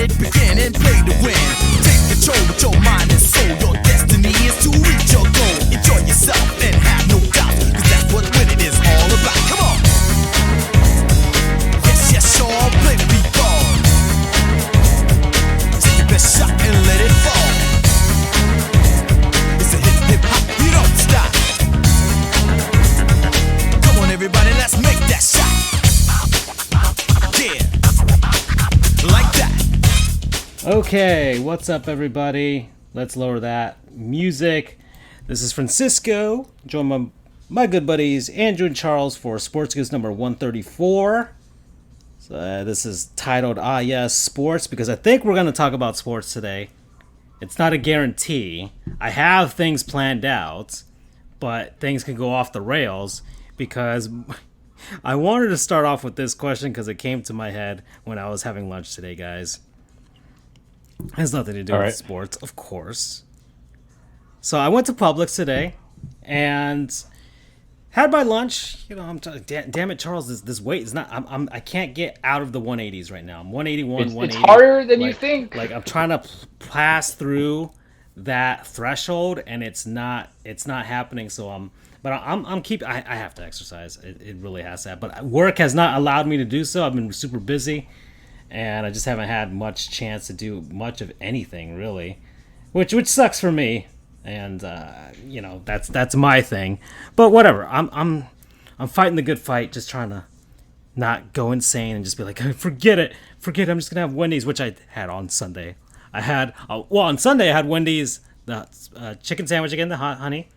it begin and play to win. Take control with your mind and soul. Your destiny is to reach your goal. Enjoy yourself and have no doubt, cause that's what winning is all about. Come on. Yes, yes, y'all, play the beat ball. Take your best shot and let it fall. It's a hip hop, you don't stop. Come on everybody, let's make that shot. Yeah, like that. Okay, what's up everybody? Let's lower that music. This is Francisco, joined by my good buddies Andrew and Charles for Sports Goofs number 134. So this is titled Yes, Sports, because I think we're going to talk about sports today. It's not a guarantee. I have things planned out, but things can go off the rails because I wanted to start off with this question because it came to my head when I was having lunch today, guys. It has nothing to do with sports, of course. So I went to Publix today and had my lunch. You know, I'm damn it, Charles. This weight is not. I can't get out of the 180s right now. I'm 181, 180. It's harder than you think. Like I'm trying to pass through that threshold, and it's not happening. So I'm keep. I have to exercise. It really has to happen. But work has not allowed me to do so. I've been super busy, and I just haven't had much chance to do much of anything really, which sucks for me. And you know, that's my thing. But whatever. I'm fighting the good fight, just trying to not go insane and just be like, forget it. I'm just gonna have Wendy's, which I had on Sunday. On Sunday I had Wendy's, the chicken sandwich again, the hot honey.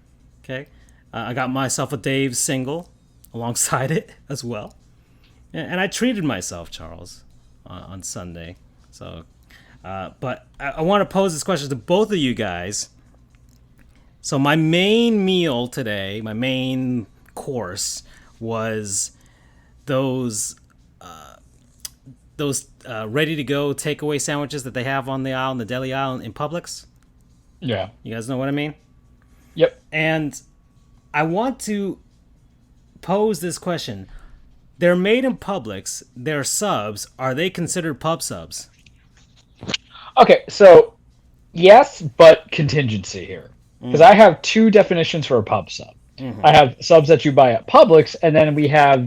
Okay. I got myself a Dave's single alongside it as well. And I treated myself, Charles, on Sunday. So, but I want to pose this question to both of you guys. So my main meal today, my main course, was those ready-to-go takeaway sandwiches that they have on the aisle, in the deli aisle in Publix. Yeah. You guys know what I mean? Yep. And I want to pose this question. They're made in Publix. They're subs. Are they considered pub subs? Okay, so yes, but contingency here. Because I have two definitions for a pub sub. Mm-hmm. I have subs that you buy at Publix, and then we have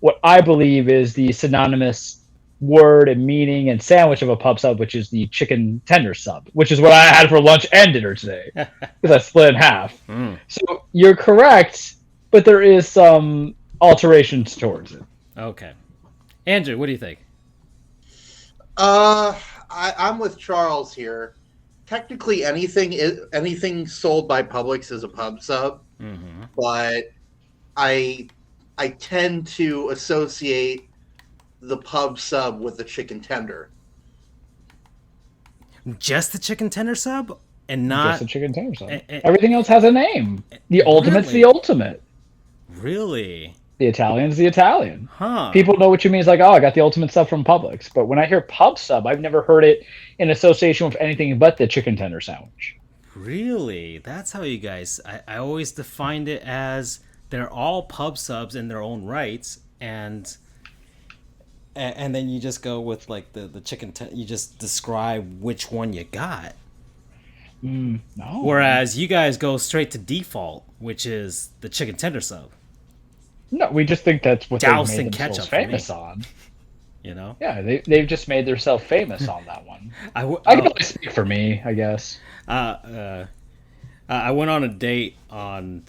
what I believe is the synonymous word and meaning and sandwich of a pub sub, which is the chicken tender sub, which is what I had for lunch and dinner today, because I split in half. So you're correct, but there is some alterations towards it. Okay. Andrew, what do you think? I'm with Charles here. Technically, anything sold by Publix is a pub sub, but I tend to associate the pub sub with the chicken tender. Just the chicken tender sub, and not just the chicken tender sub. Everything else has a name. The ultimate's the ultimate. Really? The Italian's the Italian. Huh. People know what you mean. It's like, oh, I got the ultimate sub from Publix. But when I hear pub sub, I've never heard it in association with anything but the chicken tender sandwich. Really? That's how you guys... I always defined it as they're all pub subs in their own rights, and then you just go with like the chicken... you just describe which one you got. No. Whereas you guys go straight to default, which is the chicken tender sub. No, we just think that's what Doused they've in made themselves ketchup famous on. You know? Yeah, they've just made themselves famous on that one. I can only speak for me, I guess. I went on a date on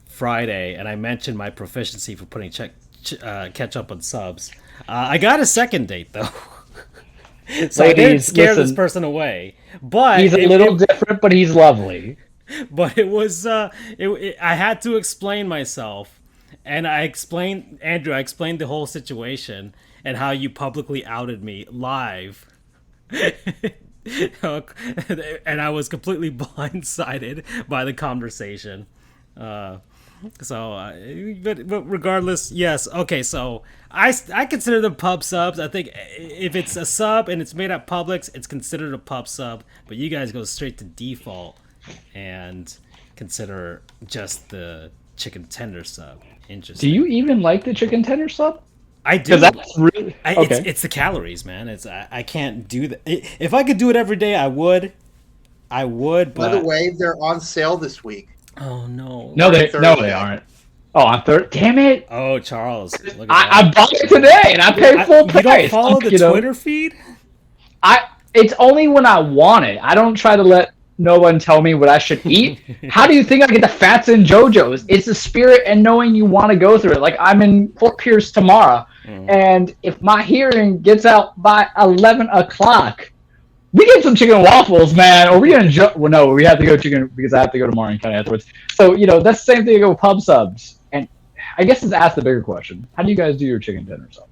Friday, and I mentioned my proficiency for putting ketchup on subs. I got a second date, though. So I didn't scare this person away. But he's a little different, but he's lovely. But it was... I had to explain myself. And I explained the whole situation and how you publicly outed me live. And I was completely blindsided by the conversation. But regardless, yes. Okay, so I consider them pub subs. I think if it's a sub and it's made at Publix, it's considered a pub sub. But you guys go straight to default and consider just the chicken tender sub. Interesting. Do you even like the chicken tender sub? I do. that's really okay. It's the calories, man. I can't do that. If I could do it every day, I would. I would. By the But way, they're on sale this week. oh no. No, they Thursday. aren't. Oh, on third. Damn it! Oh, Charles, look at I that. bought it today, and I paid full price. You don't follow the Twitter feed? It's only when I want it. I don't try to let no one tell me what I should eat. How do you think I get the fats and JoJo's? It's the spirit and knowing you want to go through it. Like, I'm in Fort Pierce tomorrow, and if my hearing gets out by 11 o'clock, we get some chicken and waffles, man. Or we gonna well, no, we have to go chicken because I have to go to Marion County afterwards. So that's the same thing. I go with pub subs, and I guess it's ask the bigger question: how do you guys do your chicken tender subs?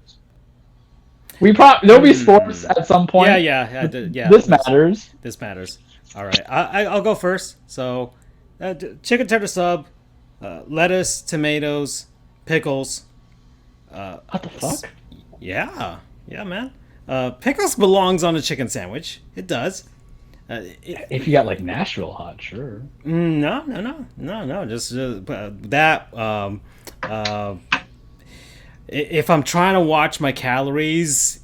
There'll be sports at some point. Yeah. This matters. This matters. All right, I'll go first. So, chicken tender sub, lettuce, tomatoes, pickles. What the fuck? Yeah, man. Pickles belongs on a chicken sandwich. It does. If you got like Nashville hot, sure. No. Just that. If I'm trying to watch my calories,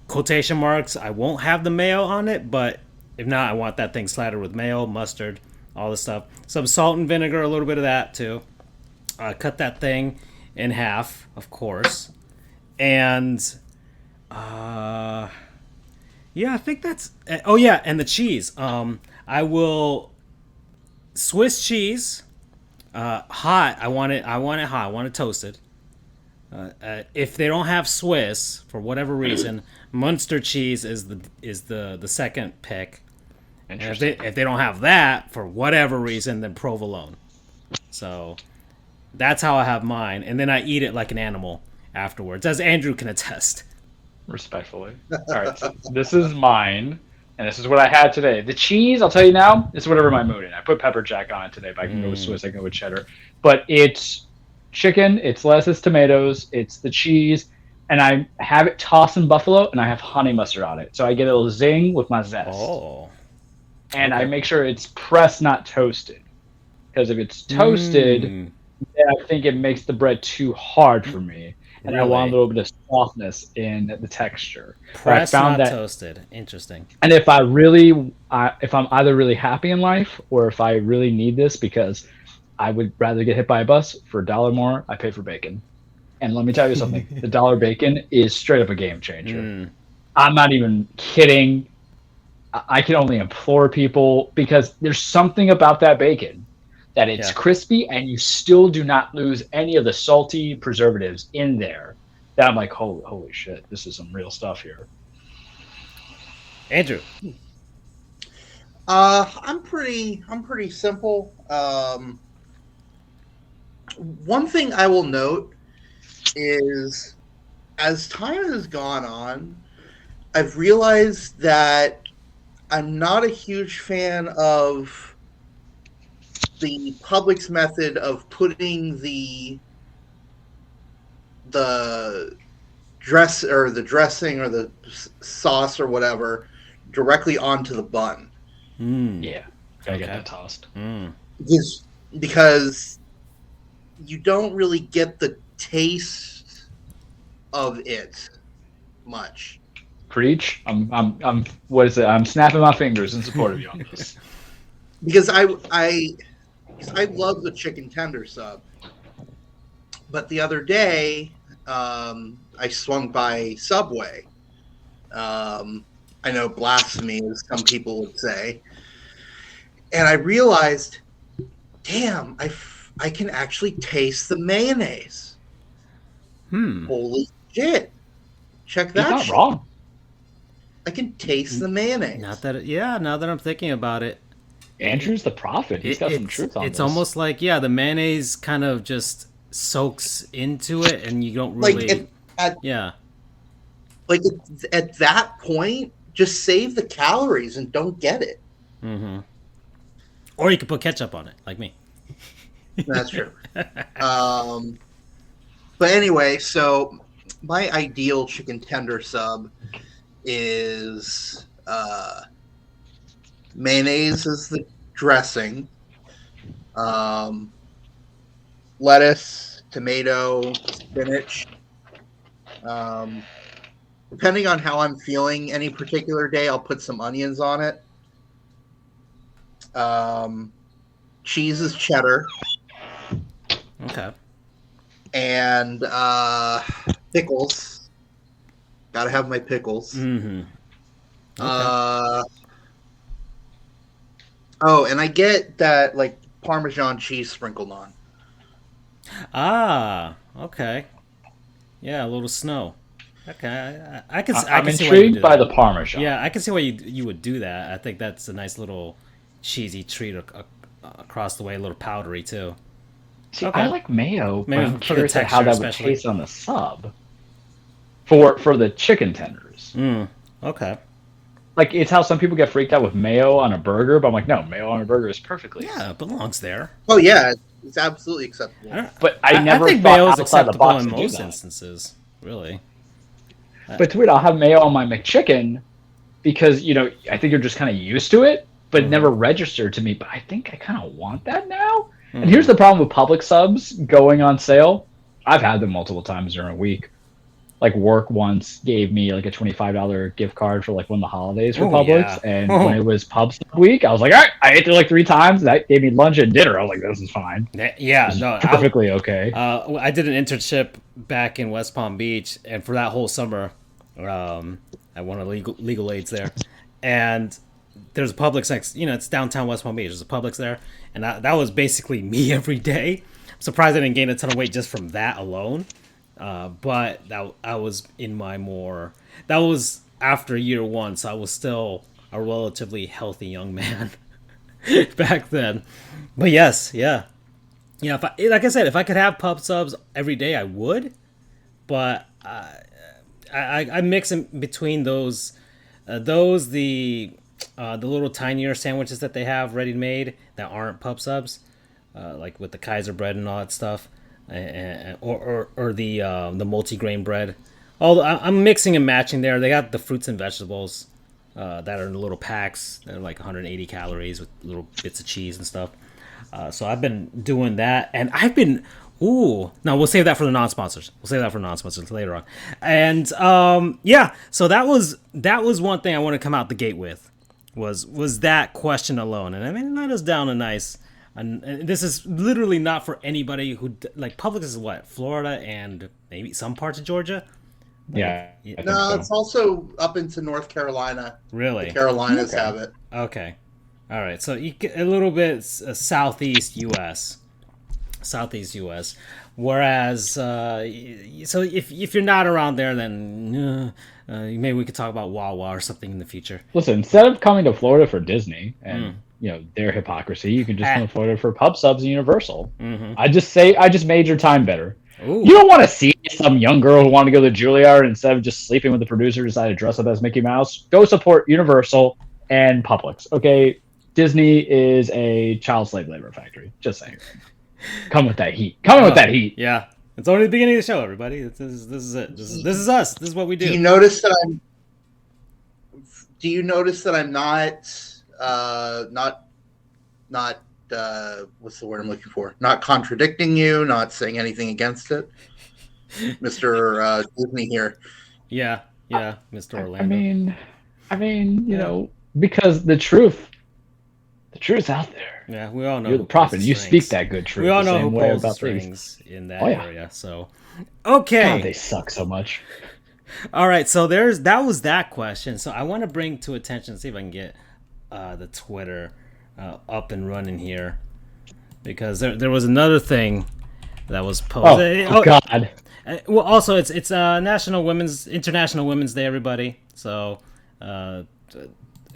quotation marks, I won't have the mayo on it. But if not, I want that thing slattered with mayo, mustard, all this stuff. Some salt and vinegar, a little bit of that too. Cut that thing in half, of course, and. Yeah, I think that's. Oh yeah, and the cheese. I will Swiss cheese, hot. I want it hot. I want it toasted. If they don't have Swiss for whatever reason, Munster cheese is the second pick. And if they don't have that for whatever reason, then provolone. So that's how I have mine, and then I eat it like an animal afterwards, as Andrew can attest. Respectfully. All right, so this is mine, and this is what I had today. The cheese, I'll tell you now, it's whatever my mood in. I put pepper jack on it today, but I can go with Swiss, I can go with cheddar. But it's chicken, it's lettuce, tomatoes, it's the cheese, and I have it tossed in buffalo, and I have honey mustard on it. So I get a little zing with my zest. Oh. And I make sure it's pressed, not toasted. Because if it's toasted, then I think it makes the bread too hard for me. And I want a little bit of softness in the texture. Pressed, not toasted. Interesting. And if I'm either really happy in life or if I really need this because I would rather get hit by a bus for $1 more, I pay for bacon. And let me tell you something. The $1 bacon is straight up a game changer. I'm not even kidding. I can only implore people because there's something about that bacon that it's crispy and you still do not lose any of the salty preservatives in there. That I'm like, holy shit, this is some real stuff here. Andrew. I'm pretty simple. One thing I will note is as time has gone on, I've realized that I'm not a huge fan of the Publix method of putting the dressing or the sauce or whatever directly onto the bun. Yeah, gotta get that tossed. Because you don't really get the taste of it much. Preach. I'm what is it? I'm snapping my fingers in support of you on this. Because I love the chicken tender sub, but the other day I swung by Subway. I know blasphemy, as some people would say, and I realized, damn, I can actually taste the mayonnaise. Holy shit! Check that. You're not wrong. I can taste the mayonnaise. Now that I'm thinking about it, Andrew's the prophet. He's got some truth on this. It's almost like the mayonnaise kind of just soaks into it, and you don't really. Like at that point, just save the calories and don't get it. Or you could put ketchup on it, like me. That's true. But anyway, so my ideal chicken tender sub is mayonnaise is the dressing, lettuce, tomato, spinach, Depending on how I'm feeling any particular day, I'll put some onions on it. Cheese is cheddar. Okay. And pickles. Gotta have my pickles. Mm-hmm. Okay. Oh, and I get that like Parmesan cheese sprinkled on. Ah, okay. Yeah, a little snow. Okay, I can. I'm can see why you intrigued do by that. the Parmesan. Yeah, I can see why you would do that. I think that's a nice little cheesy treat across the way, a little powdery too. See, Okay. I like mayo, Maybe but I'm for the curious at how texture that would especially. taste on the sub. For the chicken tenders. Okay. Like, it's how some people get freaked out with mayo on a burger, but I'm like, no, mayo on a burger is perfectly. Yeah, it belongs there. Oh yeah, it's absolutely acceptable. But I never think thought mayo is outside the acceptable box in to do most that. instances. Really. But it's weird, I'll have mayo on my McChicken because, I think you're just kind of used to it, but it never registered to me. But I think I kind of want that now. And here's the problem with Publix subs going on sale. I've had them multiple times during a week. Like, work once gave me like a $25 gift card for like one of the holidays for Publix. Yeah. And when it was Pub Sub week, I was like, all right, I ate there like 3 times. That gave me lunch and dinner. I was like, this is fine. Yeah, no, Perfectly okay. I did an internship back in West Palm Beach, and for that whole summer, I won a legal aids there, and there's a Publix next. It's downtown West Palm Beach. There's a Publix there, and that was basically me every day. I'm surprised I didn't gain a ton of weight just from that alone. But I was in my more. That was after year one, so I was still a relatively healthy young man back then. But yes, yeah. Like I said, if I could have pub subs every day, I would. But I mix in between those the little tinier sandwiches that they have ready made that aren't pub subs, like with the Kaiser bread and all that stuff, or the multi-grain bread. I'm mixing and matching there. They got the fruits and vegetables that are in little packs. They're like 180 calories with little bits of cheese and stuff. So I've been doing that, and I've been. Ooh, no, we'll save that for the non-sponsors. We'll save that for non-sponsors later on. And yeah, so that was one thing I want to come out the gate with, was that question alone. And I mean, that is down a nice. And this is literally not for anybody who like Publix is what, Florida and maybe some parts of Georgia. Yeah. No, it's also up into North Carolina. Really? The Carolinas have it. Okay. All right. So you get a little bit southeast U.S. Whereas, so if you're not around there, then maybe we could talk about Wawa or something in the future. Listen, instead of coming to Florida for Disney and their hypocrisy, you can just come to Florida for Pub Subs and Universal. Mm-hmm. I just made your time better. Ooh. You don't want to see some young girl who wanted to go to Juilliard instead of just sleeping with the producer decided to dress up as Mickey Mouse. Go support Universal and Publix. Okay, Disney is a child slave labor factory. Just saying. Come with that heat. With that heat. Yeah, it's only the beginning of the show, everybody. This is it. This is us. This is what we do. Do you notice that I'm not what's the word I'm looking for? Not contradicting you, not saying anything against it, Mr. Disney here. Yeah, Mr. Orlando. I mean, because the truth's out there. Yeah, we all know. You're the prophet. You speak that good truth. We all know the same who way pulls the about strings in that yeah. area. So, okay. God, they suck so much. All right, so that was that question. So I want to bring to attention, see if I can get the Twitter up and running here, because there was another thing that was posted. Oh God. Well, also it's International Women's Day, everybody. So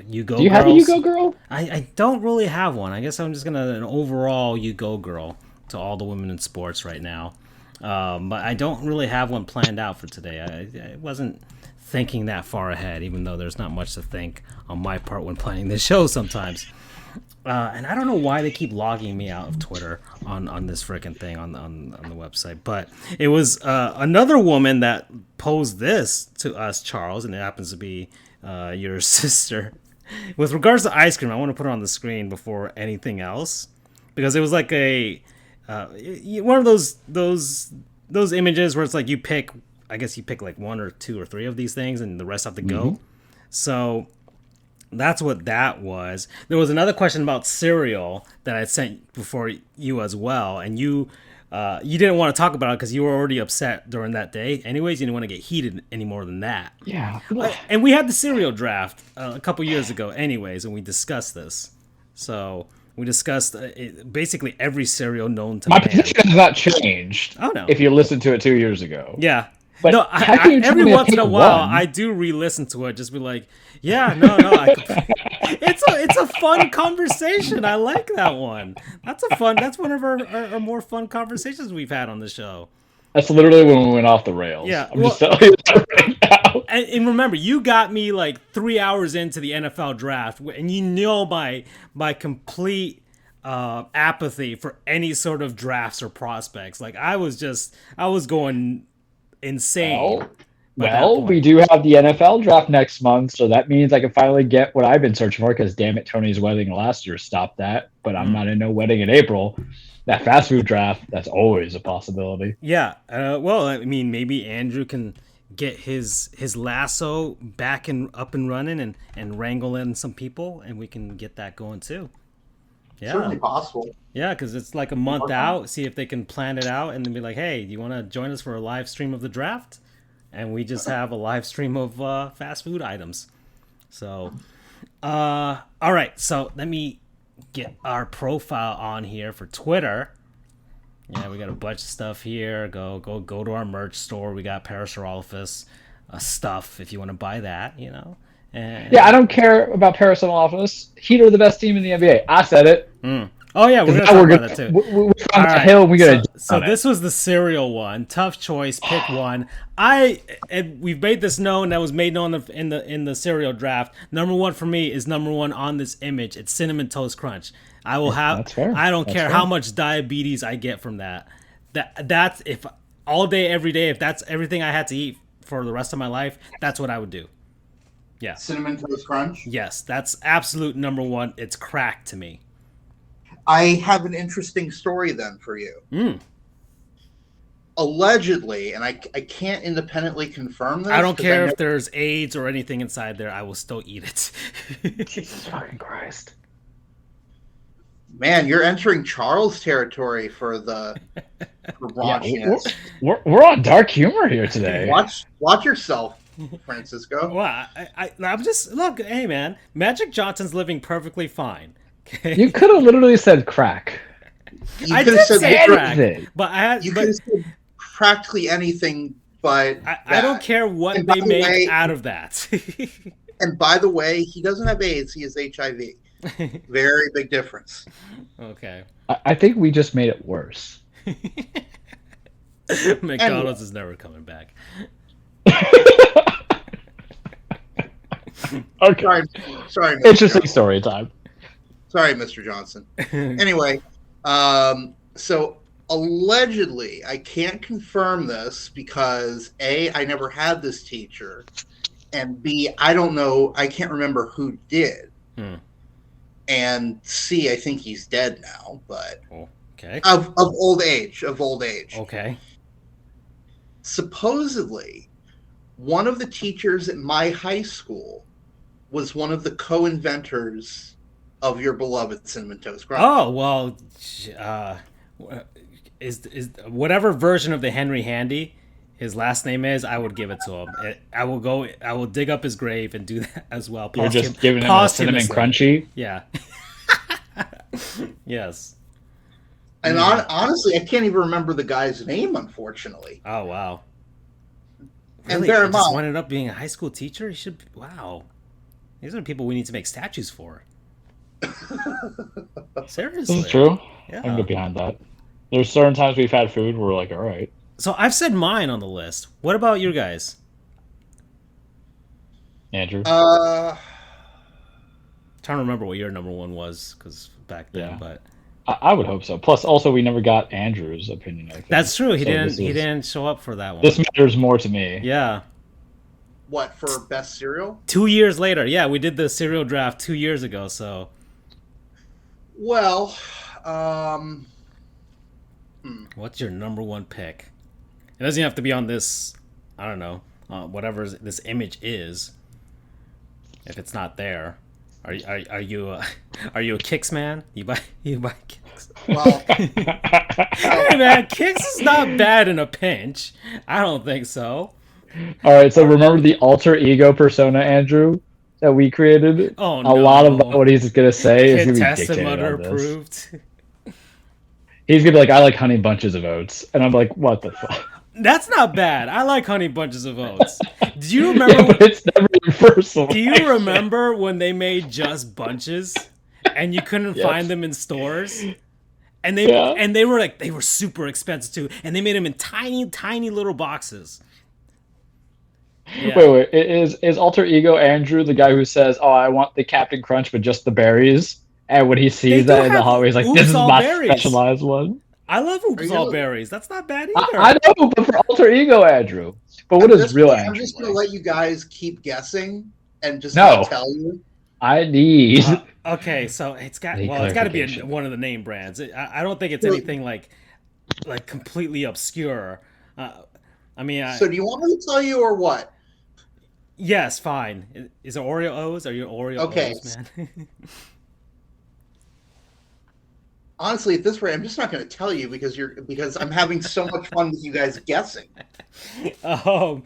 you go. Do you girls. have a You Go Girl? I don't really have one. I guess I'm just gonna an overall You Go Girl to all the women in sports right now. But I don't really have one planned out for today. I wasn't thinking that far ahead, even though there's not much to think on my part when planning this show sometimes. And I don't know why they keep logging me out of Twitter on this freaking thing on the website. But it was another woman that posed this to us, Charles, and it happens to be your sister. With regards to ice cream, I want to put it on the screen before anything else, because it was like a one of those images where it's like you pick I guess you pick like 1 or 2 or 3 of these things, and the rest have to go. So that's what that was. There was another question about cereal that I sent before you as well, and you didn't want to talk about it because you were already upset during that day. Anyways, you didn't want to get heated any more than that. Yeah. And we had the cereal draft a couple years ago, anyways, and we discussed this. So we discussed basically every cereal known to My man. position has not changed. Oh no! If you listened to it 2 years ago. Yeah. But no, how can you tell every me to once in a pick while, one? I do re-listen to it. Just be like, yeah, no. It's a fun conversation. I like that one. That's one of our more fun conversations we've had on the show. That's literally when we went off the rails. Yeah, I'm just telling you that right now. And remember, you got me like 3 hours into the NFL draft, and you know my complete apathy for any sort of drafts or prospects. Like I was going insane. Well, we do have the NFL draft next month, so that means I can finally get what I've been searching for, because damn it, Tony's wedding last year stopped that, but I'm not in no wedding in April. That fast food draft, that's always a possibility. Yeah. Well, I mean, maybe Andrew can get his lasso back and up and running and wrangle in some people, and we can get that going too. Yeah. Certainly possible. Yeah, because it's like a month out. See if they can plan it out and then be like, hey, do you want to join us for a live stream of the draft? And we just have a live stream of fast food items. So, all right. So let me get our profile on here for Twitter. Yeah, we got a bunch of stuff here. Go to our merch store. We got Parasaurolophus stuff if you want to buy that, you know. And, yeah, I don't care about Parasaurolophus. Heat are the best team in the NBA. I said it. Oh yeah, we're gonna talk about that too. We're on the hill. We gotta. So this was the cereal one. Tough choice. Pick one. We've made this known. That was made known in the cereal draft. Number 1 for me is number 1 on this image. It's Cinnamon Toast Crunch. I will have. That's fair. I don't That's care fair. how much diabetes I get from that. That's if all day every day. If that's everything I had to eat for the rest of my life, that's what I would do. Yeah. Cinnamon Toast Crunch? Yes, that's absolute number 1. It's crack to me. I have an interesting story then for you. Allegedly, and I can't independently confirm this. I don't care if there's AIDS or anything inside there. I will still eat it. Jesus fucking Christ. Man, you're entering Charles territory for raunchiness. We're on dark humor here today. Watch yourself, Francisco. Well, I'm just look. Hey, man, Magic Johnson's living perfectly fine. Okay? You could have literally said crack. I did say crack, anything. but You could have said practically anything, but I don't care what they make out of that. And by the way, he doesn't have AIDS; he has HIV. Very big difference. Okay. I think we just made it worse. McDonald's is never coming back. Okay. Sorry. Mr. Interesting Johnson. story time. Sorry, Mr. Johnson. Anyway, so allegedly, I can't confirm this because A, I never had this teacher, and B, I don't know, I can't remember who did. And C, I think he's dead now, but okay. Of old age. Okay. Supposedly, one of the teachers at my high school was one of the co-inventors of your beloved Cinnamon Toast Crunch. Oh well, is whatever version of the Henry Handy his last name is, I would give it to him. I will dig up his grave and do that as well. You're just giving him a cinnamon crunchy? Yeah. Yes. And honestly, I can't even remember the guy's name, unfortunately. Oh, wow. And Really? bear in He just mind, ended up being a high school teacher? He should. Wow. These are the people we need to make statues for. Seriously. This is true. Yeah. I can get behind that. There's certain times we've had food where we're like, all right. So I've said mine on the list. What about you guys? Andrew? Trying to remember what your number 1 was, because back then, Yeah. but I would hope so. Plus, also, we never got Andrew's opinion. I think. that's true. He So didn't show up for that one. This matters more to me. Yeah. what, for best cereal? 2 years later. Yeah, we did the cereal draft 2 years ago, so. Well, What's your number 1 pick? It doesn't have to be on this I don't know, whatever this image is, if it's not there. Are you are you a Kicks man? You buy Kicks? Well, Hey man, Kicks is not bad in a pinch. I don't think so. All right, so remember the alter ego persona, Andrew, that we created? Oh A no! lot of what he's gonna say is Kid gonna be tested, dictated mother on this. approved. He's gonna be like, I like honey bunches of oats, and I'm like, what the fuck? That's not bad. I like honey bunches of oats. Do you Yeah, remember? but it's never universal. Do you remember when they made just bunches, and you couldn't Yes. find them in stores? And Yeah. they were super expensive too, and they made them in tiny little boxes. Yeah. Wait. Is alter ego Andrew the guy who says, "Oh, I want the Captain Crunch, but just the berries"? And when he They sees do that in the have hallway, he's like, Oops "This is All my Berries. specialized one." I love Oops Are All you- Berries. That's not bad either. I know, but for alter ego Andrew. But what at is this real point, Andrew? I'm just going like? to let you guys keep guessing and just No. not tell you. I need. Okay, so it's got Any to be clarification? one of the name brands. I don't think it's anything like completely obscure. I mean, So do you want me to tell you or what? yes, fine. Is it Oreo O's? Are you Oreo Okay. O's, man? Honestly, at this rate, I'm just not going to tell you because I'm having so much fun with you guys guessing. I'm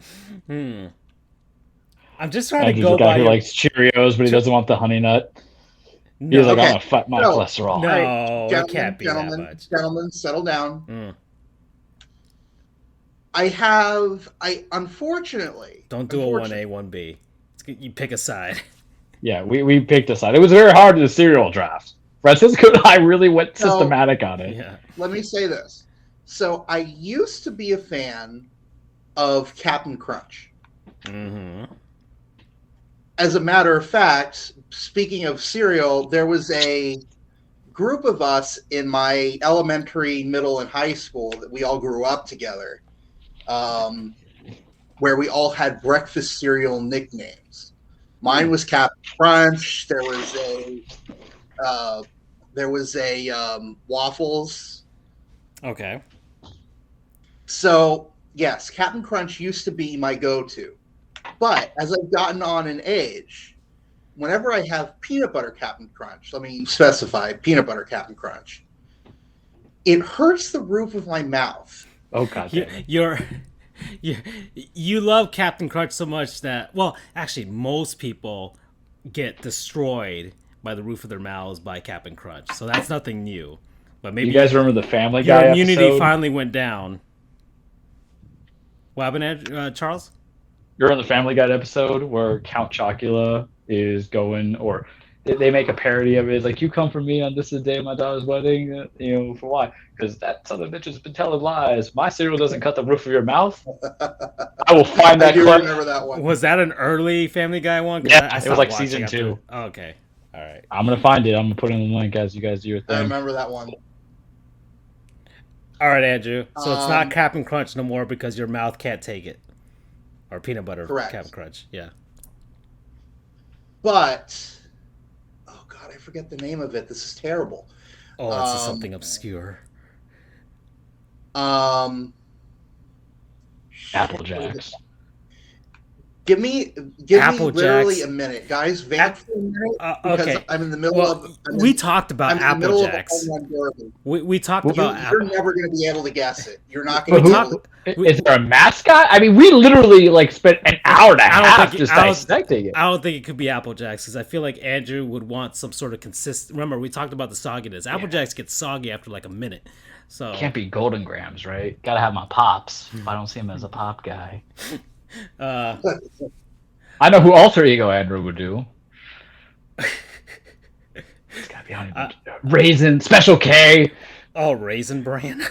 just trying to Andrew's go the guy by who your... likes Cheerios, but he doesn't want the honey nut. He's No, like, Okay. I'm gonna fight my No. cholesterol. No. All it gentlemen, can't be that gentlemen, much. gentlemen, settle down. Mm. I unfortunately Don't do a 1A, 1B. You pick a side. Yeah, we picked a side. It was very hard in the cereal draft. Francisco and I really went No. systematic on it. Yeah. Let me say this. So I used to be a fan of Captain Crunch. Mm-hmm. As a matter of fact, speaking of cereal, there was a group of us in my elementary, middle, and high school that we all grew up together, where we all had breakfast cereal nicknames. Mine was Captain Crunch. There was a Waffles. Okay. So yes, Captain Crunch used to be my go-to. But as I've gotten on in age, whenever I have peanut butter Captain Crunch, let me specify peanut butter Captain Crunch, it hurts the roof of my mouth. Oh god damn it. You love Captain Crunch so much that, well, actually, most people get destroyed by the roof of their mouths by Captain Crunch. So that's nothing new. But maybe You guys remember the Family your Guy immunity episode? finally went down. What happened, Charles? You're on the Family Guy episode where Count Chocula is going, or they make a parody of it. It's like, you come for me on this is the day of my daughter's wedding. For why? Because that son of a bitch has been telling lies. My cereal doesn't cut the roof of your mouth. I will find I that do clip. remember that one. Was that an early Family Guy one? 'Cause Yeah, I it was stopped like watching season after- 2. Oh, okay. All right. I'm gonna find it. I'm gonna put it in the link as you guys do your I thing. remember that one. All right, Andrew. So it's not Um, Captain Crunch no more because your mouth can't take it. Or peanut butter Correct. Captain Crunch. Yeah. But, oh God, I forget the name of it. This is terrible. Oh, it's something obscure. Apple Jacks. Give me Apple literally Jacks. a minute, guys. Vamp for a minute because Okay. I'm in the middle Well, of. we talked about I'm in the Apple middle Jacks. of a home run derby. We talked Well, about You're Apple. never going to be able to guess it. You're not But going to. talk- Is there a mascot? I mean, we literally spent an hour and a I don't half think- just I don't- dissecting it. I don't think it could be Apple Jacks because I feel like Andrew would want some sort of consistent. Remember, we talked about the sogginess. Apple Jacks get soggy after like a minute. So Can't be Golden Grams, right? Gotta have my pops. If I don't see him as a pop guy. I know who alter ego Andrew would do. It's gotta be Honey Bunch. Raisin, Special K. oh, Raisin Bran.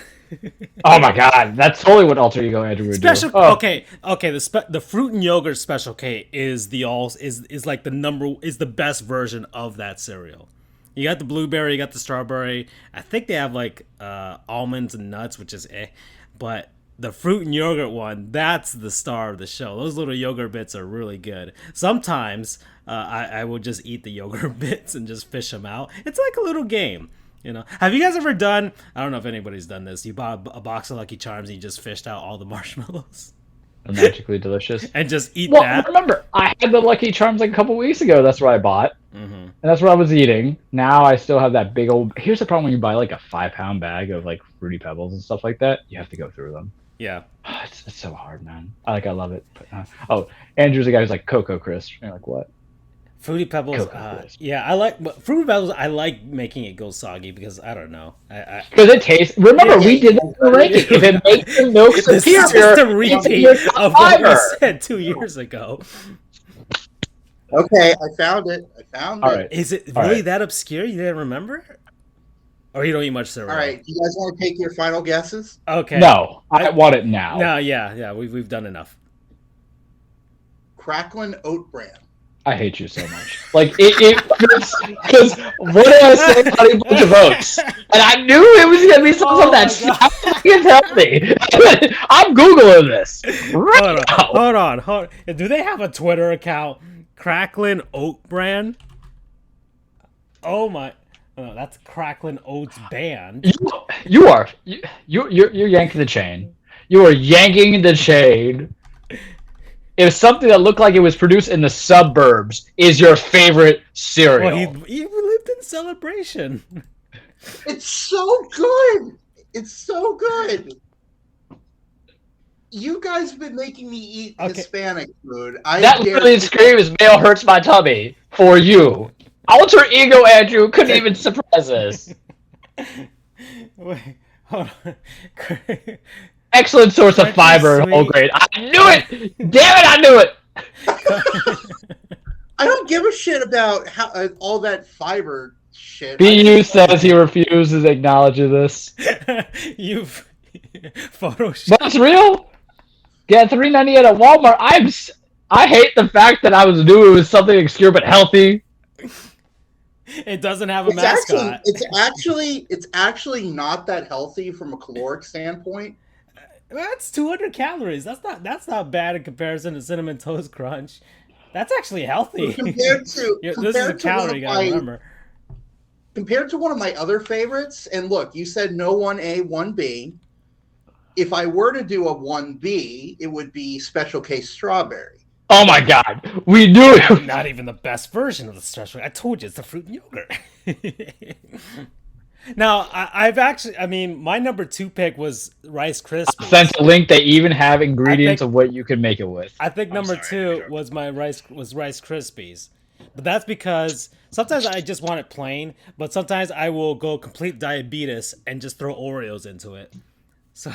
Oh my god, that's totally what alter ego Andrew would Special. do. Oh, Okay. The fruit and yogurt Special K is like the best version of that cereal. You got the blueberry, you got the strawberry. I think they have like almonds and nuts, which is but the fruit and yogurt one, that's the star of the show. Those little yogurt bits are really good. Sometimes I will just eat the yogurt bits and just fish them out. It's like a little game. Have you guys ever done, I don't know if anybody's done this, you bought a box of Lucky Charms and you just fished out all the marshmallows? They're magically delicious. And just eat Well, that. remember, I had the Lucky Charms like a couple weeks ago. That's what I bought. Mm-hmm. And that's what I was eating. Now I still have that big old. Here's the problem when you buy like a 5-pound bag of like Fruity Pebbles and stuff like that. You have to go through them. Yeah. It's so hard, man. I love it. But, Andrew's the guy who's like Cocoa Crisp. You're like, what? Fruity Pebbles. Cocoa Crisp. Yeah, I like Fruity Pebbles. I like making it go soggy because I don't know. Because it tastes. Remember, we did that in the ranking. If it makes the milk This is superior, just a it's repeat your of what we fiber. said 2 years ago. Okay, I found it. All it. right. Is it All really right. that obscure? You didn't remember? Or you don't eat much cereal? All right, you guys want to take your final guesses? Okay. No, I want it now. No, yeah. We've done enough. Cracklin Oat Bran. I hate you so much. Like because what did I say? Honey Bunch of Oats, and I knew it was gonna be something that fucking healthy. I'm googling this. Right now. Hold on. Do they have a Twitter account? Cracklin Oat Brand? Oh my. Oh, that's Cracklin Oats Band. You're yanking the chain. You are yanking the chain. If something that looked like it was produced in the suburbs is your favorite cereal. Well, he lived in Celebration. It's so good. It's so good. You guys have been making me eat Hispanic food. That literally screams "male hurts my tummy" for you. Alter ego Andrew couldn't even surprise us. Wait, hold on. Excellent source of fiber and whole grain. I knew it! Damn it, I knew it! I don't give a shit about how all that fiber shit. BU says he refuses to acknowledge this. You've photoshopped. But it's real. Get $3.98 at Walmart. I hate the fact that I was doing it was something obscure but healthy. It doesn't have a mascot. It's actually not that healthy from a caloric standpoint. That's 200 calories. That's not bad in comparison to Cinnamon Toast Crunch. That's actually healthy. Compared to this is a calorie, you gotta remember. Compared to one of my other favorites, and look, you said no 1A, 1B. If I were to do a 1B, it would be Special K Strawberry. Oh my god, we knew it. Not even the best version of the stretch. I told you it's the fruit and yogurt. Now, my number 2 pick was Rice Krispies. Sent a link. They even have ingredients of what you can make it with. I think number 2 was Rice Krispies. But that's because sometimes I just want it plain, but sometimes I will go complete diabetes and just throw Oreos into it. So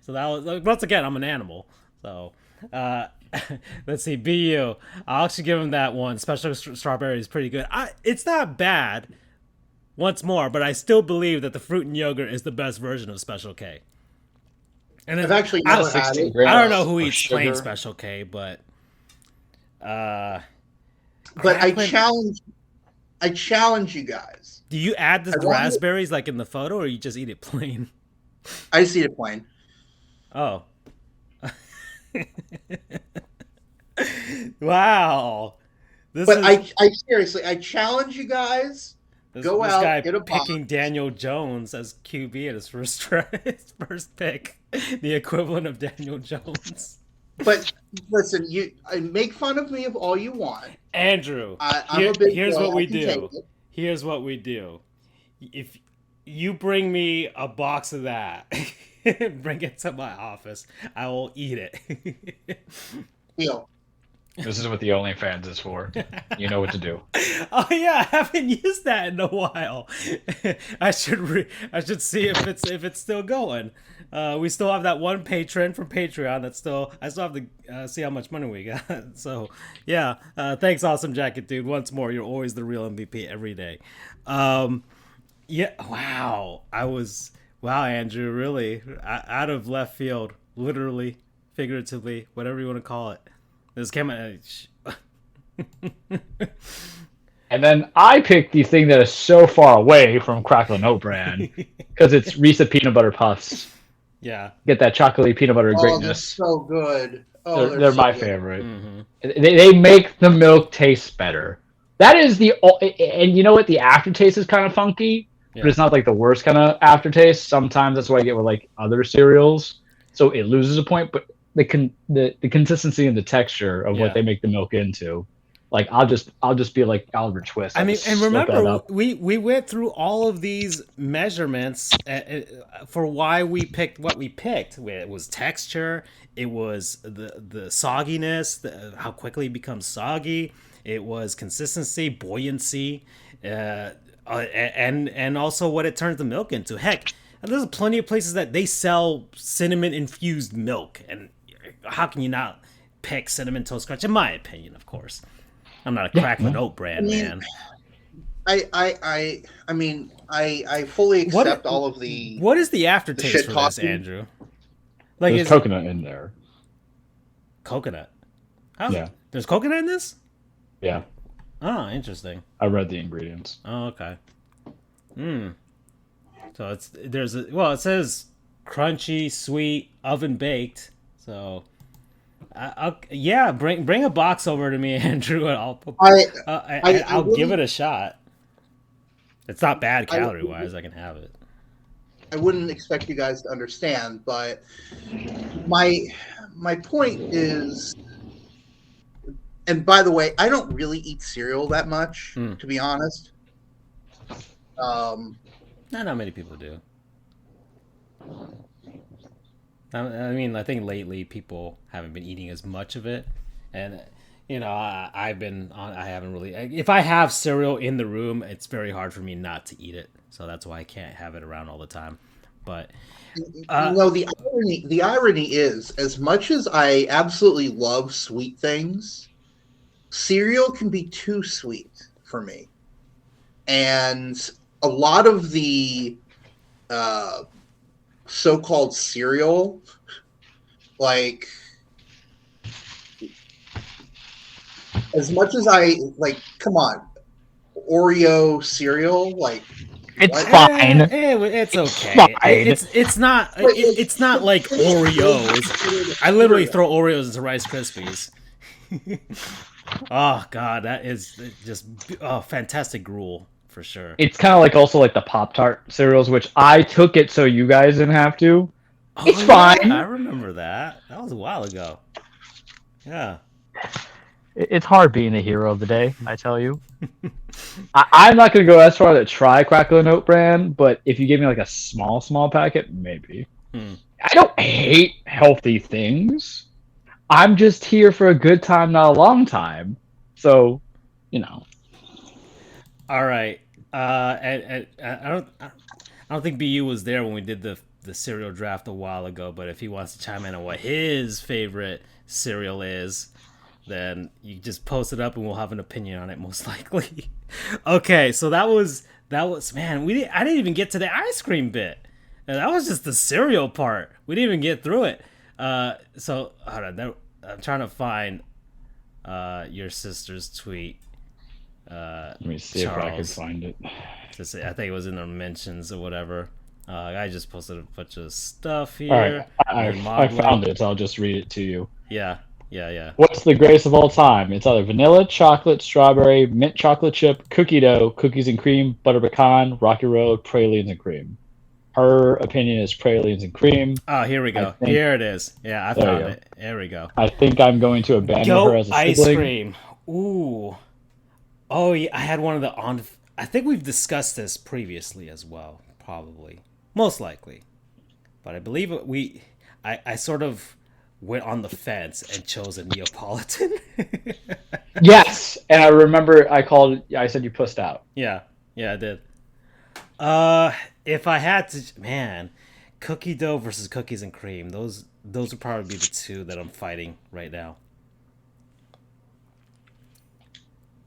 that was, once again, I'm an animal. So, let's see, BU. I'll actually give him that one. Special Strawberry is pretty good. It's not bad. Once more, but I still believe that the fruit and yogurt is the best version of Special K. And I've actually never had it. I don't know who eats sugar. plain Special K, but I challenge you guys. Do you add the raspberries like in the photo, or you just eat it plain? I just eat it plain. Oh. Wow. I seriously, I challenge you guys. Go out, guy get a box. picking Daniel Jones as QB at his first pick, the equivalent of Daniel Jones. But listen, you make fun of me of all you want. Andrew, here's what we do. Here's what we do. If you bring me a box of that, bring it to my office, I will eat it. Deal. This is what the OnlyFans is for. You know what to do. Oh yeah, I haven't used that in a while. I should see if it's still going. We still have that one patron from Patreon I still have to see how much money we got. So yeah, thanks, Awesome Jacket Dude. Once more, you're always the real MVP every day. Yeah, wow. Wow, Andrew, really out of left field, literally, figuratively, whatever you want to call it. This came out. And then I picked the thing that is so far away from Cracklin' Oat Bran because it's Reese's Peanut Butter Puffs. Yeah. Get that chocolatey peanut butter greatness. They're so good. They're so my good. favorite. Mm-hmm. They make the milk taste better. That is and you know what? The aftertaste is kind of funky, but it's not like the worst kind of aftertaste. Sometimes that's what I get with like other cereals. So it loses a point, but the consistency and the texture of Yeah. what they make the milk into. Like I'll just be like Oliver Twist. I I'll mean, just and slip that remember, up. we went through all of these measurements for why we picked what we picked. It was texture, it was the sogginess, how quickly it becomes soggy. It was consistency, buoyancy, and also what it turns the milk into. Heck, there's plenty of places that they sell cinnamon infused milk, and how can you not pick Cinnamon Toast Crunch? In my opinion, of course. I'm not a Cracklin' Oat brand man. I fully accept all of the. What is the aftertaste shit for this, talking. Andrew? Like, There's coconut in there. Coconut. Yeah. There's coconut in this? Yeah. Oh, interesting. I read the ingredients. Oh, okay. So it says crunchy, sweet, oven baked. So bring a box over to me, Andrew, and I'll give it a shot. It's not bad calorie wise. I can have it. I wouldn't expect you guys to understand, but my point is, and by the way, I don't really eat cereal that much, to be honest. Not many people do. I mean, I think lately people haven't been eating as much of it, and I haven't really. If I have cereal in the room, it's very hard for me not to eat it. So that's why I can't have it around all the time. But the irony is, as much as I absolutely love sweet things, cereal can be too sweet for me, and a lot of the so-called cereal, like, as much as I like, come on, Oreo cereal, like, it's fine. It's okay. It's not. It's not like Oreos. I literally throw Oreos into Rice Krispies. Oh God, that is just fantastic gruel for sure. It's kind of like also like the Pop-Tart cereals, which I took it so you guys didn't have to. It's fine. I remember that. That was a while ago. Yeah. It's hard being the hero of the day, I tell you. I'm not going to go as far to try Cracklin' Oat brand, but if you give me like a small packet, maybe. I don't hate healthy things. I'm just here for a good time, not a long time. So, All right. And I don't think BU was there when we did the cereal draft a while ago, but if he wants to chime in on what his favorite cereal is, then you just post it up and we'll have an opinion on it most likely. Okay, so that was man, I didn't even get to the ice cream bit. And that was just the cereal part. We didn't even get through it. So hold on, I'm trying to find your sister's tweet. Let me see Charles, if I can find it. I think it was in the mentions or whatever. I just posted a bunch of stuff here. All right, I found it, so I'll just read it to you. Yeah. What's the greatest of all time? It's either vanilla, chocolate, strawberry, mint chocolate chip, cookie dough, cookies and cream, butter pecan, Rocky Road, pralines and cream. Her opinion is pralines and cream. Oh, here we go. Here it is. Yeah, I found it. There we go. I think I'm going to abandon her as a ice sibling. Cream. Ooh. Oh, yeah, I had one of the I think we've discussed this previously as well, probably. Most likely. But I believe I sort of went on the fence and chose a Neapolitan. Yes, and I remember I said you pussed out. Yeah, I did. If I had to, man, cookie dough versus cookies and cream, those would probably be the two that I'm fighting right now.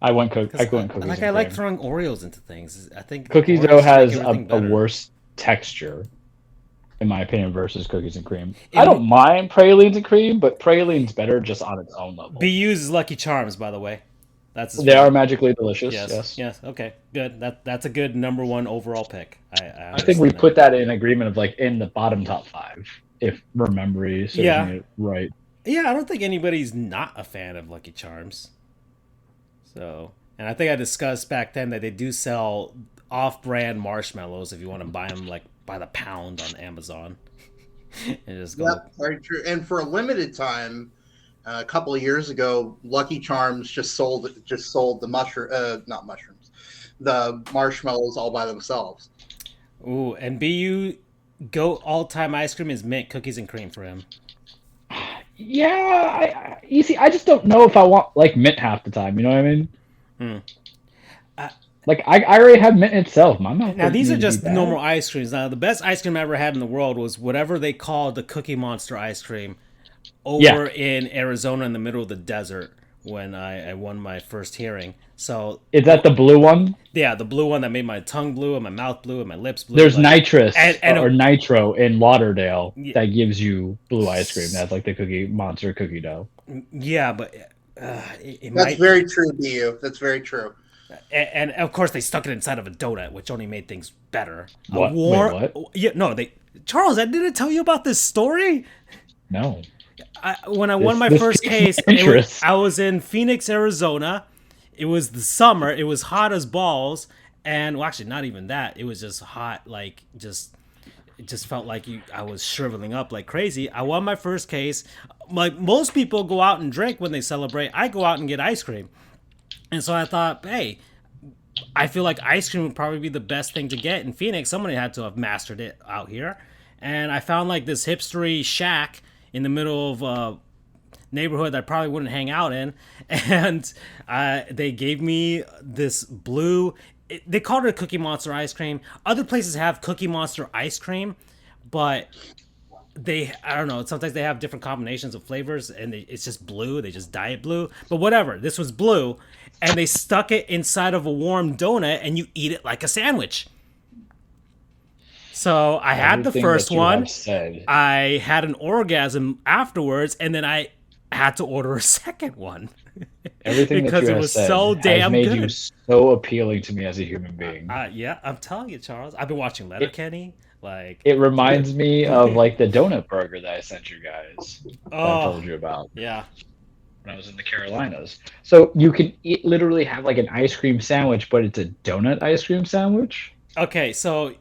I went cookies. Like I like throwing Oreos into things. I think cookies dough has a worse texture, in my opinion, versus cookies and cream. I don't mind pralines and cream, but pralines better just on its own level. BU uses Lucky Charms, by the way. They are magically delicious. Yes. Okay, good. That's a good number one overall pick. I think we put that in agreement of like in the bottom top 5, if memory serves me right. Yeah, I don't think anybody's not a fan of Lucky Charms. So, and I think I discussed back then that they do sell off-brand marshmallows if you want to buy them like by the pound on Amazon. And just go. Yep, very true. And for a limited time, a couple of years ago, Lucky Charms just sold the not mushrooms, the marshmallows all by themselves. Ooh, and BU go all-time ice cream is mint cookies and cream for him. Yeah, you see, I just don't know if I want like mint half the time. You know what I mean? Like I already have mint itself. My mouth. Now these are doesn't need to just be bad. normal ice creams. Now the best ice cream I ever had in the world was whatever they called the Cookie Monster ice cream over in Arizona in the middle of the desert when I won my first hearing. So Is that the blue one? yeah, the blue one that made my tongue blue and my mouth blue and my lips blue. There's like, nitrous and or nitro in Lauderdale Yeah. that gives you blue ice cream. That's like the Cookie Monster cookie dough. yeah, but it That's might. very true, BU. That's very true. And of course they stuck it inside of a donut, which only made things better. What? Wait, what? Yeah, no, they. Charles, I didn't tell you about this story. No. When I won my This first piques case, my interest. I was in Phoenix, Arizona. It was the summer. It was hot as balls, and well, actually, not even that. It was just hot, like it just felt like I was shriveling up like crazy. I won my first case. Like most people go out and drink when they celebrate, I go out and get ice cream. And so I thought, hey, I feel like ice cream would probably be the best thing to get in Phoenix. Somebody had to have mastered it out here. And I found like this hipstery shack in the middle of a neighborhood that I probably wouldn't hang out in. And they gave me this blue, they called it a Cookie Monster ice cream. Other places have Cookie Monster ice cream, but I don't know, sometimes they have different combinations of flavors and it's just blue. They just dye it blue. But whatever, this was blue. And they stuck it inside of a warm donut and you eat it like a sandwich. So I had the Everything first that you one. have said. I had an orgasm afterwards, and then I had to order a second one. Everything because that you it have was said so damn has made good. you so appealing to me as a human being. Yeah, I'm telling you, Charles. I've been watching Letterkenny. Like It reminds me of like the donut burger that I sent you guys. That I Oh. told you about yeah. when I was in the Carolinas. So you can literally have like an ice cream sandwich, but it's a donut ice cream sandwich. Okay, so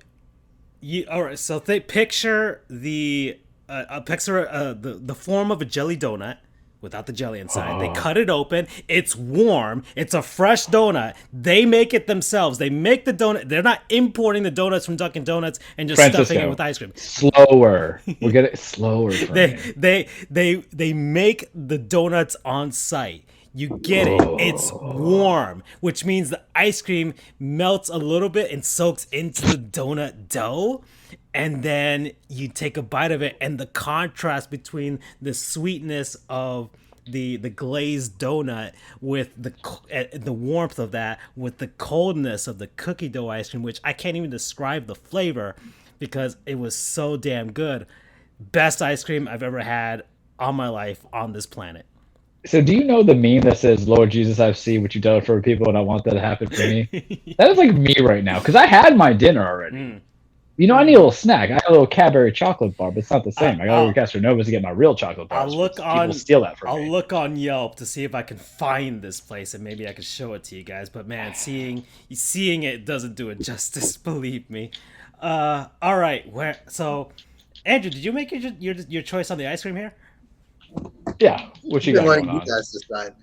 all right. So they picture the the form of a jelly donut without the jelly inside. They cut it open. It's warm. It's a fresh donut. They make it themselves. They make the donut. They're not importing the donuts from Dunkin' Donuts and just stuffing it with ice cream. Slower. We'll get it slower. For me. They make the donuts on site. You get it. It's warm, which means the ice cream melts a little bit and soaks into the donut dough. And then you take a bite of it, and the contrast between the sweetness of the glazed donut with the warmth of that, with the coldness of the cookie dough ice cream, which I can't even describe the flavor because it was so damn good. Best ice cream I've ever had on my life on this planet. So do you know the meme that says, Lord Jesus, I've seen what you've done for people, and I want that to happen for me? That is like me right now, because I had my dinner already. You know, I need a little snack. I had a little Cadbury chocolate bar, but it's not the same. I got to go to Castronova's to get my real chocolate bars. People steal that from me. I'll look on Yelp to see if I can find this place, and maybe I can show it to you guys. But man, seeing it doesn't do it justice. Believe me. All right. So, Andrew, did you make your choice on the ice cream here? Yeah. What you Been got letting going you on? guys decide.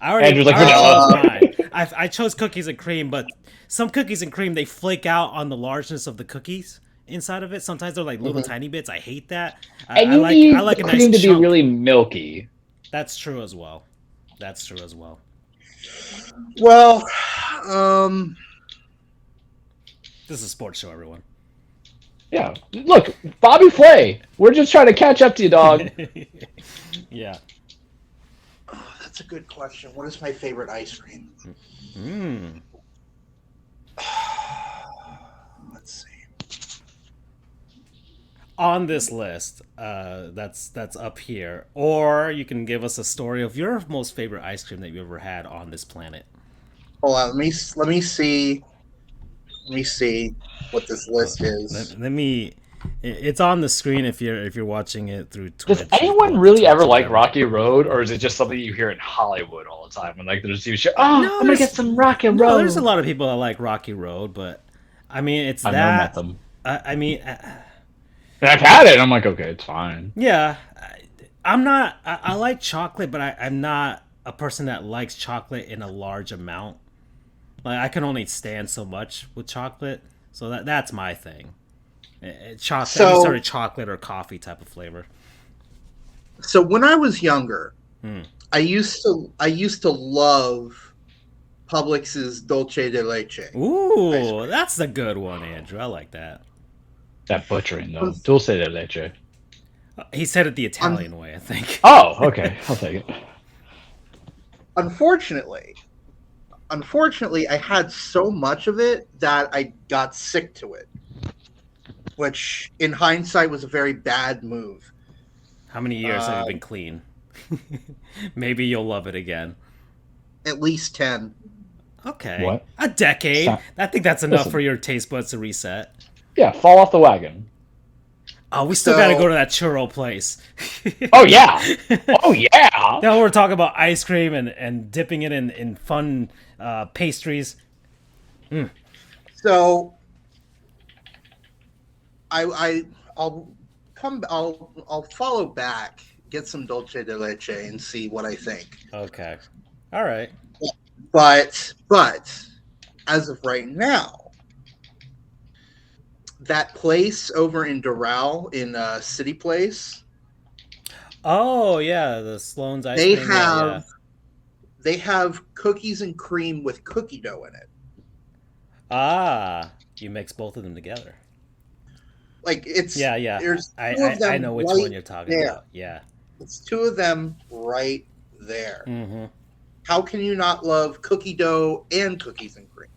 Andrew's like, I chose mine. I chose cookies and cream, but some cookies and cream, they flake out on the largeness of the cookies inside of it. Sometimes they're like little tiny bits. I hate that. And I like the a cream nice to chunk. be really milky. That's true as well. Well, This is a sports show, everyone. Yeah. Look, Bobby Flay. We're just trying to catch up to you, dog. Yeah. that's a good question. What is my favorite ice cream? Let's see. On this list, that's up here, or you can give us a story of your most favorite ice cream that you ever had on this planet. Hold on. Let me see. Let me see what this list is. Let me. It's on the screen if you're watching it through Twitch. Does anyone really ever like Rocky Road, or is it just something you hear in Hollywood all the time? When like there's you, I'm gonna get some Rocky Road. No, there's a lot of people that like Rocky Road, but I mean, I've never met them. I mean, And I've had it, and I'm like, okay, it's fine. Yeah, I'm not. I like chocolate, but I'm not a person that likes chocolate in a large amount. Like I can only stand so much with chocolate, so that's my thing. Chocolate, So- any sort of chocolate or coffee type of flavor. So when I was younger, I used to love Publix's Dolce de Leche. Ooh, that's the good one, Andrew. I like that. That butchering, though. Dulce de leche. He said it the Italian way, I think. Oh, okay. I'll take it. Unfortunately, I had so much of it that I got sick to it, which in hindsight was a very bad move. How many years have you been clean? Maybe you'll love it again. At least 10. Okay. What? A decade. Stop. I think that's enough Listen. for your taste buds to reset. Yeah, fall off the wagon. Oh, we still So- got to go to that churro place. Oh, yeah. Oh, yeah. Now we're talking about ice cream and dipping it in fun pastries. So I'll follow back, get some Dolce de Leche, and see what I think. Okay. All right. But as of right now, that place over in Doral in City Place, Oh yeah, the Sloan's ice they cream. they have cookies and cream with cookie dough in it. Ah, you mix both of them together. Like it's Yeah. There's two I of them know which right one you're talking there. about. Yeah. It's two of them right there. Mm-hmm. How can you not love cookie dough and cookies and cream?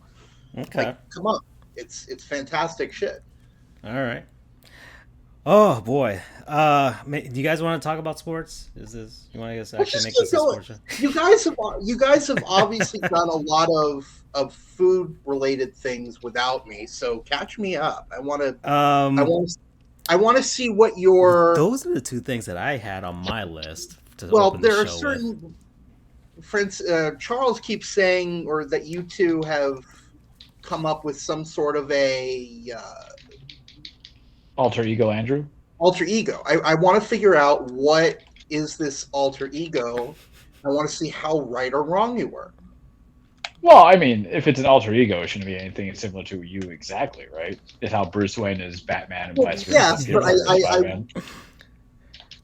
Okay. Like, come on, it's fantastic shit. All right. Oh boy. Do you guys want to talk about sports? You want to Let's actually just make keep this a going. sports show? You guys have obviously done a lot of food related things without me, so catch me up. I want to see what your Those are the two things that I had on my list to well. open the There are show certain friends. Charles keeps saying, or that you two have come up with some sort of a Alter ego, Andrew. alter ego. I want to figure out what is this alter ego. I want to see how right or wrong you were. Well, I mean, if it's an alter ego, it shouldn't be anything similar to you exactly, right? It's how Bruce Wayne is Batman and Well, vice versa. yes, Peter but Parker is I Batman.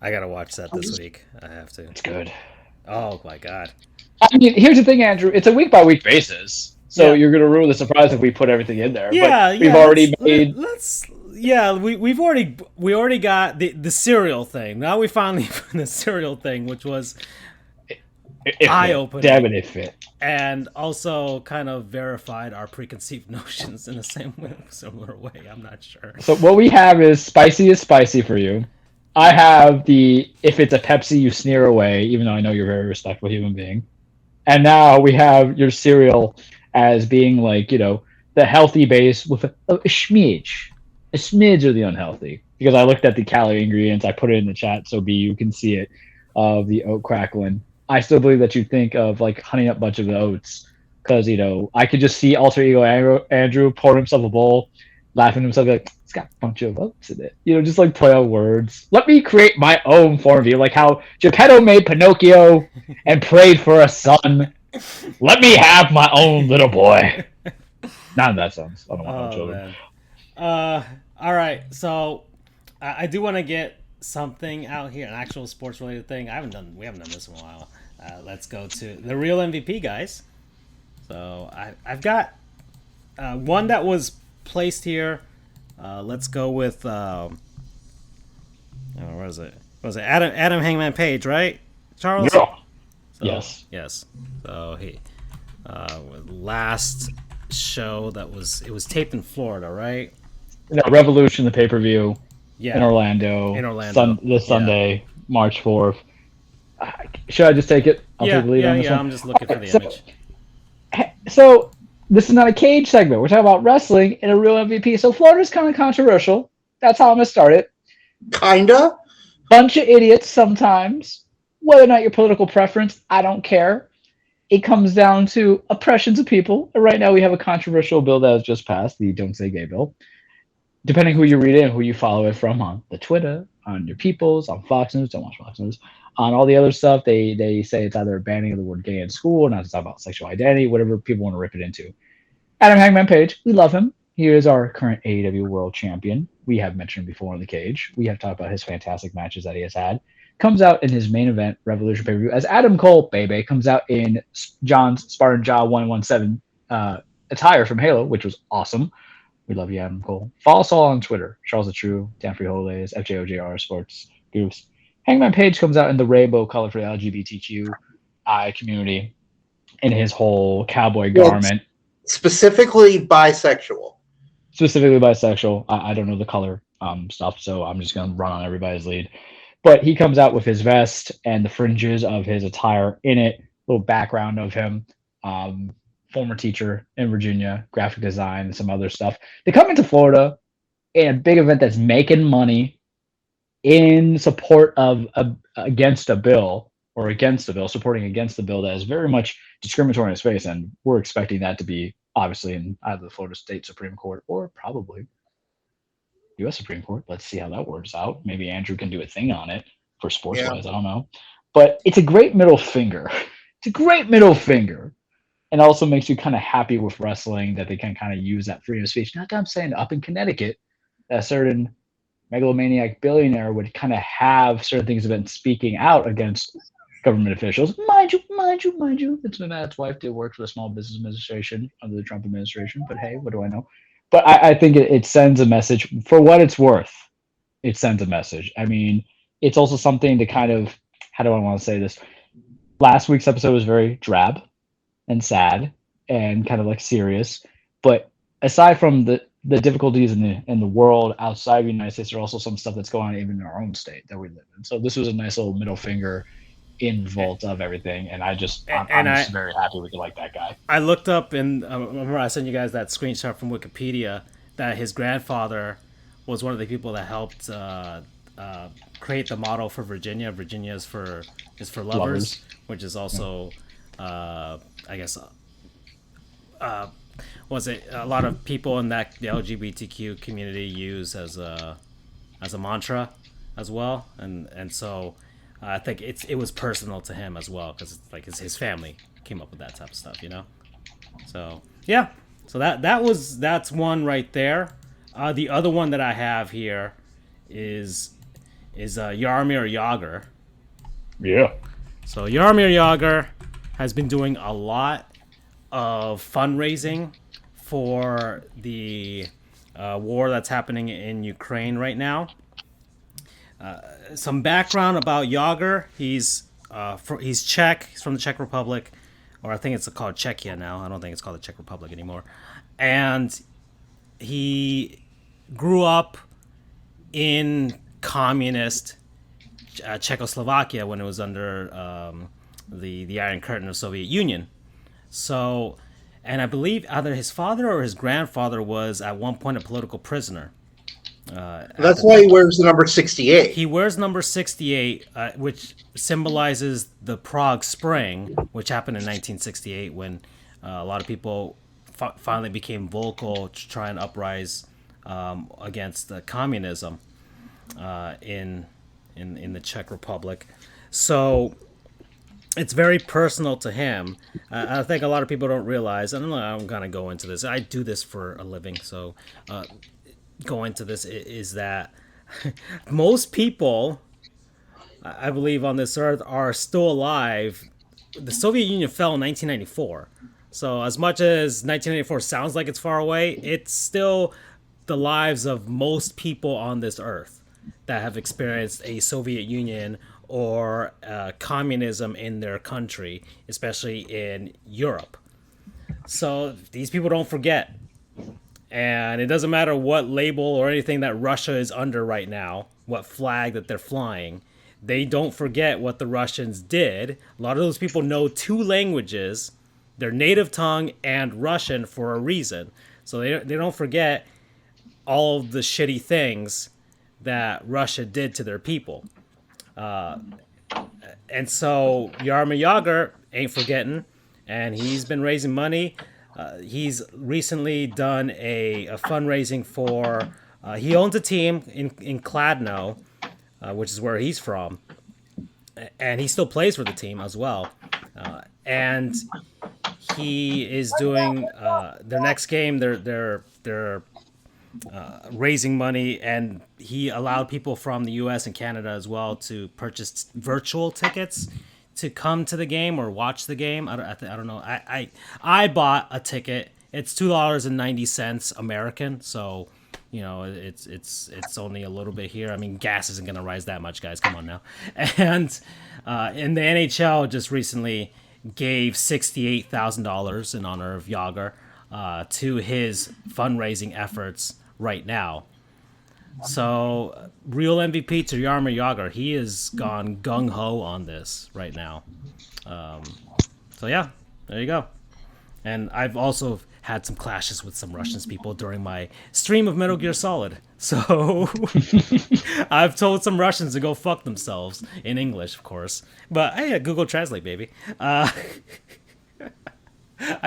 I gotta watch that this week. I have to. It's good. Oh my god. I mean, here's the thing, Andrew. It's a week by week basis, so Yeah. you're gonna ruin the surprise if we put everything in there. Yeah, but we've already made. we already got the cereal thing. Now we finally the cereal thing, which was eye-opening. Damn it, it fit. and also kind of verified our preconceived notions in the similar way. I'm not sure. So what we have is spicy for you. I have the if it's a Pepsi, you sneer away, even though I know you're a very respectful human being. And now we have your cereal as being like, the healthy base with a smidge. A smidge of the unhealthy. Because I looked at the calorie ingredients, I put it in the chat so you can see it, of the oat crackling. I still believe that you think of like Honey Nut Bunch of Oats. Because, I could just see alter ego Andrew pour himself a bowl, laughing to himself like, it's got a bunch of oats in it. Just like play on words. Let me create my own form of you, like how Geppetto made Pinocchio and prayed for a son. Let me have my own little boy. None of that sounds. I don't want no children. Man. All right. So I do want to get something out here, an actual sports related thing. We haven't done this in a while. Let's go to the real MVP, guys. So I've got one that was placed here. Let's go with where is it? Was it Adam Hangman Page, right? Charles? Yeah. So, yes. So he last show it was taped in Florida, right? No, Revolution, the pay-per-view Yeah. in Orlando. This Yeah. Sunday, March 4th. Should I just take it? I'll take the lead on this one. I'm just looking for the So- image. So this is not a cage segment. We're talking about wrestling and a real MVP. So Florida's kind of controversial. That's how I'm gonna start it. Kinda. Bunch of idiots sometimes. Whether or not your political preference, I don't care. It comes down to oppressions of people. And right now we have a controversial bill that has just passed, the Don't Say Gay bill. depending who you read it and who you follow it from on the Twitter, on your Peoples, on Fox News, don't watch Fox News, on all the other stuff, they say it's either a banning of the word gay in school, not to talk about sexual identity, whatever people want to rip it into. Adam Hangman Page, we love him. He is our current AEW World Champion. We have mentioned him before in the cage. We have talked about his fantastic matches that he has had. Comes out in his main event, Revolution pay-per-view, as Adam Cole, baby, comes out in John's Spartan Jaw 117 attire from Halo, which was awesome. We love you, Adam Cole. Follow us all on Twitter. Charles the True, Dan Frijoles, FJOJR Sports, Goofs. Hangman Page comes out in the rainbow color for the LGBTQI community in his whole cowboy garment. Specifically bisexual. Specifically bisexual. I don't know the color stuff, so I'm just going to run on everybody's lead. But he comes out with his vest and the fringes of his attire in it, little background of him. Former teacher in Virginia, graphic design, and some other stuff. They come into Florida in a big event that's making money in support of against a bill, supporting against the bill that is very much discriminatory in its face, and we're expecting that to be obviously in either the Florida State Supreme Court or probably U.S. Supreme Court. Let's see how that works out. Maybe Andrew can do a thing on it for sports-wise. I don't know. But it's a great middle finger. It's a great middle finger. And also makes you kind of happy with wrestling that they can kind of use that freedom of speech. Not that I'm saying up in Connecticut, a certain megalomaniac billionaire would kind of have certain things about speaking out against government officials. Mind you, Vince McMahon's wife did work for the Small Business Administration under the Trump administration. But hey, what do I know? But I think it sends a message. For what it's worth, it sends a message. I mean, it's also something to kind of, how do I want to say this? Last week's episode was very drab and sad and kind of like serious, but aside from the difficulties in the world outside of the United States, there are also some stuff that's going on even in our own state that we live in. So this was a nice little middle finger in vault of everything, and I'm just very happy we could like that guy. I looked up and remember I sent you guys that screenshot from Wikipedia that his grandfather was one of the people that helped create the motto for Virginia. Virginia is for lovers, which is also I guess was it a lot of people in that the LGBTQ community use as a mantra as well, and so I think it was personal to him as well, because like his family came up with that type of stuff, you know. So yeah, so that's one right there. The other one that I have here is Jaromir Jagr. Yeah. So Jaromir Jagr has been doing a lot of fundraising for the war that's happening in Ukraine right now. Some background about Jagr: he's Czech. He's from the Czech Republic, or I think it's called Czechia now. I don't think it's called the Czech Republic anymore. And he grew up in communist Czechoslovakia when it was under the Iron Curtain of Soviet Union. So, and I believe either his father or his grandfather was at one point a political prisoner. That's why he wears the number 68. He wears number 68, which symbolizes the Prague Spring, which happened in 1968 when a lot of people finally became vocal to try and uprise against communism in the Czech Republic. So it's very personal to him. I think a lot of people don't realize, and I'm going to go into this. I do this for a living, so go into this is that most people, I believe, on this earth are still alive. The Soviet Union fell in 1994. So as much as 1994 sounds like it's far away, it's still the lives of most people on this earth that have experienced a Soviet Union or communism in their country, especially in Europe. So these people don't forget. And it doesn't matter what label or anything that Russia is under right now, what flag that they're flying, they don't forget what the Russians did. A lot of those people know two languages, their native tongue and Russian, for a reason. So they don't forget all of the shitty things that Russia did to their people. And so Jaromir Jagr ain't forgetting, and he's been raising money. He's recently done a fundraising for He owns a team in Kladno, which is where he's from, and he still plays for the team as well. And he is doing their next game. They're raising money, and he allowed people from the U.S. and Canada as well to purchase virtual tickets to come to the game or watch the game. I don't know. I bought a ticket. It's $2.90 American, so it's only a little bit here. I mean, gas isn't gonna rise that much, guys. Come on now. And in the NHL just recently gave $68,000 in honor of Jagr to his fundraising efforts right now. So, real MVP to Jaromir Jagr. He has gone gung-ho on this right now. So, yeah, there you go. And I've also had some clashes with some Russian people during my stream of Metal Gear Solid. So, I've told some Russians to go fuck themselves, in English, of course. But, hey, Google Translate, baby. I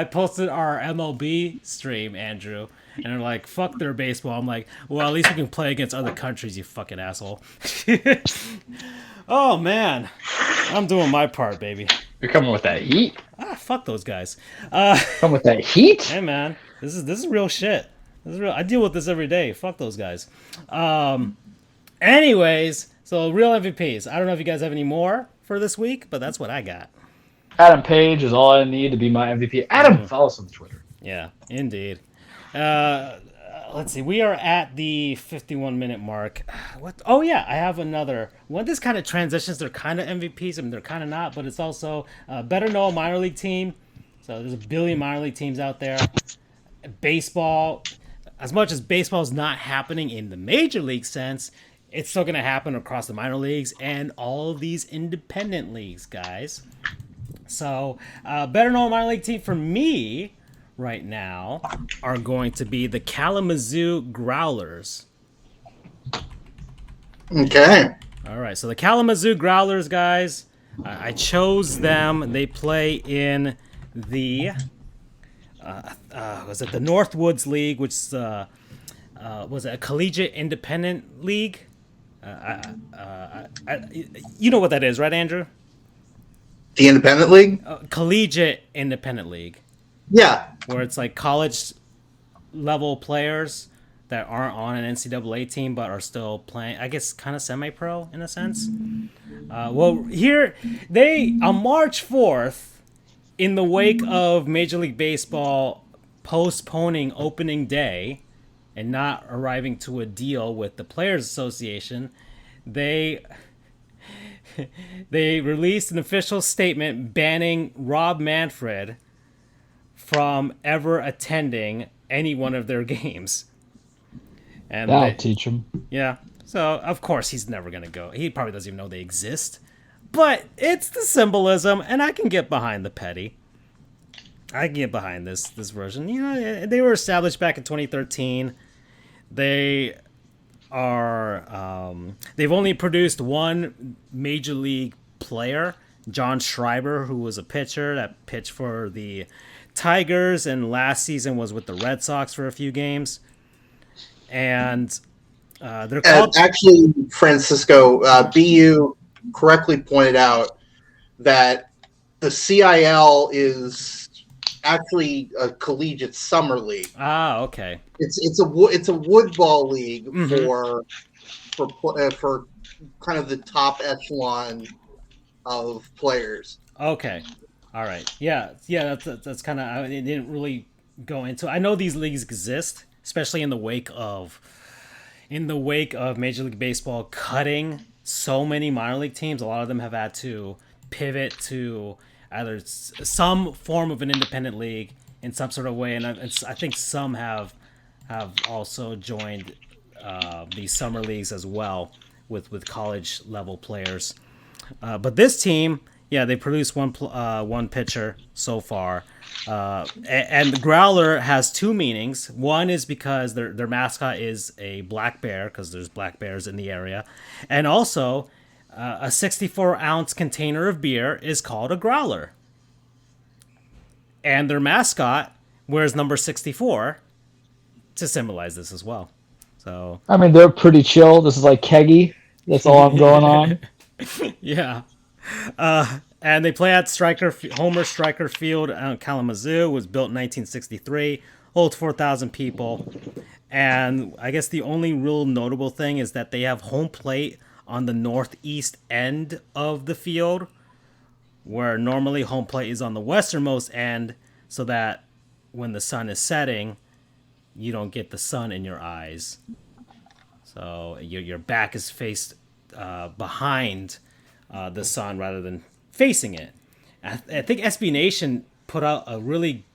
posted our MLB stream, Andrew, and they're like, fuck their baseball. I'm like, well, at least we can play against other countries, you fucking asshole. Oh, man. I'm doing my part, baby. You're coming with that heat? Fuck those guys. Come with that heat? Hey, man. This is real shit. This is real. I deal with this every day. Fuck those guys. Anyways, so real MVPs. I don't know if you guys have any more for this week, but that's what I got. Adam Page is all I need to be my MVP. Adam, follow us on Twitter. Yeah, indeed. Let's see. We are at the 51-minute mark. What? Oh, yeah. I have another one. This kind of transitions. They're kind of MVPs. I mean, they're kind of not, but it's also better know a minor league team. So there's a billion minor league teams out there. Baseball, as much as baseball is not happening in the major league sense, it's still going to happen across the minor leagues and all of these independent leagues, guys. So, better know a minor league team for me right now are going to be the Kalamazoo Growlers. Okay. All right, so the Kalamazoo Growlers, guys, I chose them. They play in the was it the Northwoods League, which is was it a collegiate independent league? You know what that is, right, Andrew? The Independent League? Collegiate independent league. Yeah. Where it's like college level players that aren't on an NCAA team but are still playing, I guess, kind of semi-pro in a sense. Well, here, on March 4th, in the wake of Major League Baseball postponing opening day and not arriving to a deal with the Players Association, they released an official statement banning Rob Manfred from ever attending any one of their games. And That'll teach him. Yeah. So, of course, he's never going to go. He probably doesn't even know they exist. But it's the symbolism, and I can get behind the petty. I can get behind this version. You know, they were established back in 2013. They are... they've only produced one major league player, John Schreiber, who was a pitcher that pitched for the Tigers, and last season was with the Red Sox for a few games. And they're called... Actually, Francisco, BU correctly pointed out that the CIL is actually a collegiate summer league. Ah, okay. It's a wood ball league for kind of the top echelon of players. Okay. All right. Yeah. That's kind of, I didn't really go into. I know these leagues exist, especially in the wake of Major League Baseball cutting so many minor league teams. A lot of them have had to pivot to either some form of an independent league in some sort of way, and I think some have also joined these summer leagues as well with college level players. But this team, yeah, they produced one pitcher so far, and the Growler has two meanings. One is because their mascot is a black bear, because there's black bears in the area, and also a 64-ounce container of beer is called a growler, and their mascot wears number 64 to symbolize this as well. So I mean, they're pretty chill. This is like keggy. That's all I'm going on. yeah. And they play at Homer Stryker Field out in Kalamazoo. It was built in 1963. Holds 4,000 people. And I guess the only real notable thing is that they have home plate on the northeast end of the field, where normally home plate is on the westernmost end, so that when the sun is setting, you don't get the sun in your eyes. So your back is faced behind the sun rather than facing it. I think SB Nation put out a really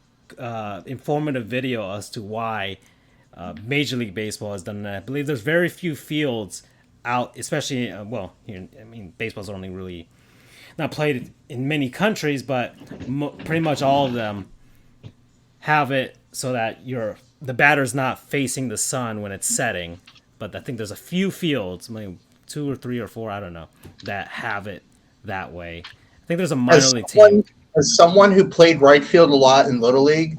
informative video as to why Major League Baseball has done that. I believe there's very few fields out, especially here. I mean, baseball's only really not played in many countries, but pretty much all of them have it so that the batter's not facing the sun when it's setting. But I think there's a few fields, maybe 2 or 3 or 4, I don't know, that have it that way. I think there's a minor league team. As someone who played right field a lot in Little League,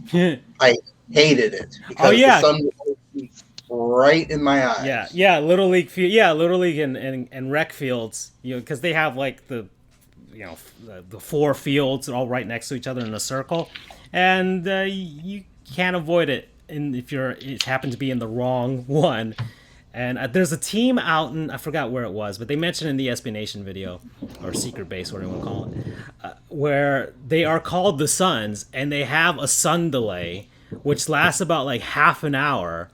I hated it because the sun was right in my eyes. Yeah, Little League field, Little League and rec fields, because they have like the 4 fields all right next to each other in a circle, and you can't avoid it if it happened to be in the wrong one. And there's a team out in, I forgot where it was, but they mentioned in the SB Nation video, or Secret Base, whatever you want to call it, where they are called the Suns, and they have a sun delay, which lasts about like half an hour,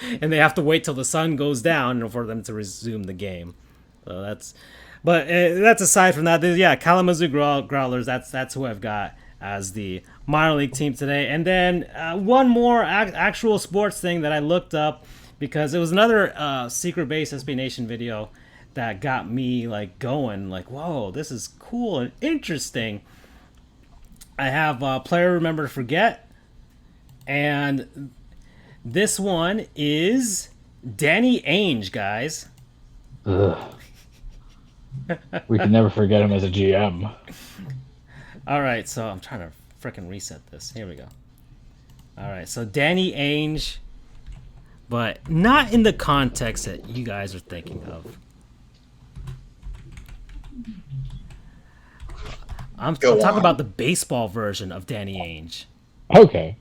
and they have to wait till the sun goes down for them to resume the game. So that's aside from that. Yeah, Kalamazoo Growlers, that's who I've got as the minor league team today. And then one more actual sports thing that I looked up, because it was another Secret Base SB Nation video that got me like going, like, whoa, this is cool and interesting. I have Player Remember to Forget, and this one is Danny Ainge, guys. Ugh. We can never forget him as a GM. All right, so I'm trying to freaking reset this. Here we go. All right, so Danny Ainge, but not in the context that you guys are thinking of. I'm talking about the baseball version of Danny Ainge. Okay.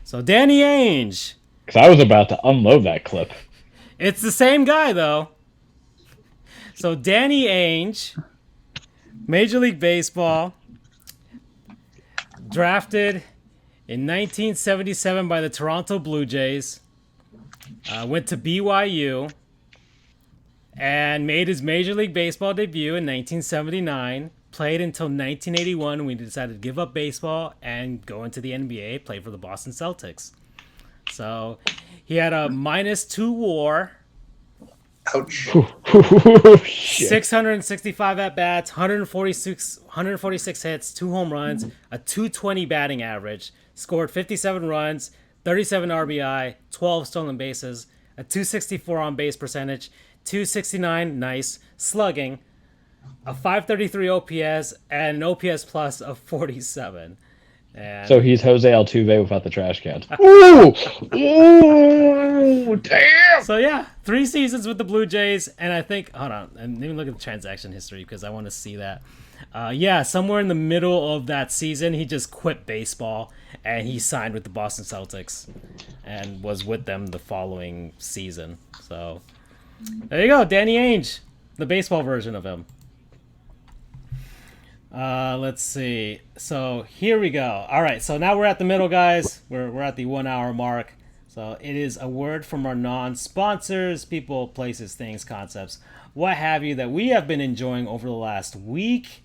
So Danny Ainge. Because I was about to unload that clip. It's the same guy, though. So Danny Ainge, Major League Baseball, drafted in 1977 by the Toronto Blue Jays, went to BYU, and made his Major League Baseball debut in 1979, played until 1981 when he decided to give up baseball and go into the NBA, play for the Boston Celtics. So he had a -2 WAR. Ouch. 665 at-bats, 146 hits, 2 home runs, a .220 batting average, scored 57 runs, 37 RBI, 12 stolen bases, a .264 on-base percentage, .269 nice slugging, a .533 OPS, and an OPS plus of 47. And so he's Jose Altuve without the trash cans. Ooh! Ooh! Damn! So yeah, 3 seasons with the Blue Jays, and I think, hold on, and let me look at the transaction history because I want to see that. Somewhere in the middle of that season, he just quit baseball and he signed with the Boston Celtics and was with them the following season. So there you go, Danny Ainge, the baseball version of him. Let's see. So here we go. All right, so now we're at the middle, guys. We're at the 1 hour mark. So it is a word from our non-sponsors, people, places, things, concepts, what have you, that we have been enjoying over the last week.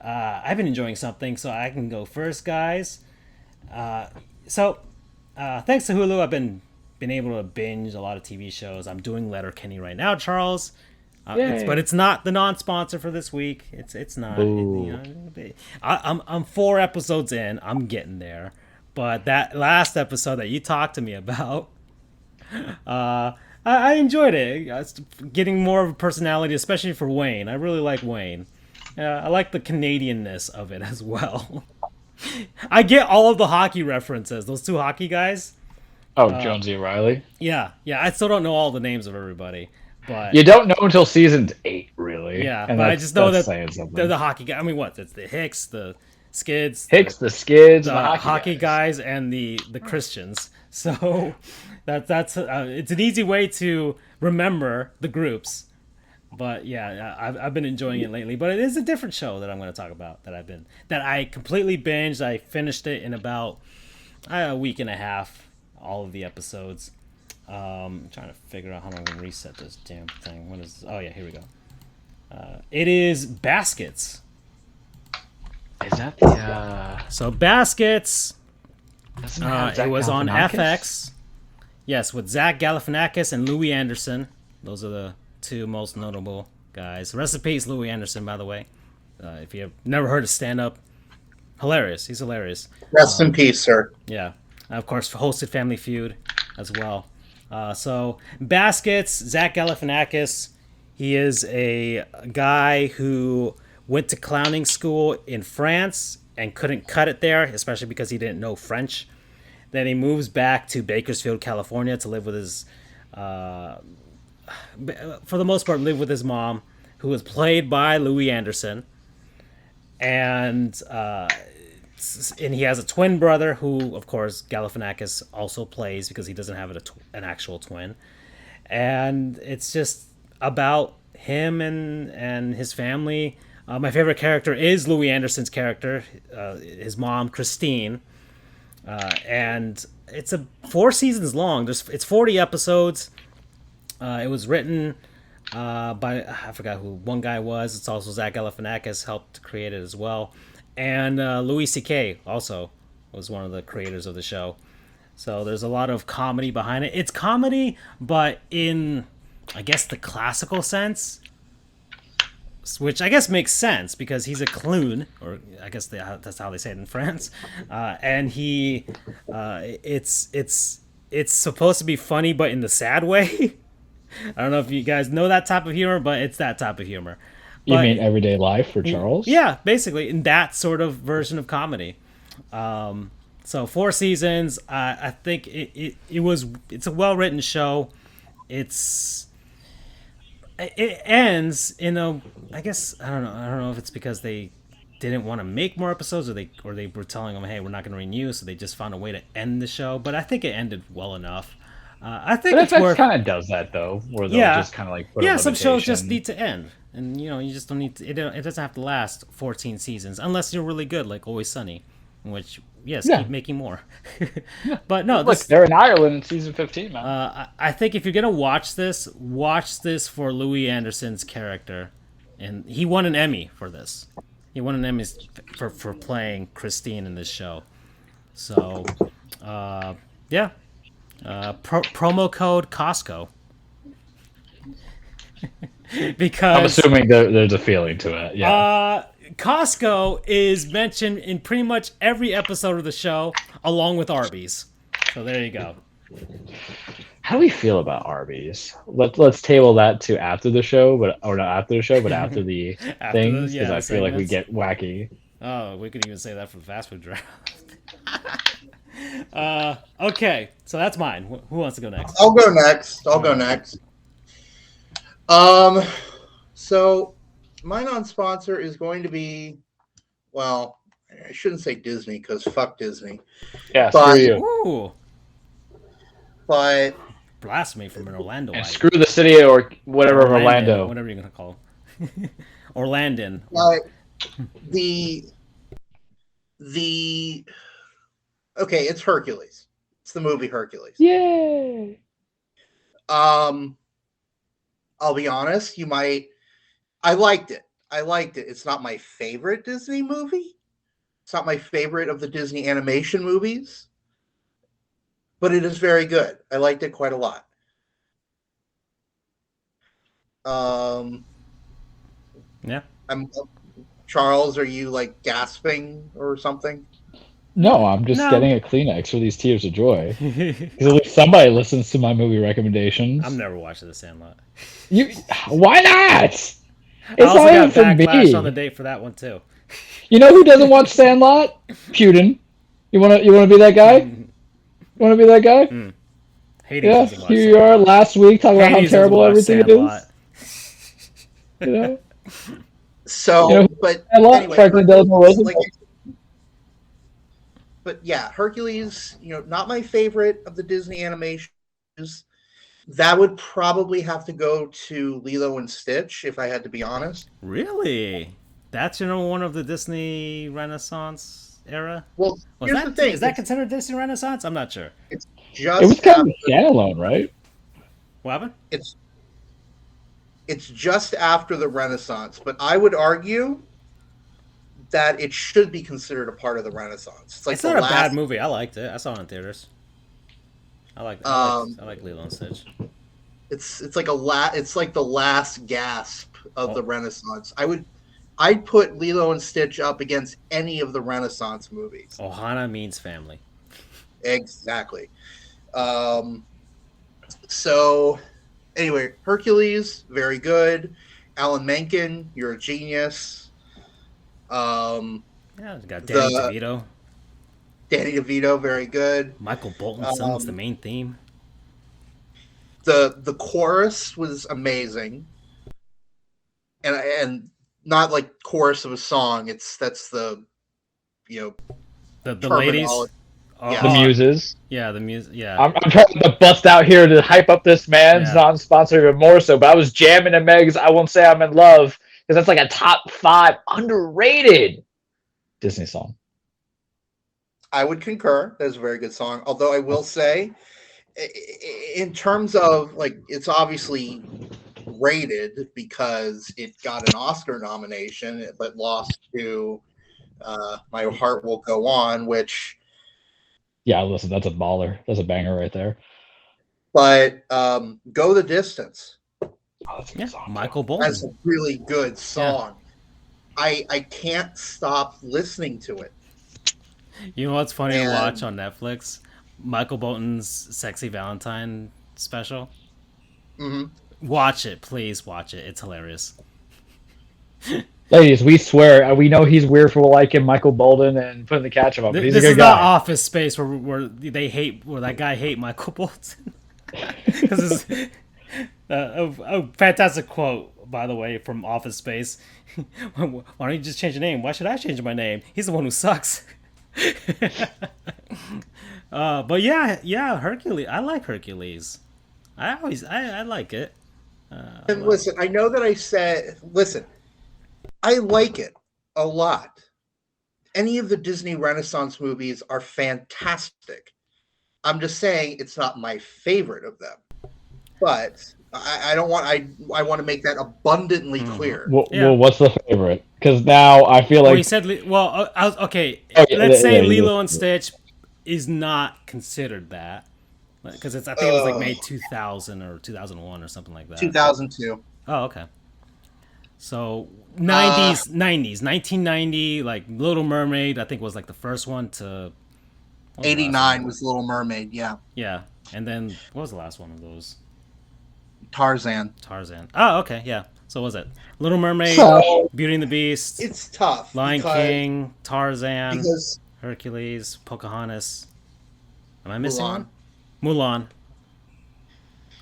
I've been enjoying something, so I can go first, guys. Thanks to Hulu, I've been able to binge a lot of TV shows. I'm doing Letterkenny right now, Charles. But it's not the non-sponsor for this week. It's not. I'm 4 episodes in. I'm getting there. But that last episode that you talked to me about, I enjoyed it. It's getting more of a personality, especially for Wayne. I really like Wayne. I like the Canadianness of it as well. I get all of the hockey references. Those 2 hockey guys, Oh, Jonesy Riley. Yeah. I still don't know all the names of everybody, but You don't know until season 8, really. yeah. And But I just know that saying something. they're the hockey guy. I mean, what? It's the Hicks, the Skids, the Skids, the and the hockey guys, and the Christians. So that's it's an easy way to remember the groups. But yeah, I've been enjoying it lately. But it is a different show that I'm going to talk about that I completely binged. I finished it in about a week and a half, all of the episodes. I'm trying to figure out how I'm going to reset this damn thing. What is? Oh yeah, here we go. It is Baskets. Is that the? So Baskets. It It was on FX. Yes, with Zach Galifianakis and Louis Anderson. Those are the two most notable guys. Rest in peace, Louis Anderson, by the way. If you have never heard of stand-up, hilarious. He's hilarious. Rest in peace, sir. Yeah. Of course, hosted Family Feud as well. So, Baskets, Zach Galifianakis, he is a guy who went to clowning school in France and couldn't cut it there, especially because he didn't know French. Then he moves back to Bakersfield, California to live with his, for the most part, live with his mom, who was played by Louis Anderson. And he has a twin brother who, of course, Galifianakis also plays because he doesn't have an actual twin. And it's just about him and his family. My favorite character is Louis Anderson's character, his mom, Christine. And it's 4 seasons long. It's 40 episodes. It was written by, I forgot who one guy was. It's also Zach Galifianakis helped create it as well. And Louis C.K. also was one of the creators of the show. So there's a lot of comedy behind it. It's comedy, but in, I guess, the classical sense, which I guess makes sense because he's a clown, or I guess that's how they say it in France. And it's supposed to be funny, but in the sad way. I don't know if you guys know that type of humor, but it's that type of humor. You mean Everyday Life for Charles? Yeah, basically, in that sort of version of comedy. So 4 seasons. I think it's a well-written show. It ends in a, I guess, I don't know if it's because they didn't want to make more episodes, or they were telling them, hey, we're not going to renew, so they just found a way to end the show. But I think it ended well enough. I think but it's worth. kind of does that though, where they'll just kind of like put a some shows just limitation. need to end, and you just don't need to. It doesn't have to last 14 seasons unless you're really good, like Always Sunny, in which keep making more. But no, Look, they're in Ireland in season 15, man. I think if you're gonna watch this for Louis Anderson's character, and he won an Emmy for this. He won an Emmy for playing Christine in this show. So, yeah. Promo code Costco. Because I'm assuming there's a feeling to it. Yeah. Costco is mentioned in pretty much every episode of the show, along with Arby's. So there you go. How do we feel about Arby's? Let's table that to after the show, but not after the show, but after the things, because I feel like we get wacky. Oh, we could even say that for the fast food draft. Okay, so that's mine. Who wants to go next? I'll go next. So my non-sponsor is going to be, well, I shouldn't say Disney because fuck Disney. Yeah, screw you. Ooh, But blasphemy from an Orlando. And screw the city or whatever of Orlando. Whatever you're gonna call it. Orlandon. Okay, it's Hercules. It's the movie Hercules. Yay! I'll be honest, I liked it. It's not my favorite Disney movie. It's not my favorite of the Disney animation movies. But it is very good. I liked it quite a lot. Yeah. Charles, are you like gasping or something? No, I'm just getting a Kleenex for these tears of joy. Because at least somebody listens to my movie recommendations. I'm never watching The Sandlot. Why not? It's I also not got even for backlash me. on the date for that one too. You know who doesn't watch Sandlot? Putin. You wanna be that guy? You wanna be that guy? Hades Yeah, doesn't watch here you are Sandlot. last week talking about how Hades doesn't terrible watch everything Sandlot. is. You know, So, You know, but I love anyway, Franklin Delano Hercules, Roosevelt. but yeah, Hercules, not my favorite of the Disney animations. That would probably have to go to Lilo and Stitch, if I had to be honest. Really? That's one of the Disney Renaissance era? Well, Was here's the that thing: is that considered Disney Renaissance? I'm not sure. it's It was just kind of after a standalone, right? What happened? it's just after the Renaissance, but I would argue that it should be considered a part of the Renaissance. It's like It's the not a last. bad movie. I liked it. I saw it in theaters. I like Lilo and Stitch. It's like it's like the last gasp of the Renaissance. I'd put Lilo and Stitch up against any of the Renaissance movies. Ohana means family. Exactly. So anyway, Hercules, very good. Alan Menken, you're a genius. Yeah, we got Danny DeVito. Danny DeVito, very good. Michael Bolton's son was the main theme. The chorus was amazing, and not like chorus of a song. That's the the ladies. Yeah. The muses. Yeah, the music. Yeah, I'm trying to bust out here to hype up this man's non-sponsor even more so, but I was jamming to Meg's I Won't Say I'm in Love because that's like a top 5 underrated Disney song. I would concur. That's a very good song. Although I will say, in terms of it's obviously rated because it got an Oscar nomination, but lost to My Heart Will Go On, which. Yeah, listen, that's a baller. That's a banger right there. But Go the Distance. Oh, that's a good song. Michael Bolton. That's a really good song. Yeah. I can't stop listening to it. You know what's funny to watch on Netflix? Michael Bolton's Sexy Valentine special. Mm-hmm. Watch it, please watch it. It's hilarious. Ladies, we swear, we know he's weird for liking Michael Bolton and putting the ketchup on, but he's a This good is guy. not Office Space where that guy hate Michael Bolton. Because a fantastic quote, by the way, from Office Space. Why don't you just change your name? Why should I change my name? He's the one who sucks. But yeah, Hercules. I like Hercules. I like it. And listen, I know that I said, I like it a lot. Any of the Disney Renaissance movies are fantastic. I'm just saying it's not my favorite of them. But I don't want. I want to make that abundantly clear. Well, what's the favorite? Because now I feel like we said. Okay. Okay, Let's say Lilo yeah. and Stitch is not considered that because I think it was like made 2000 or 2001 or something like that. 2002. Oh, okay. So 1990, like Little Mermaid, I think was like the first one to. 89 was Little Mermaid. Yeah. Yeah, and then what was the last one of those? Tarzan. Oh, okay, yeah. So what was it Little Mermaid, Beauty and the Beast? It's tough. Lion King, Tarzan, because Hercules, Pocahontas. Am I missing one? Mulan.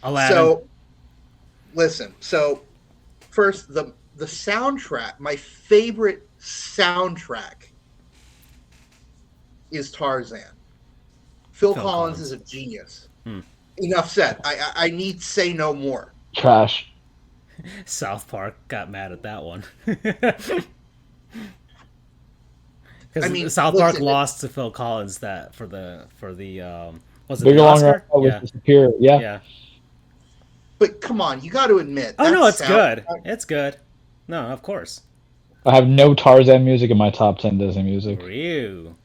Aladdin. So, listen. So, first, the soundtrack. My favorite soundtrack is Tarzan. Phil Collins is a genius. Enough said. I need say no more. Trash. South Park got mad at that one. South Park lost to Phil Collins that for the was it Bigger the Longer Oscar? was Superior. Yeah. But come on, you got to admit. Oh no, it's good. It's good. No, of course. I have no Tarzan music in my top 10 Disney music. Ew.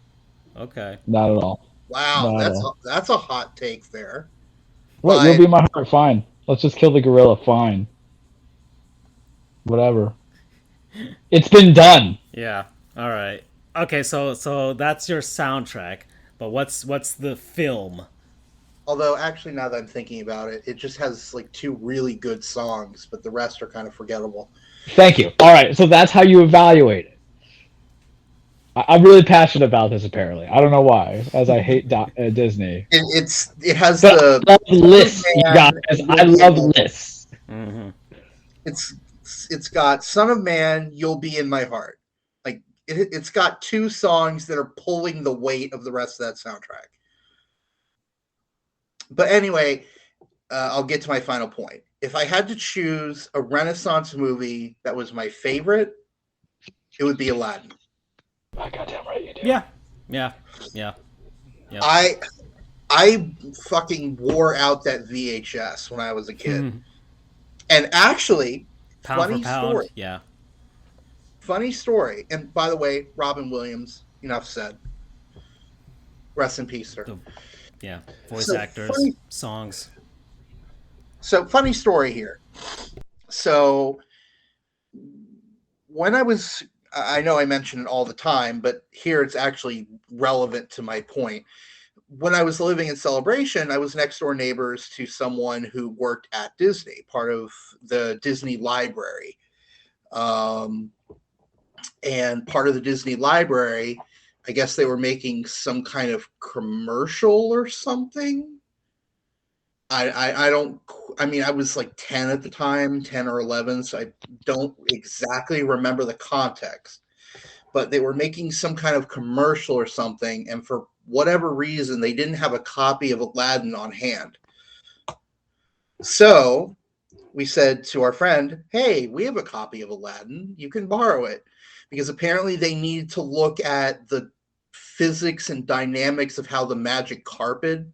Okay. Not at all. Wow, that's a hot take there. What? You'll be my heart. Fine. Let's just kill the gorilla. Fine. Whatever. It's been done. Yeah. All right. Okay. So that's your soundtrack. But what's the film? Although, actually, now that I'm thinking about it, it just has like 2 really good songs, but the rest are kind of forgettable. Thank you. All right. So that's how you evaluate it. I'm really passionate about this. Apparently, I don't know why, as I hate Disney. It has But the I love lists, you Man guys. and I You'll Be love in My- lists. Mm-hmm. it's got Son of Man, You'll Be in My Heart. Like it's got two songs that are pulling the weight of the rest of that soundtrack. But anyway, I'll get to my final point. If I had to choose a Renaissance movie that was my favorite, it would be Aladdin. Oh, goddamn right you do. Yeah. I fucking wore out that VHS when I was a kid. Mm-hmm. And actually, Pound funny for pound. story. Yeah. Funny story. And by the way, Robin Williams, enough said. Rest in peace, sir. Yeah. Voice So actors, funny- songs. So, funny story here. So, when I know I mention it all the time, but here it's actually relevant to my point. When I was living in Celebration, I was next door neighbors to someone who worked at Disney, part of the Disney library. And part of the Disney library, I guess they were making some kind of commercial or something. I was like 10 at the time, 10 or 11, so I don't exactly remember the context. But they were making some kind of commercial or something, and for whatever reason, they didn't have a copy of Aladdin on hand. So we said to our friend, hey, we have a copy of Aladdin. You can borrow it. Because apparently they needed to look at the physics and dynamics of how the magic carpet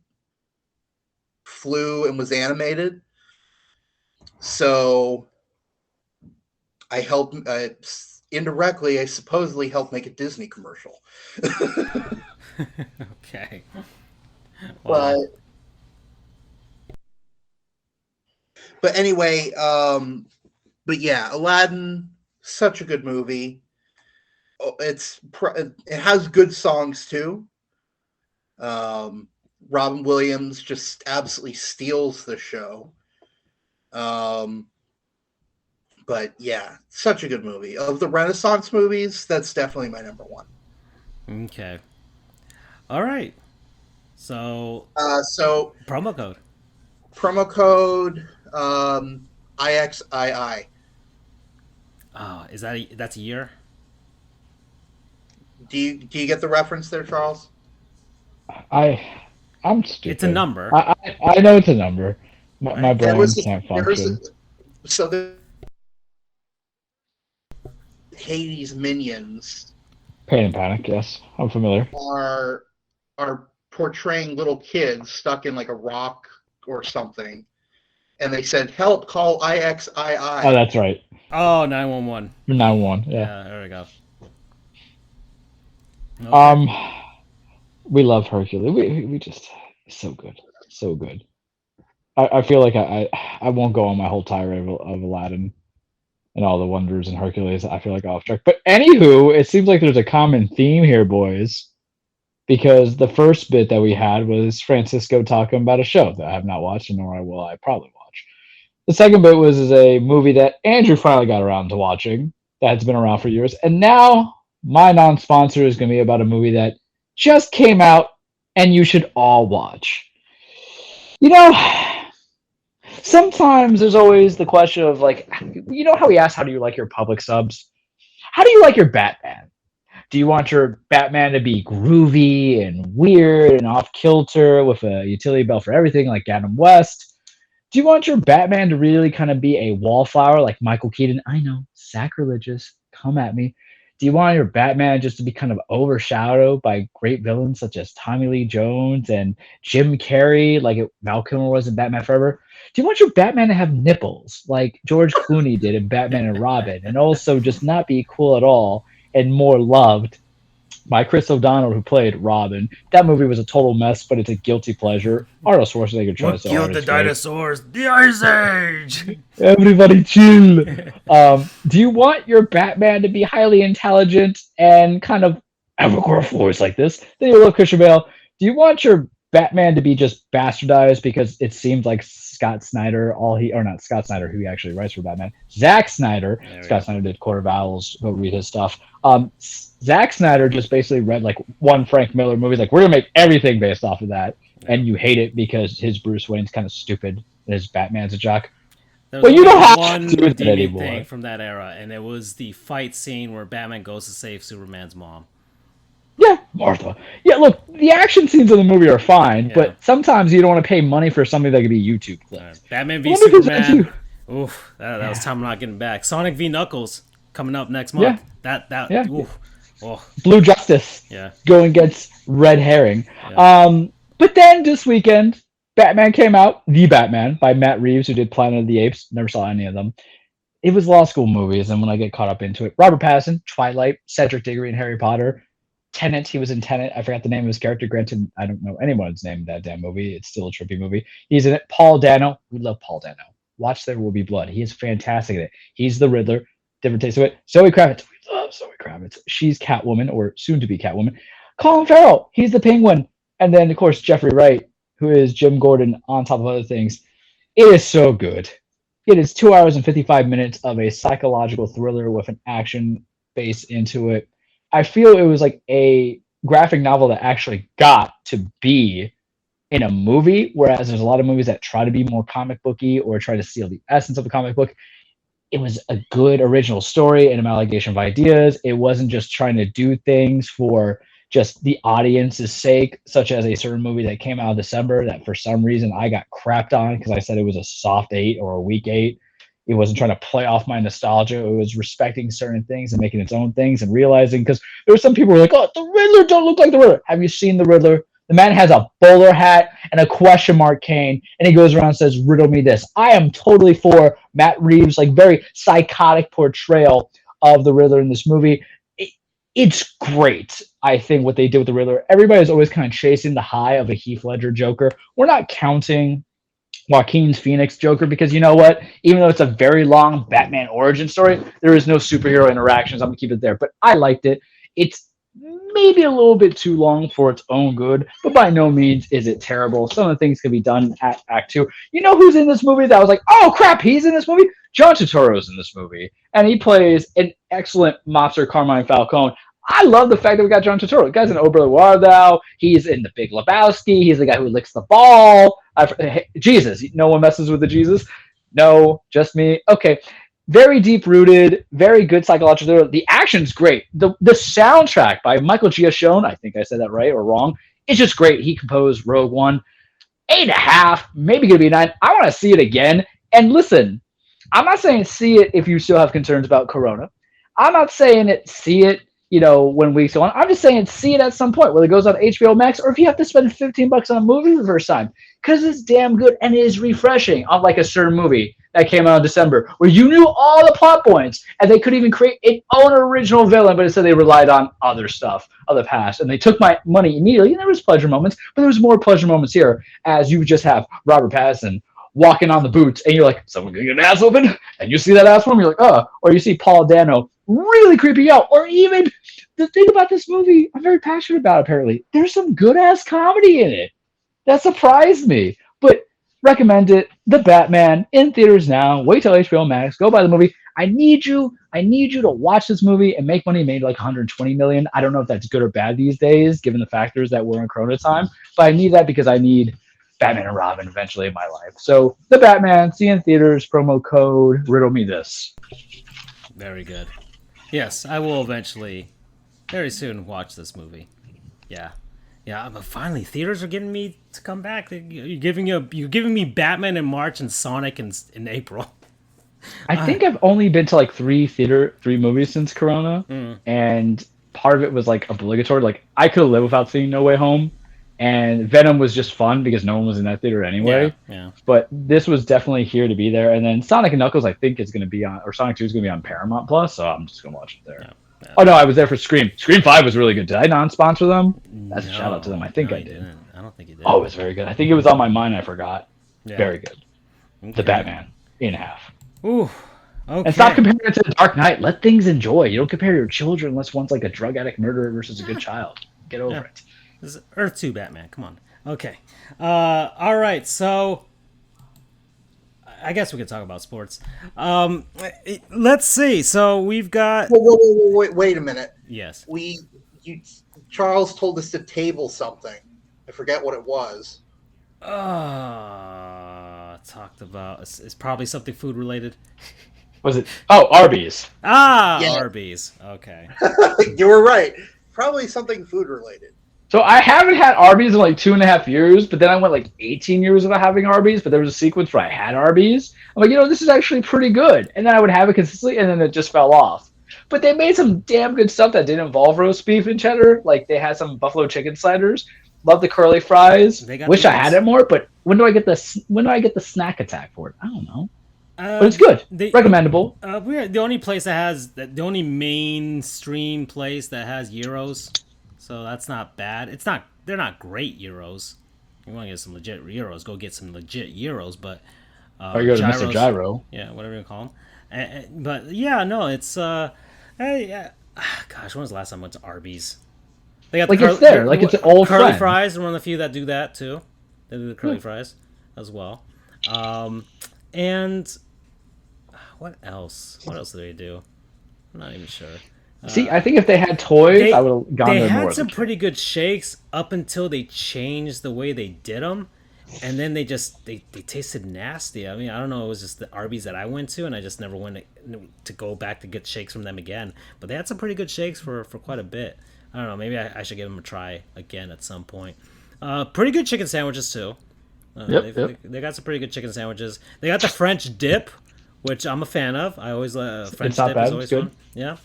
flew and was animated. So I helped indirectly. I supposedly helped make a Disney commercial. Okay. Wow. But anyway, but yeah, Aladdin, such a good movie. It has good songs too. Robin Williams just absolutely steals the show. But yeah, such a good movie. Of the Renaissance movies, that's definitely my number one. Okay. All right. So So promo code. IXII. Oh, that's a year? Do you get the reference there, Charles? I'm stupid. It's a number. I know it's a number. My brain can't function. The Hades minions Pain and Panic, yes. I'm familiar. are portraying little kids stuck in like a rock or something. And they said, help, call IXII. Oh, that's right. Oh, 911. 911, yeah. Yeah, there we go. Okay. We love Hercules. We just so good. So good. I feel like I won't go on my whole tirade of Aladdin and all the wonders in Hercules. I feel like off track. But anywho, it seems like there's a common theme here, boys. Because the first bit that we had was Francisco talking about a show that I have not watched, nor will I probably watch. The second bit was a movie that Andrew finally got around to watching that's been around for years. And now my non-sponsor is going to be about a movie that just came out and you should all watch. You know, sometimes there's always the question of like, you know how we ask, how do you like your public subs? How do you like your Batman? Do you want your Batman to be groovy and weird and off kilter with a utility belt for everything like Adam West? Do you want your Batman to really kind of be a wallflower like Michael Keaton? I know, sacrilegious, come at me. Do you want your Batman just to be kind of overshadowed by great villains such as Tommy Lee Jones and Jim Carrey, like Val Kilmer was in Batman Forever? Do you want your Batman to have nipples like George Clooney did in Batman and Robin, and also just not be cool at all and more loved by Chris O'Donnell, who played Robin? That movie was a total mess, but it's a guilty pleasure. Arnold Schwarzenegger tries so hard. The dinosaurs? The Ice Age! Everybody chill. Do you want your Batman to be highly intelligent and kind of Evercore voice like this? Then you love Christian Bale. Do you want your Batman to be just bastardized because it seems like Scott Snyder, not Scott Snyder, who actually writes for Batman. Zack Snyder. Scott Snyder did Quarter of Owls. Go read his stuff. Zack Snyder just basically read like one Frank Miller movie. Like, we're gonna make everything based off of that, and you hate it because his Bruce Wayne's kind of stupid and his Batman's a jock. There Well, was you don't only have one to do that redeeming anymore. thing from that era, and it was the fight scene where Batman goes to save Superman's mom. Yeah, Martha. Yeah, look, the action scenes of the movie are fine, but sometimes you don't want to pay money for something that could be YouTube clips. Batman v Superman. Oof, that was time I'm not getting back. Sonic v Knuckles coming up next month. Oof. Oh. Blue Justice. Yeah. Going against Red Herring. Yeah. But then this weekend, Batman came out, The Batman, by Matt Reeves, who did Planet of the Apes. Never saw any of them. It was law school movies, and when I get caught up into it, Robert Pattinson, Twilight, Cedric Diggory, and Harry Potter. Tenet, he was in Tenet. I forgot the name of his character. Granted, I don't know anyone's name in that damn movie. It's still a trippy movie. He's in it. Paul Dano. We love Paul Dano. Watch There Will Be Blood. He is fantastic in it. He's the Riddler. Different taste of it. Zoe Kravitz. We love Zoe Kravitz. She's Catwoman, or soon to be Catwoman. Colin Farrell. He's the Penguin. And then, of course, Jeffrey Wright, who is Jim Gordon on top of other things. It is so good. It is 2 hours and 55 minutes of a psychological thriller with an action base into it. I feel it was like a graphic novel that actually got to be in a movie, whereas there's a lot of movies that try to be more comic booky or try to steal the essence of a comic book. It was a good original story and amalgamation of ideas. It wasn't just trying to do things for just the audience's sake, such as a certain movie that came out in December that for some reason I got crapped on because I said it was a soft 8 or a weak 8. It wasn't trying to play off my nostalgia. It was respecting certain things and making its own things and realizing, because there were some people who were like, oh, the Riddler don't look like the Riddler. Have you seen the Riddler? The man has a bowler hat and a question mark cane, and he goes around and says, riddle me this. I am totally for Matt Reeves' like very psychotic portrayal of the Riddler in this movie. It's great, I think, what they did with the Riddler. Everybody's always kind of chasing the high of a Heath Ledger Joker. We're not counting Joaquin's Phoenix Joker, because you know what? Even though it's a very long Batman origin story, there is no superhero interactions. I'm going to keep it there. But I liked it. It's maybe a little bit too long for its own good, but by no means is it terrible. Some of the things can be done at Act 2. You know who's in this movie that I was like, oh, crap, he's in this movie? John Turturro's in this movie. And he plays an excellent mobster, Carmine Falcone. I love the fact that we got John Turturro. The guy's in Oberle Wardau. He's in The Big Lebowski. He's the guy who licks the ball. Jesus. No one messes with the Jesus? No, just me. Okay. Very deep-rooted, very good psychological thriller. The action's great. The soundtrack by Michael Giacchone, I think I said that right or wrong, it's just great. He composed Rogue One. 8.5, maybe going to be a 9. I want to see it again. And listen, I'm not saying see it if you still have concerns about Corona. I'm not saying see it, when weeks go on. I'm just saying see it at some point, whether it goes on HBO Max or if you have to spend $15 on a movie for the first time, because it's damn good and it is refreshing, unlike a certain movie that came out in December where you knew all the plot points and they could even create its own original villain, but instead they relied on other stuff of the past and they took my money immediately. And there was pleasure moments, but there was more pleasure moments here, as you just have Robert Pattinson walking on the boots and you're like, someone gonna get an ass open, and you see that ass from, you're like, oh, or you see Paul Dano really creepy out. Or even the thing about this movie I'm very passionate about, apparently, there's some good ass comedy in it that surprised me. But recommend it. The Batman in theaters now. Wait till HBO Max. Go buy the movie. I need you to watch this movie and make money. Made like 120 million. I don't know if that's good or bad these days, given the factors that we're in Corona time, but I need that because I need Batman and Robin eventually in my life. So The Batman, see in theaters, promo code riddle me this. Very good. Yes, I will eventually, very soon, watch this movie. Yeah, but finally, theaters are getting me to come back. You're giving me Batman in March and Sonic in April. I think I've only been to like three movies since Corona, and part of it was like obligatory. Like I could have lived without seeing No Way Home, and Venom was just fun because no one was in that theater anyway. Yeah. But this was definitely here to be there. And then Sonic and Knuckles, I think, is going to be on, or Sonic 2 is going to be on Paramount Plus, so I'm just going to watch it there. Yeah. Oh no, I was there for Scream. Scream 5 was really good. Did I non-sponsor them? That's a shout out to them. I think I did. I don't think you did. Oh, it was very good. I think it was on my mind. I forgot. Yeah. Very good. Okay. The Batman, 8.5. Ooh. Okay. And stop comparing it to The Dark Knight. Let things enjoy. You don't compare your children unless one's like a drug addict murderer versus a good child. Get over it. This is Earth 2 Batman. Come on. Okay. All right. So I guess we could talk about sports. Let's see. So we've got. Wait a minute. Yes. Charles told us to table something. I forget what it was. Talked about. It's probably something food related. Was it? Oh, Arby's. Yeah. Arby's. Okay. You were right. Probably something food related. So I haven't had Arby's in like 2.5 years, but then I went like 18 years without having Arby's. But there was a sequence where I had Arby's. I'm like, this is actually pretty good. And then I would have it consistently, and then it just fell off. But they made some damn good stuff that didn't involve roast beef and cheddar. Like they had some buffalo chicken sliders. Love the curly fries. Wish I had it more. But when do I get the snack attack for it? I don't know. But it's good. Recommendable. We're the only place that has the only mainstream place that has gyros. So that's not bad. They're not great gyros. You want to get some legit gyros, go get some legit gyros. But or you go to Mr. Gyro. Yeah, whatever you call them. But yeah, no, it's gosh, when was the last time I went to Arby's? They got it's there, like it's an old curly friend. fries. Are one of the few that do that too. They do the curly fries as well. And what else? What else do they do? I'm not even sure. See, I think if they had toys, I would have gone there more. They had some pretty good shakes up until they changed the way they did them, and then they tasted nasty. I mean, I don't know. It was just the Arby's that I went to, and I just never went to go back to get shakes from them again. But they had some pretty good shakes for quite a bit. I don't know. Maybe I should give them a try again at some point. Pretty good chicken sandwiches too. They got some pretty good chicken sandwiches. They got the French dip, which I'm a fan of. I always French dip is always fun. Yeah,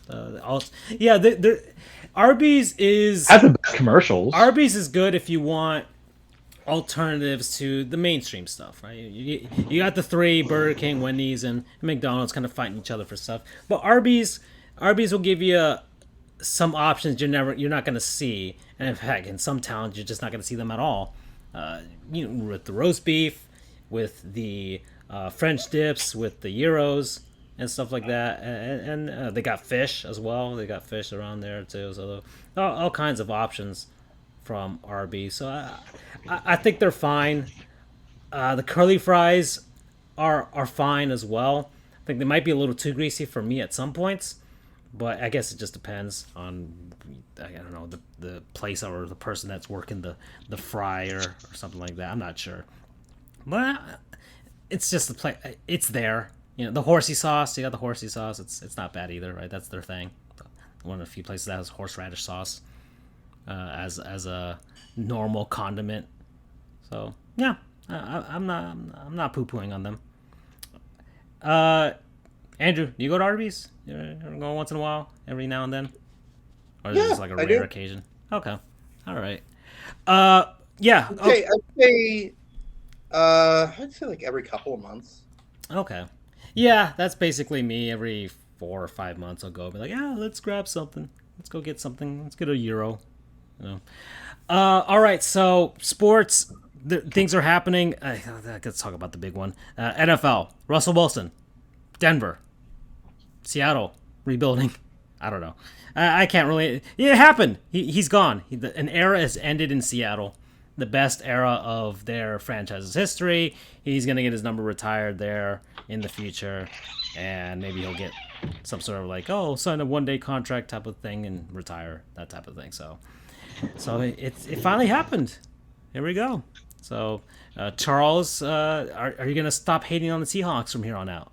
Arby's is has the best commercials. Arby's is good if you want alternatives to the mainstream stuff, right? You got the three: Burger King, Wendy's, and McDonald's kind of fighting each other for stuff. But Arby's will give you some options you're not going to see, and in fact, in some towns you're just not going to see them at all. With the roast beef, with the French dips, with the gyros and stuff like that, and they got fish as well. They got fish around there too, so all kinds of options from Arby's. So I think they're fine. The curly fries are fine as well. I think they might be a little too greasy for me at some points, but I guess it just depends on, I don't know, the place or the person that's working the fryer or something like that. I'm not sure, but it's just the play. It's there. The horsey sauce. You got the horsey sauce. It's not bad either, right? That's their thing. One of the few places that has horseradish sauce as a normal condiment. So yeah, I'm not poo-pooing on them. Andrew, do you go to Arby's? You're going once in a while, every now and then, or is this like a rare occasion? Okay, all right. Yeah. Okay, I'd say like every couple of months. Okay. Yeah, that's basically me. Every 4 or 5 months, I'll go be like, let's grab something. Let's go get something. Let's get a euro. All right. So sports, things are happening. Let's talk about the big one. NFL. Russell Wilson, Denver, Seattle, rebuilding. I don't know. I can't really. It happened. He's gone. An era has ended in Seattle. The best era of their franchise's history. He's going to get his number retired there in the future, and maybe he'll get some sort of sign a one-day contract type of thing and retire, that type of thing. So it finally happened. Here we go. So Charles, are you going to stop hating on the Seahawks from here on out?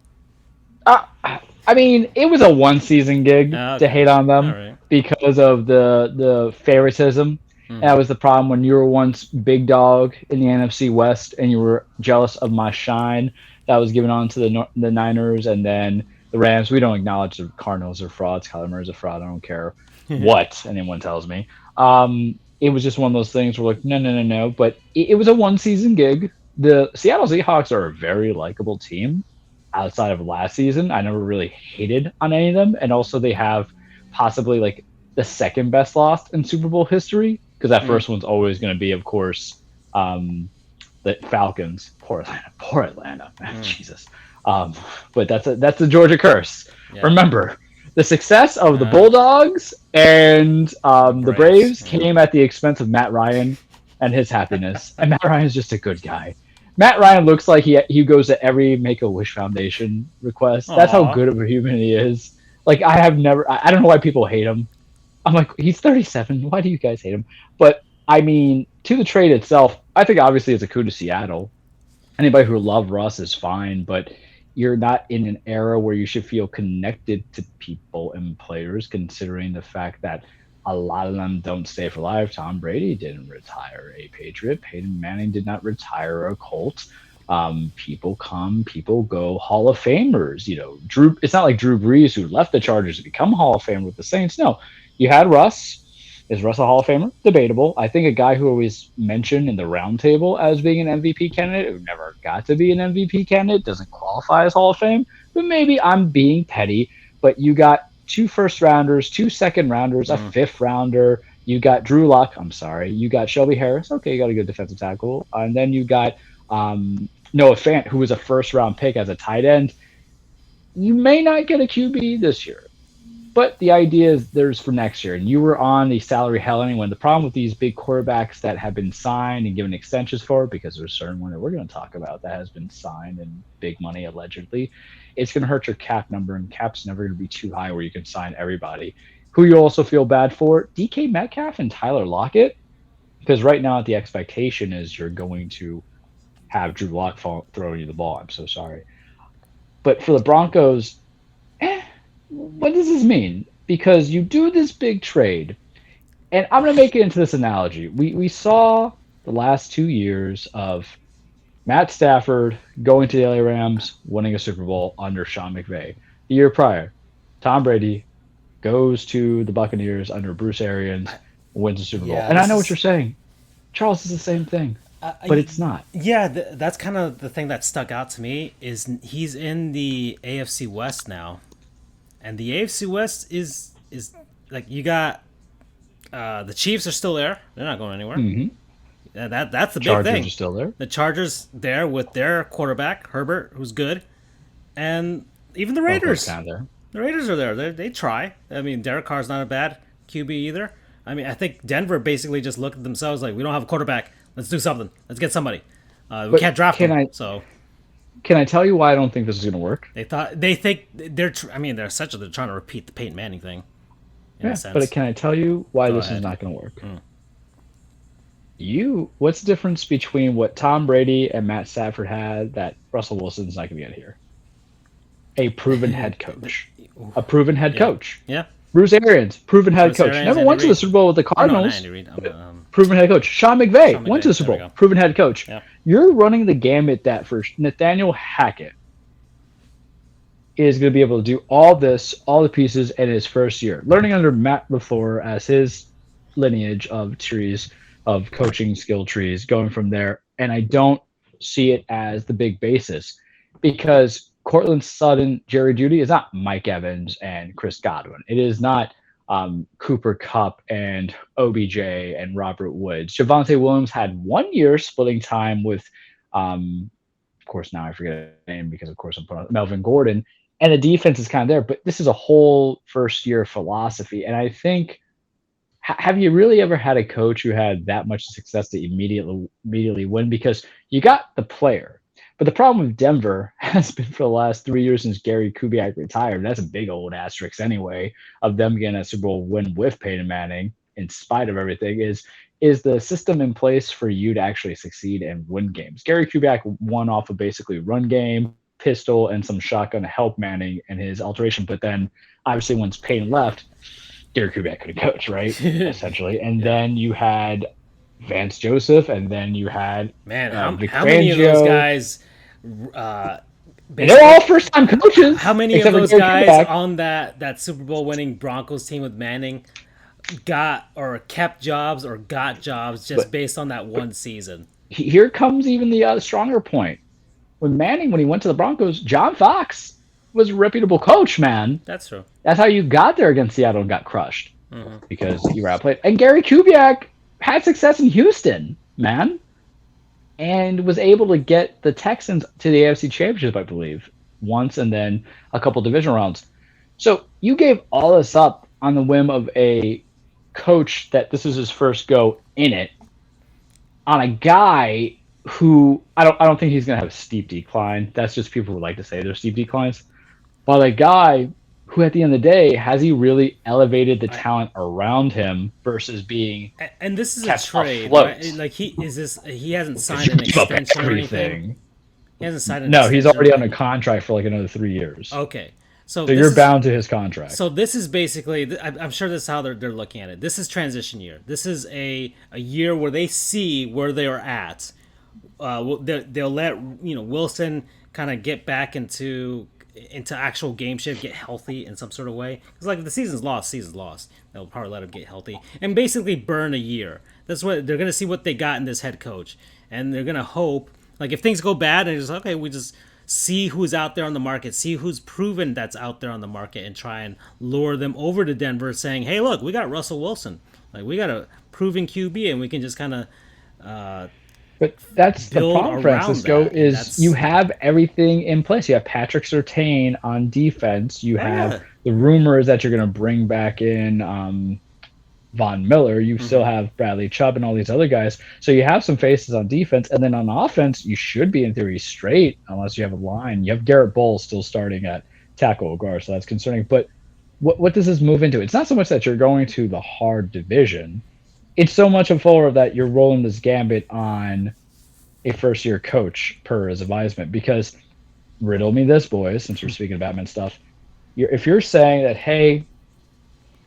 I mean, it was a one-season gig to hate on them because of the favoritism. And that was the problem when you were once big dog in the NFC West and you were jealous of my shine that was given on to the Niners and then the Rams. We don't acknowledge the Cardinals are frauds. Kyler Murray's a fraud. I don't care what anyone tells me. It was just one of those things where no. But it was a one-season gig. The Seattle Seahawks are a very likable team outside of last season. I never really hated on any of them. And also they have possibly the second best loss in Super Bowl history. Because that first one's always going to be, of course, the Falcons. Poor Atlanta, man, Jesus. But that's the Georgia curse. Yeah. Remember, the success of the Bulldogs and the Braves came at the expense of Matt Ryan and his happiness. And Matt Ryan is just a good guy. Matt Ryan looks like he goes to every Make-A-Wish Foundation request. That's how Aw. good of a human he is. Like I don't know why people hate him. I'm like, he's 37. Why do you guys hate him? But I mean, to the trade itself, I think obviously it's a coup to Seattle. Anybody who loved Russ is fine, but you're not in an era where you should feel connected to people and players, considering the fact that a lot of them don't stay for life. Tom Brady didn't retire a Patriot. Peyton Manning did not retire a Colt. People come, people go. Hall of Famers, Drew. It's not like Drew Brees who left the Chargers to become Hall of Famer with the Saints. No, you had Russ. Is Russ a Hall of Famer? Debatable. I think a guy who always mentioned in the roundtable as being an MVP candidate, who never got to be an MVP candidate, doesn't qualify as Hall of Fame. But maybe I'm being petty. But you got 2 first-rounders, 2 second-rounders, a 5th-rounder. You got Drew Lock. I'm sorry. You got Shelby Harris. Okay, you got a good defensive tackle. And then you got Noah Fant, who was a first-round pick as a tight end. You may not get a QB this year. But the idea is there's for next year. And you were on the salary hell anyway. The problem with these big quarterbacks that have been signed and given extensions for, because there's a certain one that we're going to talk about that has been signed and big money allegedly, it's going to hurt your cap number. And cap's never going to be too high where you can sign everybody. Who you also feel bad for, DK Metcalf and Tyler Lockett. Because right now the expectation is you're going to have Drew Lock throwing you the ball. I'm so sorry. But for the Broncos, what does this mean? Because you do this big trade, and I'm going to make it into this analogy. We saw the last 2 years of Matt Stafford going to the LA Rams, winning a Super Bowl under Sean McVay. The year prior, Tom Brady goes to the Buccaneers under Bruce Arians, wins a Super Bowl. And I know what you're saying. Charles is the same thing, but it's not. Yeah, that's kind of the thing that stuck out to me is he's in the AFC West now. And the AFC West is like you got the Chiefs are still there. They're not going anywhere. Mm-hmm. That's the big Chargers thing. Are still there. The Chargers there with their quarterback Herbert, who's good, and even the Raiders. The Raiders are there. They try. I mean, Derek Carr's not a bad QB either. I mean, I think Denver basically just looked at themselves like, we don't have a quarterback. Let's do something. Let's get somebody. We can't draft him. So. Can I tell you why I don't think this is going to work? They're essentially trying to repeat the Peyton Manning thing. In a sense. But can I tell you why this is not going to work? What's the difference between what Tom Brady and Matt Stafford had that Russell Wilson's not going to get here? A proven head coach. A proven head coach. Yeah. Bruce Arians, proven head coach. Never went to the Super Bowl with the Cardinals. Proven head coach. Sean McVay went to the Super Bowl. Proven head coach. Yeah. You're running the gamut that for Nathaniel Hackett is going to be able to do all this, all the pieces in his first year. Learning under Matt LaFleur as his lineage of trees, of coaching skill trees, going from there. And I don't see it as the big basis because Cortland Sutton, Jerry Jeudy is not Mike Evans and Chris Godwin. It is not Cooper Kupp and OBJ and Robert Woods. Javonte Williams had 1 year splitting time with, of course, now I forget the name because, of course, I'm putting on Melvin Gordon. And the defense is kind of there, but this is a whole first-year philosophy. And I think, have you really ever had a coach who had that much success to immediately win? Because you got the player. But the problem with Denver has been for the last 3 years since Gary Kubiak retired. That's a big old asterisk anyway of them getting a Super Bowl win with Peyton Manning in spite of everything is the system in place for you to actually succeed and win games. Gary Kubiak won off of basically run game, pistol, and some shotgun to help Manning and his alteration. But then obviously once Peyton left, Gary Kubiak couldn't coach, right? Essentially. And then you had Vance Joseph, and then you had how many of those guys they're all first-time coaches. How many of those guys on that Super Bowl winning Broncos team with Manning got or kept jobs or got jobs just based on that one season? Here comes even the stronger point. When Manning, when he went to the Broncos, John Fox was a reputable coach, man. That's true. That's how you got there against Seattle and got crushed because you were outplayed. And Gary Kubiak had success in Houston, man, and was able to get the Texans to the AFC Championship, I believe, once and then a couple divisional rounds. So you gave all this up on the whim of a coach that this is his first go in it on a guy who I don't think he's going to have a steep decline. That's just people who like to say there's steep declines. But a guy who, at the end of the day, has he really elevated the talent around him versus being And this is a kept trade, afloat? right? Like he hasn't signed an Give up extension or anything. everything. He hasn't signed an No, he's extension or already on a anything. contract for like another 3 years. Okay, So you're bound to his contract. So this is basically, I'm sure this is how they're looking at it. This is transition year. This is a year where they see where they're at. They'll let Wilson kind of get back into actual game shape, get healthy in some sort of way. Because like if the season's lost. They'll probably let him get healthy and basically burn a year. That's what they're gonna see what they got in this head coach, and they're gonna hope like if things go bad and it's okay, we just see who's out there on the market, see who's proven that's out there on the market, and try and lure them over to Denver, saying, "Hey, look, we got Russell Wilson. Like we got a proven QB, and we can just kind of." But that's the build problem, around Francisco, that, and is that's- you have everything in place. You have Patrick Surtain on defense. You have Yeah. the rumors that you're going to bring back in Von Miller. You still have Bradley Chubb and all these other guys. So you have some faces on defense. And then on offense, you should be in theory straight unless you have a line. You have Garrett Bowles still starting at tackle or guard, so that's concerning. But what does this move into? It's not so much that you're going to the hard division. It's so much a forward that you're rolling this gambit on a first-year coach per his advisement. Because riddle me this, boys, since we're speaking of Batman stuff. If you're saying that, hey,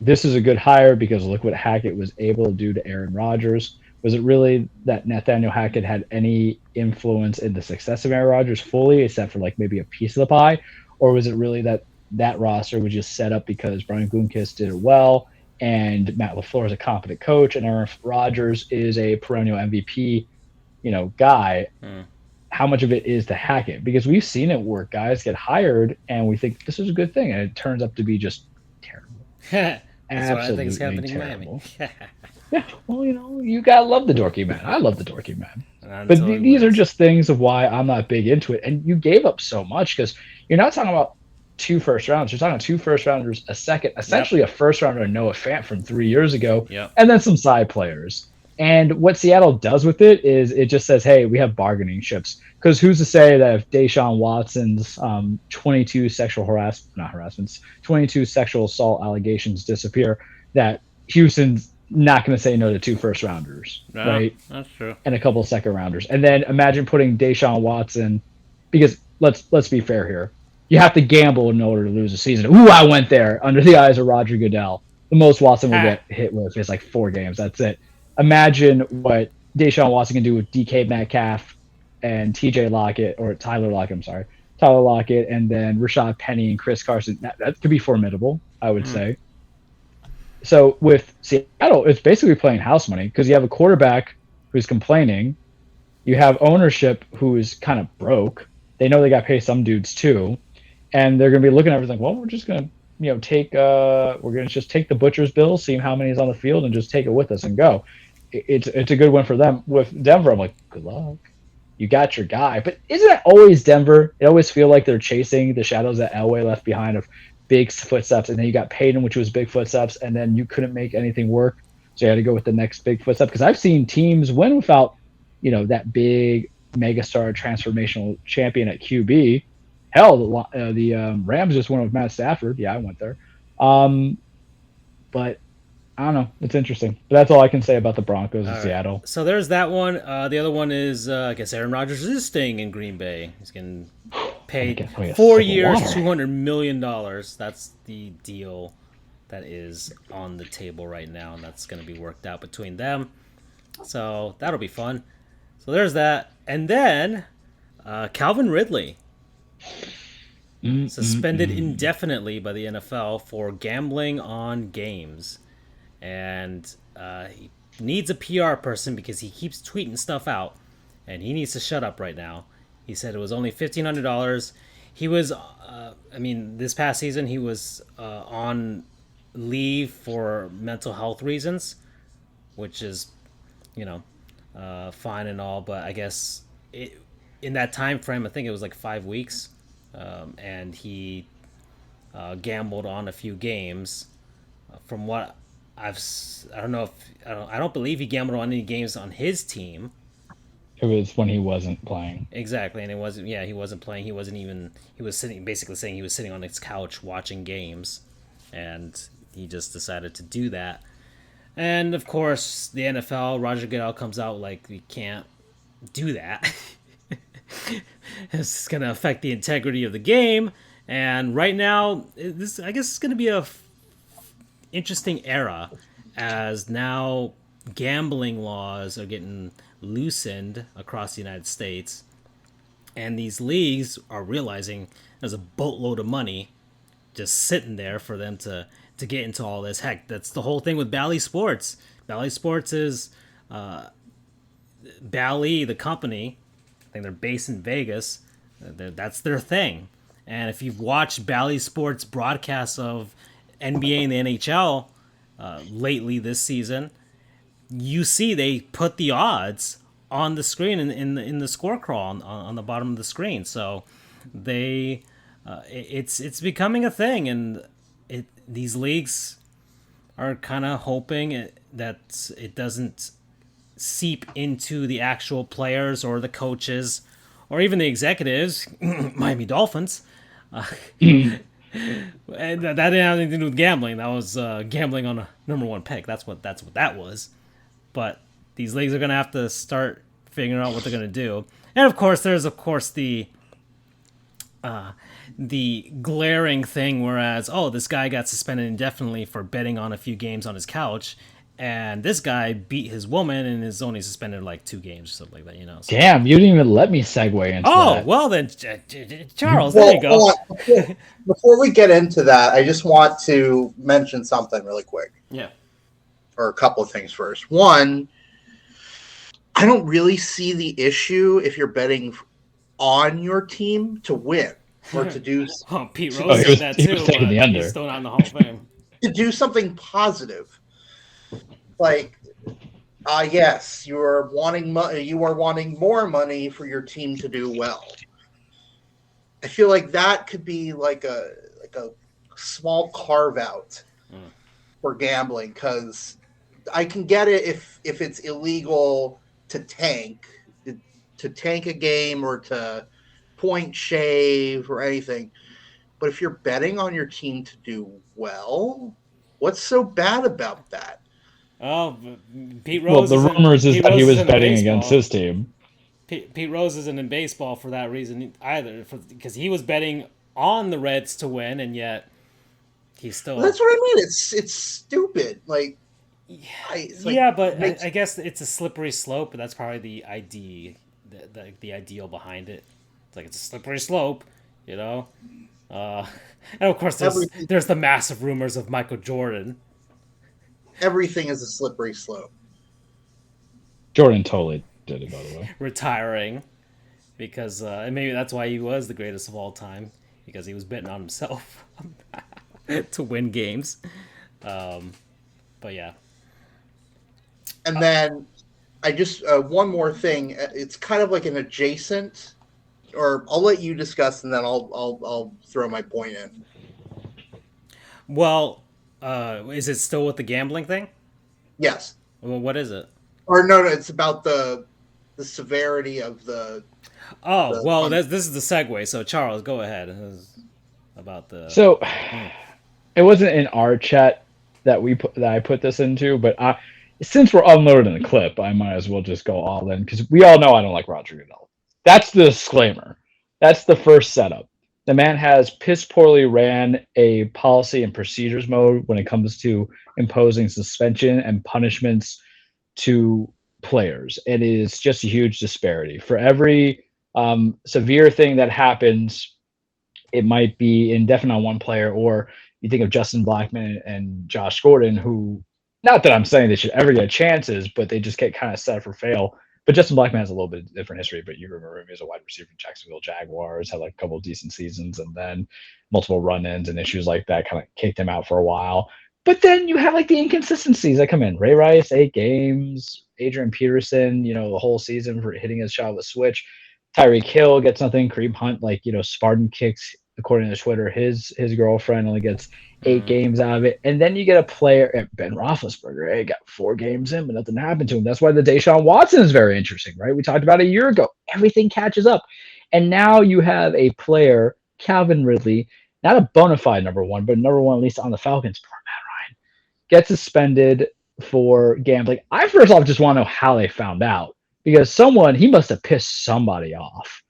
this is a good hire because look what Hackett was able to do to Aaron Rodgers, was it really that Nathaniel Hackett had any influence in the success of Aaron Rodgers fully, except for like maybe a piece of the pie? Or was it really that roster was just set up because Brian Gutekunst did it well, and Matt LaFleur is a competent coach, and Aaron Rodgers is a perennial MVP, guy? How much of it is to Hackett? Because we've seen it where guys get hired and we think this is a good thing, and it turns up to be just terrible. That's what I think is Absolutely happening terrible. in Miami. Yeah, well, you gotta love the dorky man. I love the dorky man. But Until he these are wins. just things of why I'm not big into it. And you gave up so much because you're not talking about 2 first rounds. You're talking 2 first rounders, a second, essentially a first rounder, Noah Fant from 3 years ago, Yep. and then some side players. And what Seattle does with it is it just says, hey, we have bargaining chips. Because who's to say that if Deshaun Watson's 22 sexual assault allegations disappear, that Houston's not going to say no to 2 first rounders, No, right? That's true. And a couple of second rounders. And then imagine putting Deshaun Watson, because let's be fair here. You have to gamble in order to lose a season. Ooh, I went there under the eyes of Roger Goodell. The most Watson will get hit with is like 4 games. That's it. Imagine what Deshaun Watson can do with DK Metcalf and TJ Lockett, or Tyler Lockett, Tyler Lockett, and then Rashad Penny and Chris Carson. That could be formidable, I would say. So with Seattle, it's basically playing house money because you have a quarterback who's complaining. You have ownership who is kind of broke. They know they got to pay some dudes too. And they're going to be looking at everything. Well, we're just going to, take the butcher's bill, see how many is on the field, and just take it with us and go. It's a good win for them. With Denver, I'm like, good luck. You got your guy. But isn't it always Denver? It always feel like they're chasing the shadows that Elway left behind of big footsteps. And then you got Peyton, which was big footsteps, and then you couldn't make anything work. So you had to go with the next big footstep. Because I've seen teams win without, that big megastar transformational champion at QB. Hell, the Rams just went with Matt Stafford. Yeah, I went there. But I don't know. It's interesting. But that's all I can say about the Broncos in Seattle. So there's that one. The other one is, I guess Aaron Rodgers is staying in Green Bay. He's getting paid 4 years, $200 million. That's the deal that is on the table right now, and that's going to be worked out between them. So that'll be fun. So there's that. And then Calvin Ridley. Suspended indefinitely by the NFL for gambling on games. And he needs a PR person because he keeps tweeting stuff out. And he needs to shut up right now. He said it was only $1,500. He was, this past season he was on leave for mental health reasons, which is, fine and all. But I guess in that time frame, I think it was like 5 weeks. And he gambled on a few games. From what I don't believe he gambled on any games on his team. It was when he wasn't playing. Exactly, and it wasn't. Yeah, he wasn't playing. He wasn't even. He was sitting, basically saying he was sitting on his couch watching games, and he just decided to do that. And of course, the NFL, Roger Goodell comes out like, we can't do that. It's going to affect the integrity of the game. And right now, this, I guess, it's going to be a interesting era, as now gambling laws are getting loosened across the United States, and these leagues are realizing there's a boatload of money just sitting there for them to get into all this. Heck, that's the whole thing with Bally Sports. Bally Sports is Bally, the company. I think they're based in Vegas. That's their thing. And if you've watched Bally Sports broadcasts of NBA and the NHL lately this season, you see they put the odds on the screen in the score crawl on the bottom of the screen. So they it's becoming a thing, and these leagues are kind of hoping that it doesn't seep into the actual players or the coaches or even the executives. Miami Dolphins. And that didn't have anything to do with gambling. That was gambling on a number one pick. That's what that was. But these leagues are going to have to start figuring out what they're going to do. And of course, there's the glaring thing, whereas, oh, this guy got suspended indefinitely for betting on a few games on his couch, and this guy beat his woman and is only suspended like 2 games or something like that, you know. So. Damn, you didn't even let me segue into that. Well then, Charles, there you go. Before we get into that, I just want to mention something really quick. Yeah. Or a couple of things first. One, I don't really see the issue if you're betting on your team to win or to do. Pete Rose said that too. He's still not in the Hall of Fame. To do something positive, like, yes, you are wanting more money for your team to do well. I feel like that could be like a small carve out for gambling, because I can get it if it's illegal to tank a game or to point shave or anything. But if you're betting on your team to do well, what's so bad about that? Oh, Pete Rose. Well, the rumors is that he was betting against his team. Pete Rose isn't in baseball for that reason either, because he was betting on the Reds to win, and yet he's still. That's what I mean. It's stupid. Like, I guess it's a slippery slope, but that's probably the ideal behind it. It's like, it's a slippery slope, you know. And of course, there's the massive rumors of Michael Jordan. Everything is a slippery slope. Jordan totally did it, by the way. Retiring, because and maybe that's why he was the greatest of all time, because he was betting on himself to win games. But yeah. And then I just one more thing. It's kind of like an adjacent, or I'll let you discuss, and then I'll throw my point in. Well, is it still with the gambling thing? Yes. Well, what is it? Or no, it's about the severity of the. Oh, well, this is the segue. So Charles, go ahead. About the. So, it wasn't in our chat that I put this into, but since we're unloading the clip, I might as well just go all in, because we all know I don't like Roger Goodell. That's the disclaimer. That's the first setup. The man has piss poorly ran a policy and procedures mode when it comes to imposing suspension and punishments to players. It is just a huge disparity. For every severe thing that happens, it might be indefinite on one player, or you think of Justin Blackmon and Josh Gordon, who, not that I'm saying they should ever get chances, but they just get kind of set up for fail. But Justin Blackmon has a little bit different history, but you remember him as a wide receiver in Jacksonville Jaguars, had like a couple of decent seasons, and then multiple run-ins and issues like that kind of kicked him out for a while. But then you have like the inconsistencies that come in. Ray Rice, 8 games. Adrian Peterson, the whole season for hitting his shot with a switch. Tyreek Hill gets nothing. Kareem Hunt, Spartan kicks according to Twitter, his girlfriend only gets 8 games out of it. And then you get a player, Ben Roethlisberger, he got 4 games in, but nothing happened to him. That's why the Deshaun Watson is very interesting, right? We talked about a year ago. Everything catches up. And now you have a player, Calvin Ridley, not a bona fide number one, but number one, at least on the Falcons, poor Matt Ryan, gets suspended for gambling. I first off just want to know how they found out, because he must have pissed somebody off,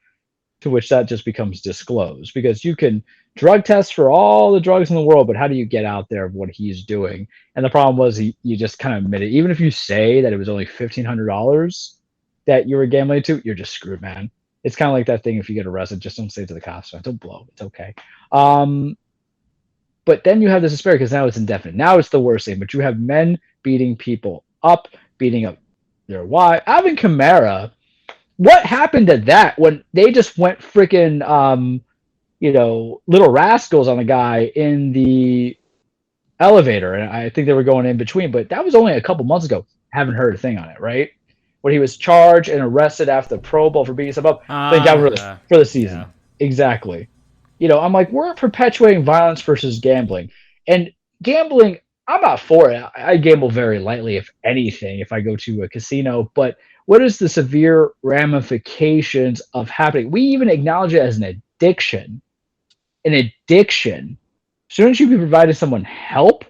to which that just becomes disclosed, because you can drug test for all the drugs in the world, but how do you get out there of what he's doing? And the problem was you just kind of admit it. Even if you say that it was only $1,500 that you were gambling to, you're just screwed, man. It's kind of like that thing, if you get arrested, just don't say it to the cops. Don't blow. It's okay. But then you have this disparity, because now it's indefinite. Now it's the worst thing. But you have men beating people up, beating up their wife. Alvin Kamara, what happened to that when they just went freaking, little rascals on the guy in the elevator? And I think they were going in between, but that was only a couple months ago. Haven't heard a thing on it, right? When he was charged and arrested after the Pro Bowl for beating someone up, thank God for the season. Yeah. Exactly. I'm like, we're perpetuating violence versus gambling. And gambling, I'm not for it. I gamble very lightly, if anything, if I go to a casino. But what is the severe ramifications of happening? We even acknowledge it as an addiction. An addiction. Shouldn't you be providing someone help?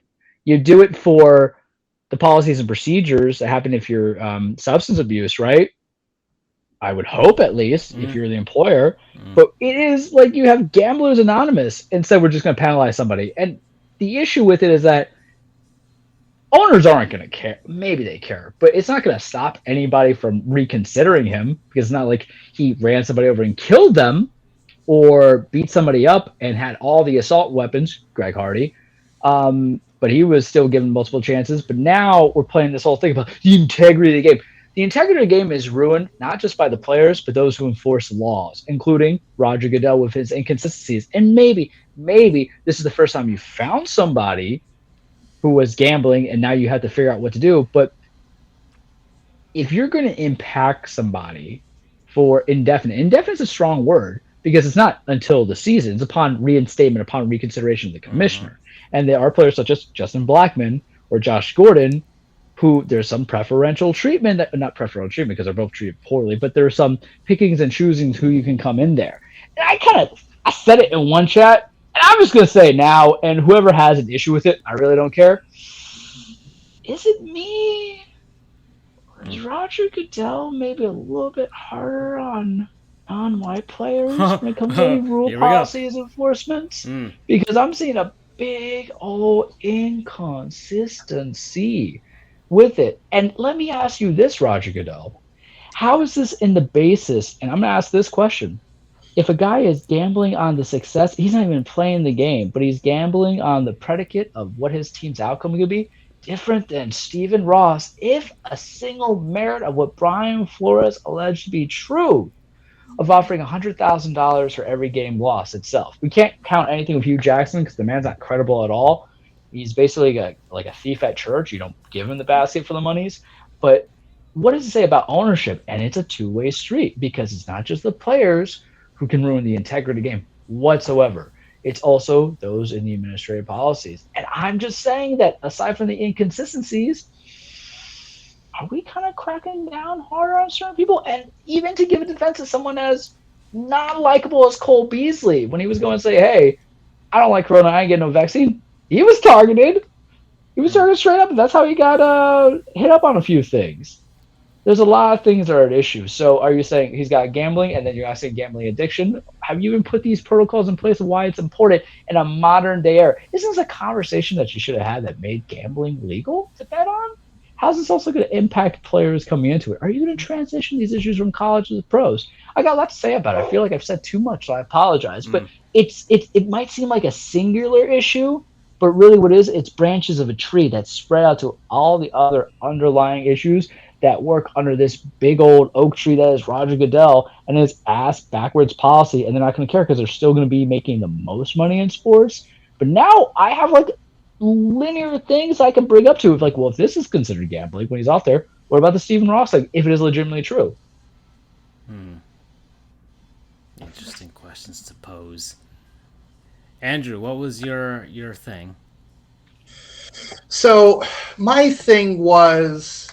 You do it for the policies and procedures that happen if you're substance abuse, right? I would hope, at least, if you're the employer. But it is like you have Gamblers Anonymous. Instead, we're just going to penalize somebody. And the issue with it is that owners aren't going to care. Maybe they care, but it's not going to stop anybody from reconsidering him, because it's not like he ran somebody over and killed them or beat somebody up and had all the assault weapons, Greg Hardy. But he was still given multiple chances. But now we're playing this whole thing about the integrity of the game. The integrity of the game is ruined, not just by the players, but those who enforce laws, including Roger Goodell with his inconsistencies. And maybe this is the first time you found somebody who was gambling, and now you have to figure out what to do. But if you're going to impact somebody for indefinite is a strong word, because it's not until the season. It's upon reinstatement, upon reconsideration of the commissioner. And there are players such as Justin Blackmon or Josh Gordon, who there's some preferential treatment, not preferential treatment because they're both treated poorly, but there's some pickings and choosing who you can come in there. And I said it in one chat, and I'm just going to say it now, and whoever has an issue with it, I really don't care. Is it me? Or is Roger Goodell maybe a little bit harder on non-white players when it comes to rule policies enforcement? Because I'm seeing a big old inconsistency with it. And let me ask you this, Roger Goodell. How is this in the basis? And I'm going to ask this question. If a guy is gambling on the success, he's not even playing the game, but he's gambling on the predicate of what his team's outcome could be, different than Stephen Ross, if a single merit of what Brian Flores alleged to be true, of offering $100,000 for every game lost itself. We can't count anything with Hugh Jackson because the man's not credible at all. He's basically like a thief at church. You don't give him the basket for the monies. But what does it say about ownership? And it's a two-way street, because it's not just the players who can ruin the integrity of the game whatsoever. It's also those in the administrative policies. And I'm just saying that aside from the inconsistencies, are we kind of cracking down harder on certain people? And even to give a defense to someone as non-likable as Cole Beasley, when he was going to say, hey, I don't like Corona, I ain't getting no vaccine. He was targeted. He was targeted straight up, and that's how he got hit up on a few things. There's a lot of things that are at issue. So are you saying he's got gambling, and then you're asking gambling addiction? Have you even put these protocols in place of why it's important in a modern day era? Isn't this a conversation that you should have had that made gambling legal to bet on? How's this also going to impact players coming into it? Are you going to transition these issues from college to the pros? I got a lot to say about it. I feel like I've said too much, so I apologize. But it might seem like a singular issue, but really what it is, it's branches of a tree that spread out to all the other underlying issues that work under this big old oak tree that is Roger Goodell and his ass backwards policy, and they're not going to care because they're still going to be making the most money in sports. But now I have like linear things I can bring up to, like, well, if this is considered gambling when he's off there, what about the Stephen Ross thing, if it is legitimately true? Interesting questions to pose. Andrew, what was your thing? So my thing was,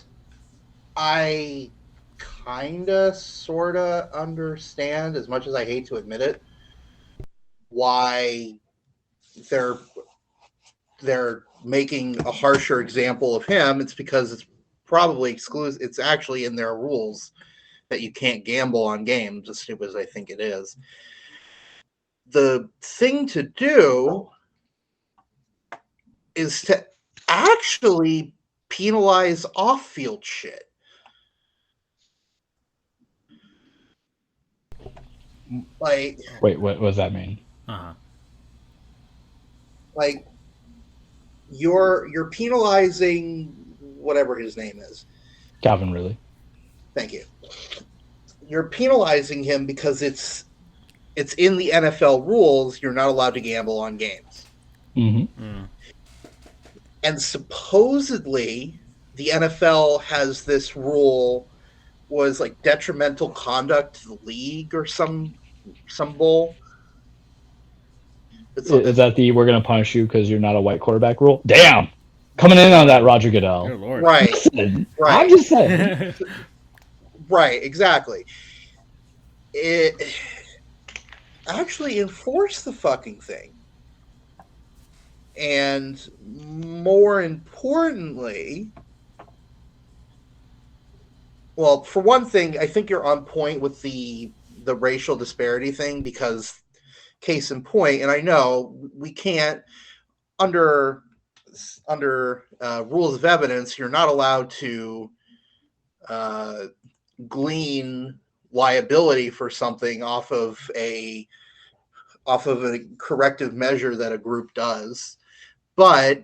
I kinda sorta understand, as much as I hate to admit it, why they're they're making a harsher example of him. It's because it's probably exclusive. It's actually in their rules that you can't gamble on games, as stupid as I think it is. The thing to do is to actually penalize off-field shit. Like, Wait, what does that mean? Uh-huh. like you're penalizing whatever his name is. Calvin Ridley. Thank you. You're penalizing him because it's in the NFL rules. You're not allowed to gamble on games. Mm-hmm. And supposedly the NFL has this rule, was like detrimental conduct to the league or some bull. Is that the we're going to punish you because you're not a white quarterback rule? Damn! Coming in on that, Roger Goodell. Good Lord. Right. Listen, Right. I'm just saying. Right, exactly. It actually enforce the fucking thing. And more importantly, well, for one thing, I think you're on point with the racial disparity thing, because case in point, and I know we can't, under rules of evidence, you're not allowed to glean liability for something off of a corrective measure that a group does. But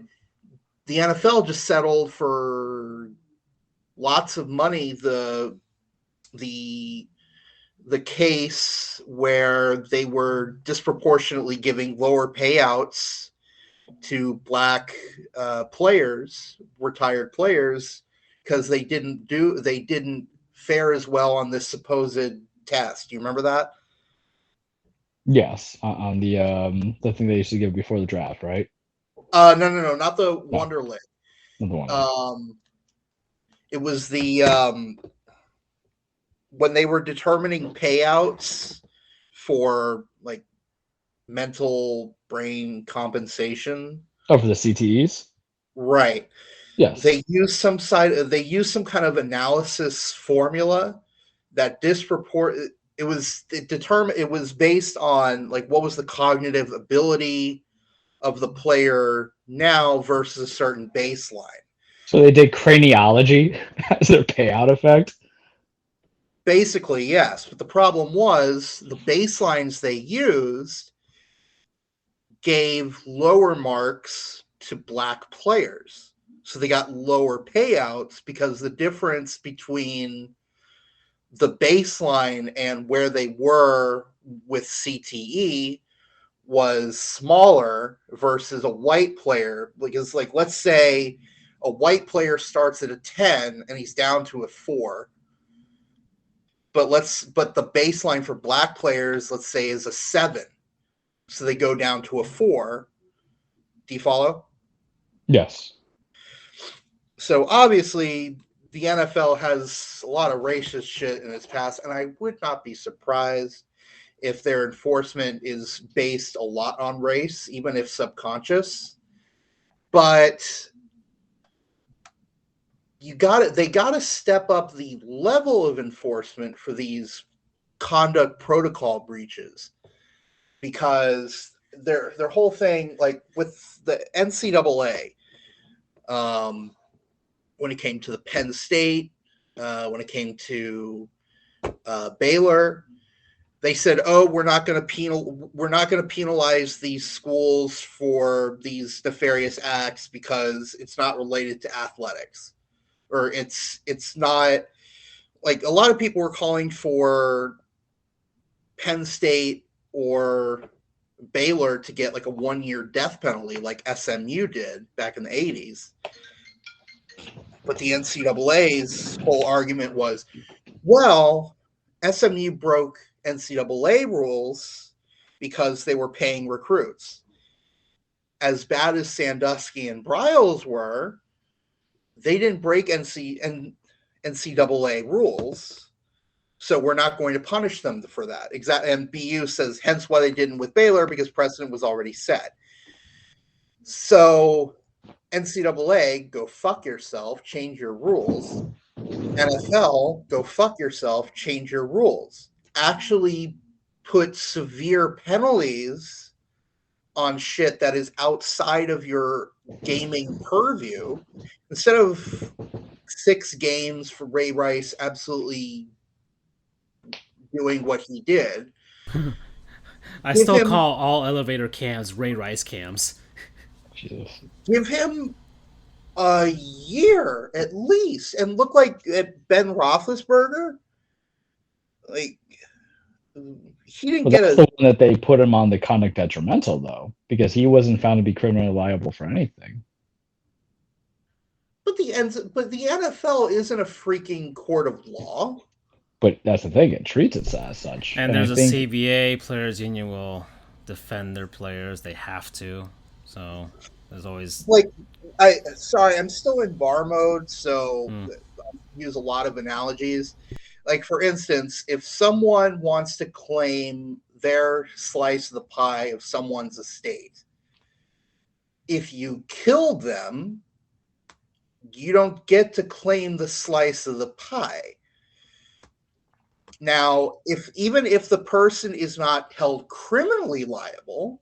the NFL just settled for lots of money the case where they were disproportionately giving lower payouts to black players, retired players, because they didn't fare as well on this supposed test. Do you remember that? Yes, on the thing they used to give before the draft, right? No, not the Wonderlic. Not the one. It was the when they were determining payouts for like mental brain compensation. Oh, for the CTEs? Right. Yes. They used some kind of analysis formula that it was based on like what was the cognitive ability of the player now versus a certain baseline. So they did craniology as their payout effect? Basically, yes. But the problem was the baselines they used gave lower marks to black players. So they got lower payouts because the difference between the baseline and where they were with CTE was smaller versus a white player. Because, like, let's say a white player starts at a 10 and he's down to a 4. But the baseline for black players, let's say, is a 7. So they go down to a 4. Do you follow? Yes. So obviously the NFL has a lot of racist shit in its past, and I would not be surprised if their enforcement is based a lot on race, even if subconscious. But they got to step up the level of enforcement for these conduct protocol breaches, because their whole thing, like with the NCAA, when it came to the Penn State, when it came to Baylor, they said, "Oh, we're not going to penalize these schools for these nefarious acts because it's not related to athletics, or it's not." Like, a lot of people were calling for Penn State or Baylor to get like a 1-year death penalty, like SMU did back in the 80s. But the NCAA's whole argument was, well, SMU broke NCAA rules because they were paying recruits. as bad as Sandusky and Bryles were, they didn't break NCAA rules. So we're not going to punish them for that. Exactly. And BU says, hence why they didn't with Baylor, because precedent was already set. So NCAA, go fuck yourself, change your rules. NFL, go fuck yourself, change your rules. Actually put severe penalties on shit that is outside of your gaming purview. Instead of 6 games for Ray Rice absolutely doing what he did. I still call all elevator cams Ray Rice cams. Jesus. Give him a year at least, and look like Ben Roethlisberger. Like he didn't get that's the one that they put him on the conduct detrimental though, because he wasn't found to be criminally liable for anything. But the NFL isn't a freaking court of law. But that's the thing; it treats it as such. And there's a CBA. Players Union will defend their players; they have to. So there's always I'm still in bar mode, so I use a lot of analogies. Like for instance, if someone wants to claim their slice of the pie of someone's estate, if you killed them, you don't get to claim the slice of the pie. Now, even if the person is not held criminally liable,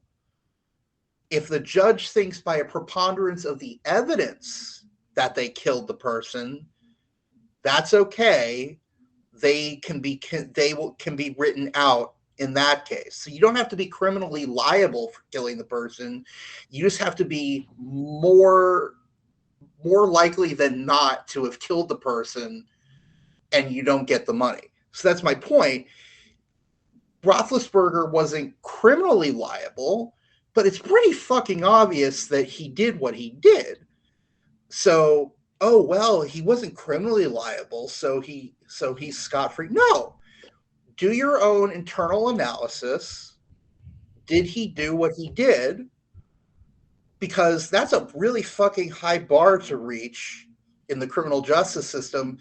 if the judge thinks by a preponderance of the evidence that they killed the person, that's okay. They can be written out in that case. So you don't have to be criminally liable for killing the person. You just have to be more likely than not to have killed the person, and you don't get the money. So that's my point. Roethlisberger wasn't criminally liable, but it's pretty fucking obvious that he did what he did. So, he wasn't criminally liable, so he's scot-free. No. Do your own internal analysis. Did he do what he did? Because that's a really fucking high bar to reach in the criminal justice system.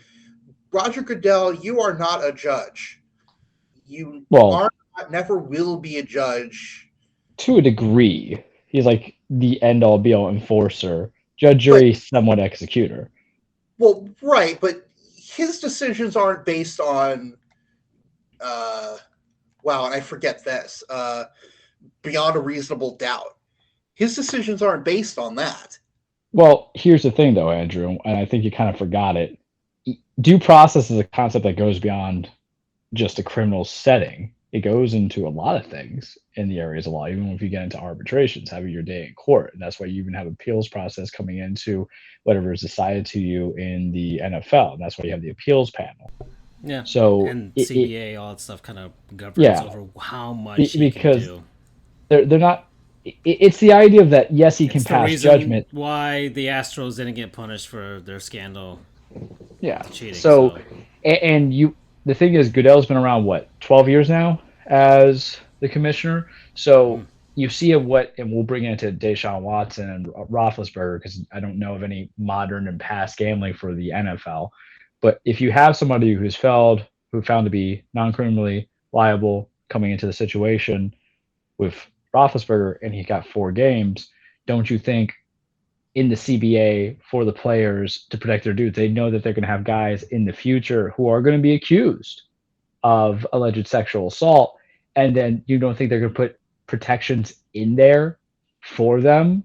Roger Goodell, you are not a judge. You never will be a judge. To a degree. He's like the end-all, be-all enforcer. Judge, jury, somewhat executor. Well, right, but his decisions aren't based on, and I forget this, beyond a reasonable doubt. His decisions aren't based on that. Well, here's the thing, though, Andrew, and I think you kind of forgot it. Due process is a concept that goes beyond just a criminal setting. It goes into a lot of things in the areas of law, even if you get into arbitrations, having your day in court. And that's why you even have appeals process coming into whatever is decided to you in the NFL. And that's why you have the appeals panel. Yeah. So and CBA, all that stuff kind of governs over how much he can do. They're not. It's the idea of that. Yes, he can pass judgment. Why the Astros didn't get punished for their scandal? Yeah. Cheating. So, and the thing is, Goodell's been around 12 years now as the commissioner. So you see and we'll bring into Deshaun Watson and Roethlisberger, because I don't know of any modern and past gambling for the NFL. But if you have somebody who's found to be non-criminally liable coming into the situation with Roethlisberger, and he got 4 games, don't you think in the CBA for the players to protect their dudes, they know that they're going to have guys in the future who are going to be accused of alleged sexual assault, and then you don't think they're going to put protections in there for them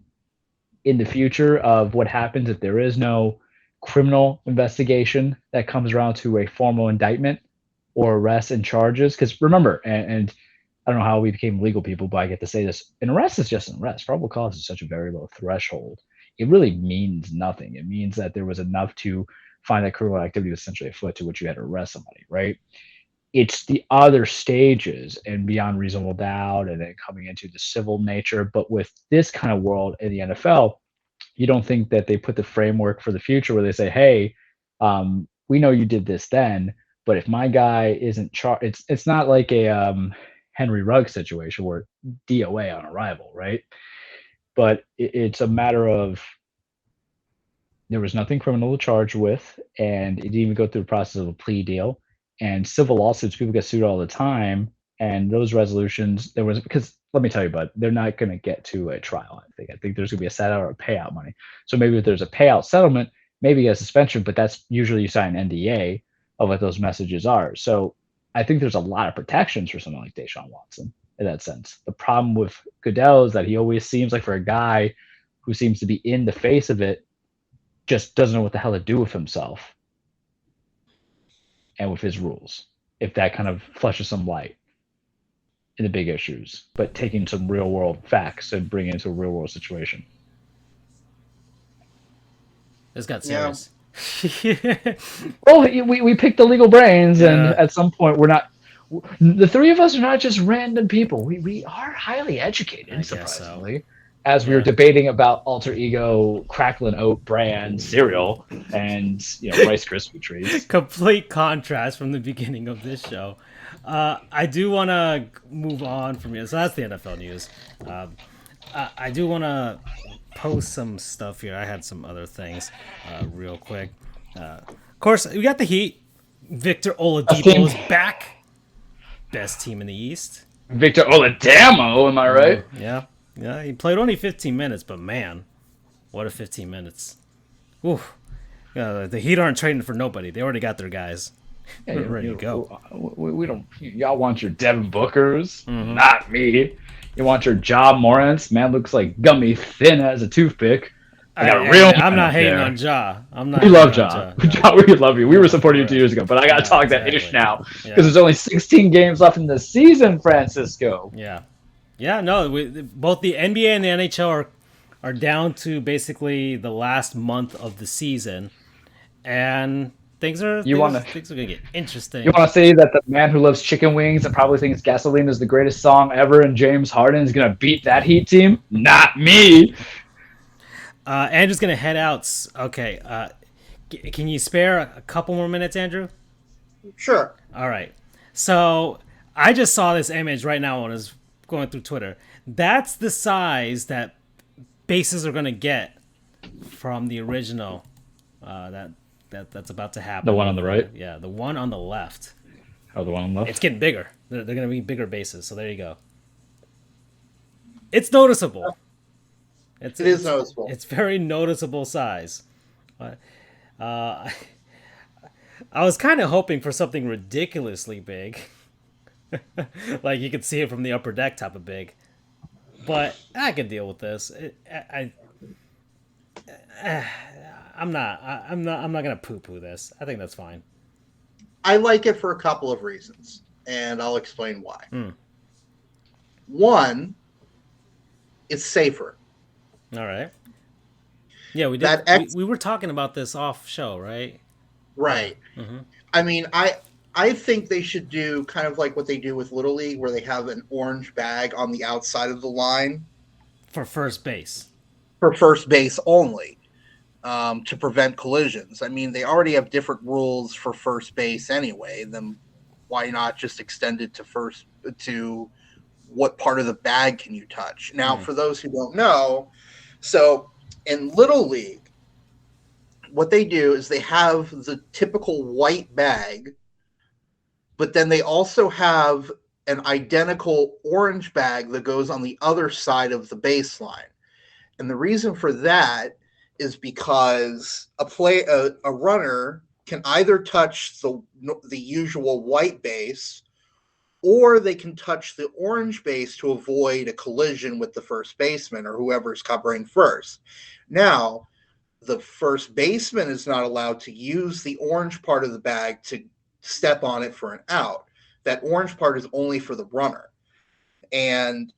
in the future of what happens if there is no criminal investigation that comes around to a formal indictment or arrest and charges? Because remember, and I don't know how we became legal people, but I get to say this, an arrest is just an arrest. Probable cause is such a very low threshold. It really means nothing. It means that there was enough to find that criminal activity was essentially afoot to which you had to arrest somebody, right? It's the other stages and beyond reasonable doubt and then coming into the civil nature. But with this kind of world in the NFL, you don't think that they put the framework for the future where they say, hey, we know you did this then, but if my guy isn't charged, it's not like a Henry Ruggs situation where DOA on arrival, right? but it's a matter of there was nothing criminal to charge with, and it didn't even go through the process of a plea deal. And civil lawsuits, people get sued all the time, and those resolutions, there was because let me tell you, bud, they're not going to get to a trial. I think there's going to be a set out or a payout money. So maybe if there's a payout settlement, maybe a suspension, but that's usually you sign an NDA of what those messages are. So I think there's a lot of protections for someone like Deshaun Watson in that sense. The problem with Goodell is that he always seems like, for a guy who seems to be in the face of it, just doesn't know what the hell to do with himself and with his rules, if that kind of flushes some light in the big issues, but taking some real world facts and bringing it into a real world situation. This got serious. Well, we picked the legal brains, and at some point we're not. The three of us are not just random people. We are highly educated, surprisingly. As we were debating about alter ego crackling oat brand cereal and Rice Krispie treats. Complete contrast from the beginning of this show. I do want to move on from here. So that's the NFL news. I do want to post some stuff here. I had some other things real quick. Of course, we got the Heat. Victor Oladipo is back. Best team in the East. Victor Oladipo, am I right? Yeah. Yeah, he played only 15 minutes, but man, what a 15 minutes. Oof. The Heat aren't trading for nobody. They already got their guys. They're ready to go. We don't. Y'all want your Devin Bookers, not me. You want your Ja Morants? Man looks like gummy thin as a toothpick. I'm not hating on Ja. We love Ja. Ja, we love you. We were supporting you 2 years ago, but I got to talk that ish now because there's only 16 games left in the season, Francisco. Yeah. Yeah, no, both the NBA and the NHL are down to basically the last month of the season, and things are going to get interesting. You want to say that the man who loves chicken wings and probably thinks Gasoline is the greatest song ever and James Harden is going to beat that Heat team? Not me. Andrew's going to head out. Okay, can you spare a couple more minutes, Andrew? Sure. All right. So I just saw this image right now on his going through Twitter. That's the size that bases are going to get from the original that's about to happen. The one on the right? Yeah, the one on the left. Oh, the one on the left? It's getting bigger. They're going to be bigger bases, so there you go. It's noticeable. It is noticeable. It's very noticeable size. I was kind of hoping for something ridiculously big. Like you could see it from the upper deck type of big, but I can deal with this. I'm not gonna poo-poo this. I think that's fine. I like it for a couple of reasons, and I'll explain why. One, it's safer. All right. Yeah, we did. We were talking about this off show, right? Right. Mm-hmm. I mean, I think they should do kind of like what they do with Little League, where they have an orange bag on the outside of the line. For first base. For first base only, to prevent collisions. I mean, they already have different rules for first base anyway. Then why not just extend it to what part of the bag can you touch? Now, for those who don't know, so in Little League, what they do is they have the typical white bag, but then they also have an identical orange bag that goes on the other side of the baseline. And the reason for that is because a runner can either touch the usual white base, or they can touch the orange base to avoid a collision with the first baseman or whoever's covering first. Now, the first baseman is not allowed to use the orange part of the bag to step on it for an out. That orange part is only for the runner. And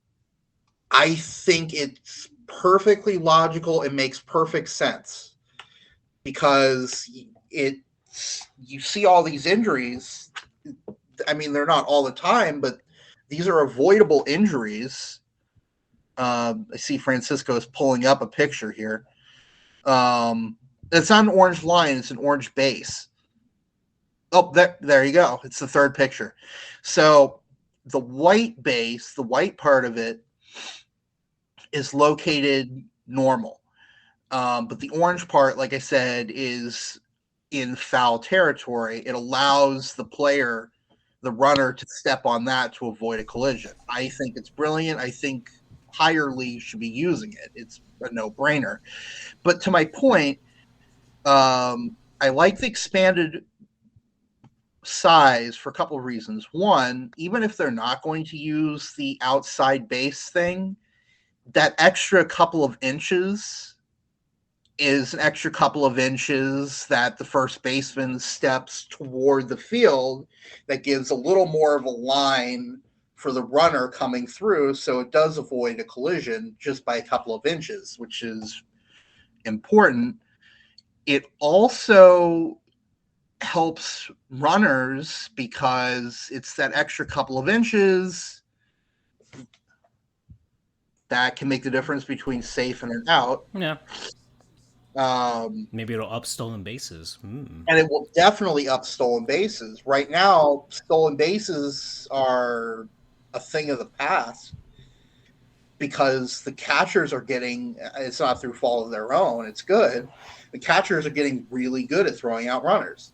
I think it's perfectly logical. It makes perfect sense because you see all these injuries. I mean, they're not all the time, but these are avoidable injuries. I see Francisco is pulling up a picture here. It's not an orange line. It's an orange base. Oh, there you go. It's the third picture. So the white base, the white part of it, is located normal. But the orange part, like I said, is in foul territory. It allows the player, the runner, to step on that to avoid a collision. I think it's brilliant. I think higher leagues should be using it. It's a no-brainer. But to my point, I like the expanded size for a couple of reasons. One, even if they're not going to use the outside base thing, that extra couple of inches is an extra couple of inches that the first baseman steps toward the field that gives a little more of a line for the runner coming through, so it does avoid a collision just by a couple of inches, which is important. It also helps runners because it's that extra couple of inches that can make the difference between safe and an out. Yeah. Maybe it'll up stolen bases. And it will definitely up stolen bases. Right now, stolen bases are a thing of the past because the catchers are getting, it's not through fault of their own, it's good. The catchers are getting really good at throwing out runners.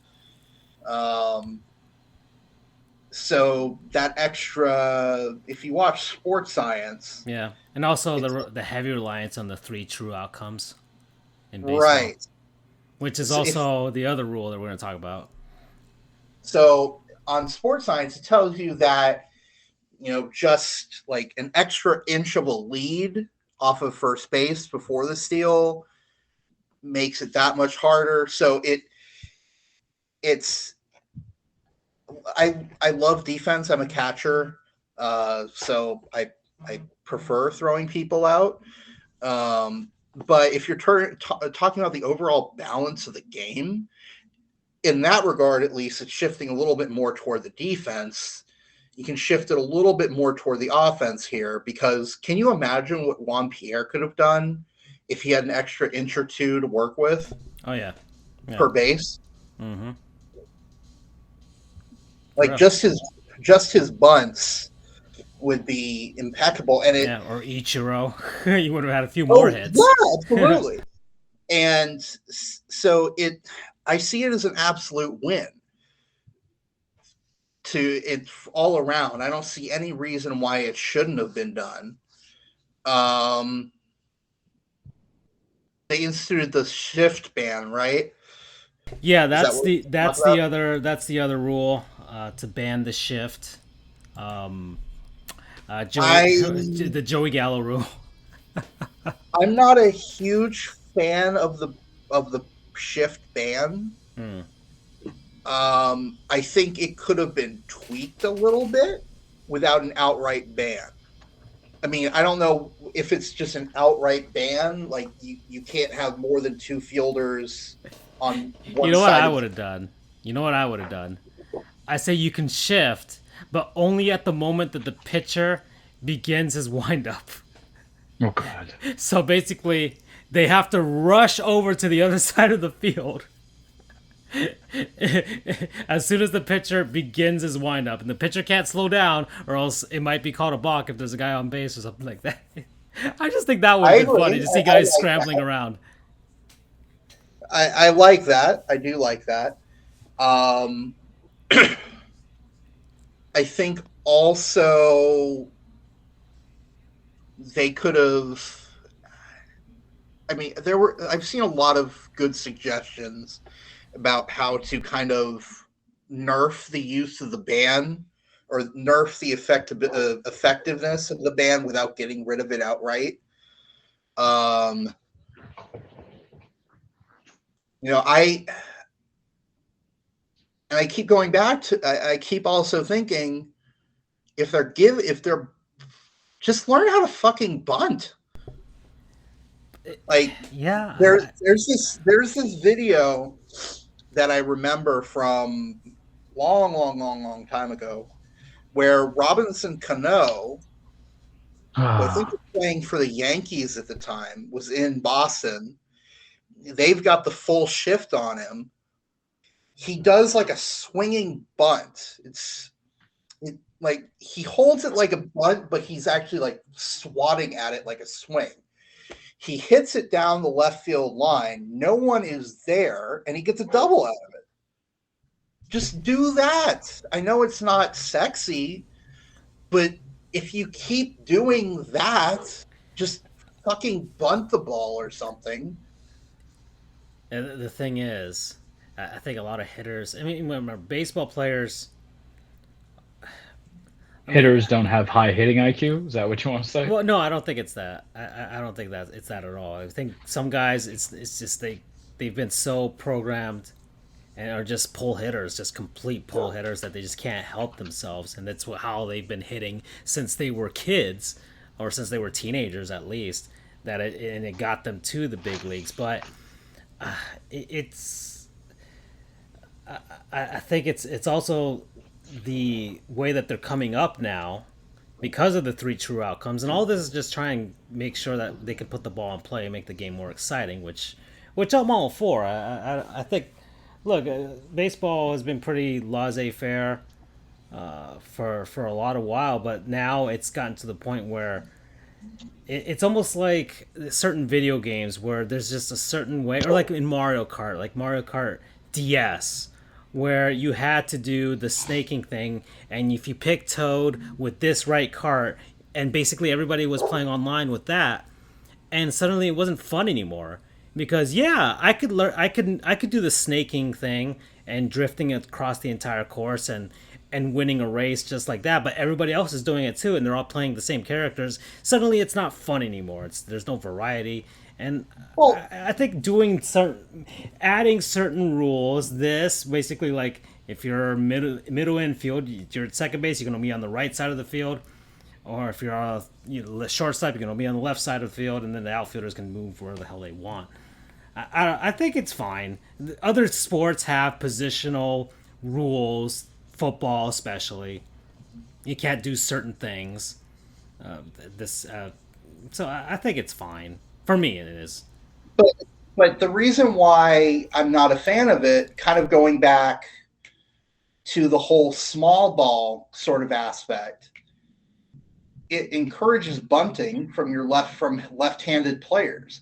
So that extra, if you watch Sports Science. Yeah. And also the heavy reliance on the 3 true outcomes in baseball. Right. Which is also the other rule that we're going to talk about. So on Sports Science, it tells you that, just like an extra inch of a lead off of first base before the steal makes it that much harder. So I love defense. I'm a catcher. So I prefer throwing people out. But if you're talking about the overall balance of the game, in that regard, at least, it's shifting a little bit more toward the defense. You can shift it a little bit more toward the offense here, because can you imagine what Juan Pierre could have done if he had an extra inch or two to work with? Oh, yeah. Per base? Mm-hmm. Like, just his bunts would be impeccable. And or Ichiro. You would have had a few more hits. Yeah, absolutely. And so I see it as an absolute win. It's all around. I don't see any reason why it shouldn't have been done. They instituted the shift ban, right? Yeah, that's the other rule, to ban the shift. The Joey Gallo rule. I'm not a huge fan of the shift ban. I think it could have been tweaked a little bit without an outright ban. I mean, I don't know if it's just an outright ban, like you can't have more than 2 fielders on one side. You know what I would have done? I say you can shift, but only at the moment that the pitcher begins his windup. Oh, God. So basically, they have to rush over to the other side of the field as soon as the pitcher begins his windup. And the pitcher can't slow down, or else it might be called a balk if there's a guy on base or something like that. I just think that would be funny to see guys scrambling around. I like that. I do like that. I think also they could have. I mean, I've seen a lot of good suggestions about how to kind of nerf the use of the ban, or nerf the effectiveness of the ban without getting rid of it outright. I keep going back to. I keep also thinking, if they're just learn how to fucking bunt. Like, yeah, there's this video that I remember from long time ago, where Robinson Cano, who I think was playing for the Yankees at the time, was in Boston. They've got the full shift on him. He does like a swinging bunt. like he holds it like a bunt, but he's actually like swatting at it like a swing. He hits it down the left field line. No one is there, and he gets a double out of it. Just do that. I know it's not sexy, but if you keep doing that, just fucking bunt the ball or something. And the thing is, I think a lot of hitters, I mean, remember, baseball players. Hitters don't have high hitting IQ. Is that what you want to say? Well, no, I don't think it's that. I don't think that it's that at all. I think some guys, it's just they've been so programmed and are just pull hitters, just complete pull hitters that they just can't help themselves, and that's how they've been hitting since they were kids, or since they were teenagers at least. It got them to the big leagues, but I think it's also the way that they're coming up now because of the 3 true outcomes, and all this is just trying to make sure that they can put the ball in play and make the game more exciting, which I'm all for. I think, look, baseball has been pretty laissez-faire for a lot of while, but now it's gotten to the point where it's almost like certain video games where there's just a certain way, or like in Mario Kart DS, where you had to do the snaking thing, and if you pick Toad with this right cart, and basically everybody was playing online with that, and suddenly it wasn't fun anymore. Because I could do the snaking thing and drifting across the entire course and winning a race just like that, but everybody else is doing it too, and they're all playing the same characters. Suddenly it's not fun anymore. There's no variety. And I think adding certain rules, this basically, like, if you're middle infield, you're at second base, you're going to be on the right side of the field, or if you're shortstop, you're going to be on the left side of the field, and then the outfielders can move where the hell they want. I think it's fine. Other sports have positional rules, football especially. You can't do certain things. So I think it's fine. For me, it is. But the reason why I'm not a fan of it, kind of going back to the whole small ball sort of aspect, it encourages bunting from left-handed players.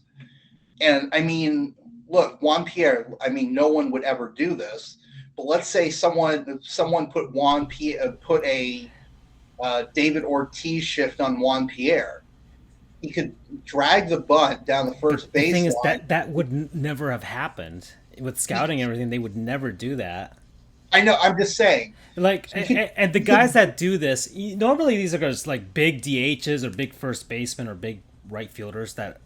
And I mean, look, Juan Pierre, I mean, no one would ever do this, but let's say someone put put a David Ortiz shift on Juan Pierre. He could drag the bunt down the first baseline. The thing is that would never have happened with scouting and everything. They would never do that. I know. I'm just saying. Like, and the guys that do this, normally these are guys like big DHs or big first basemen or big right fielders that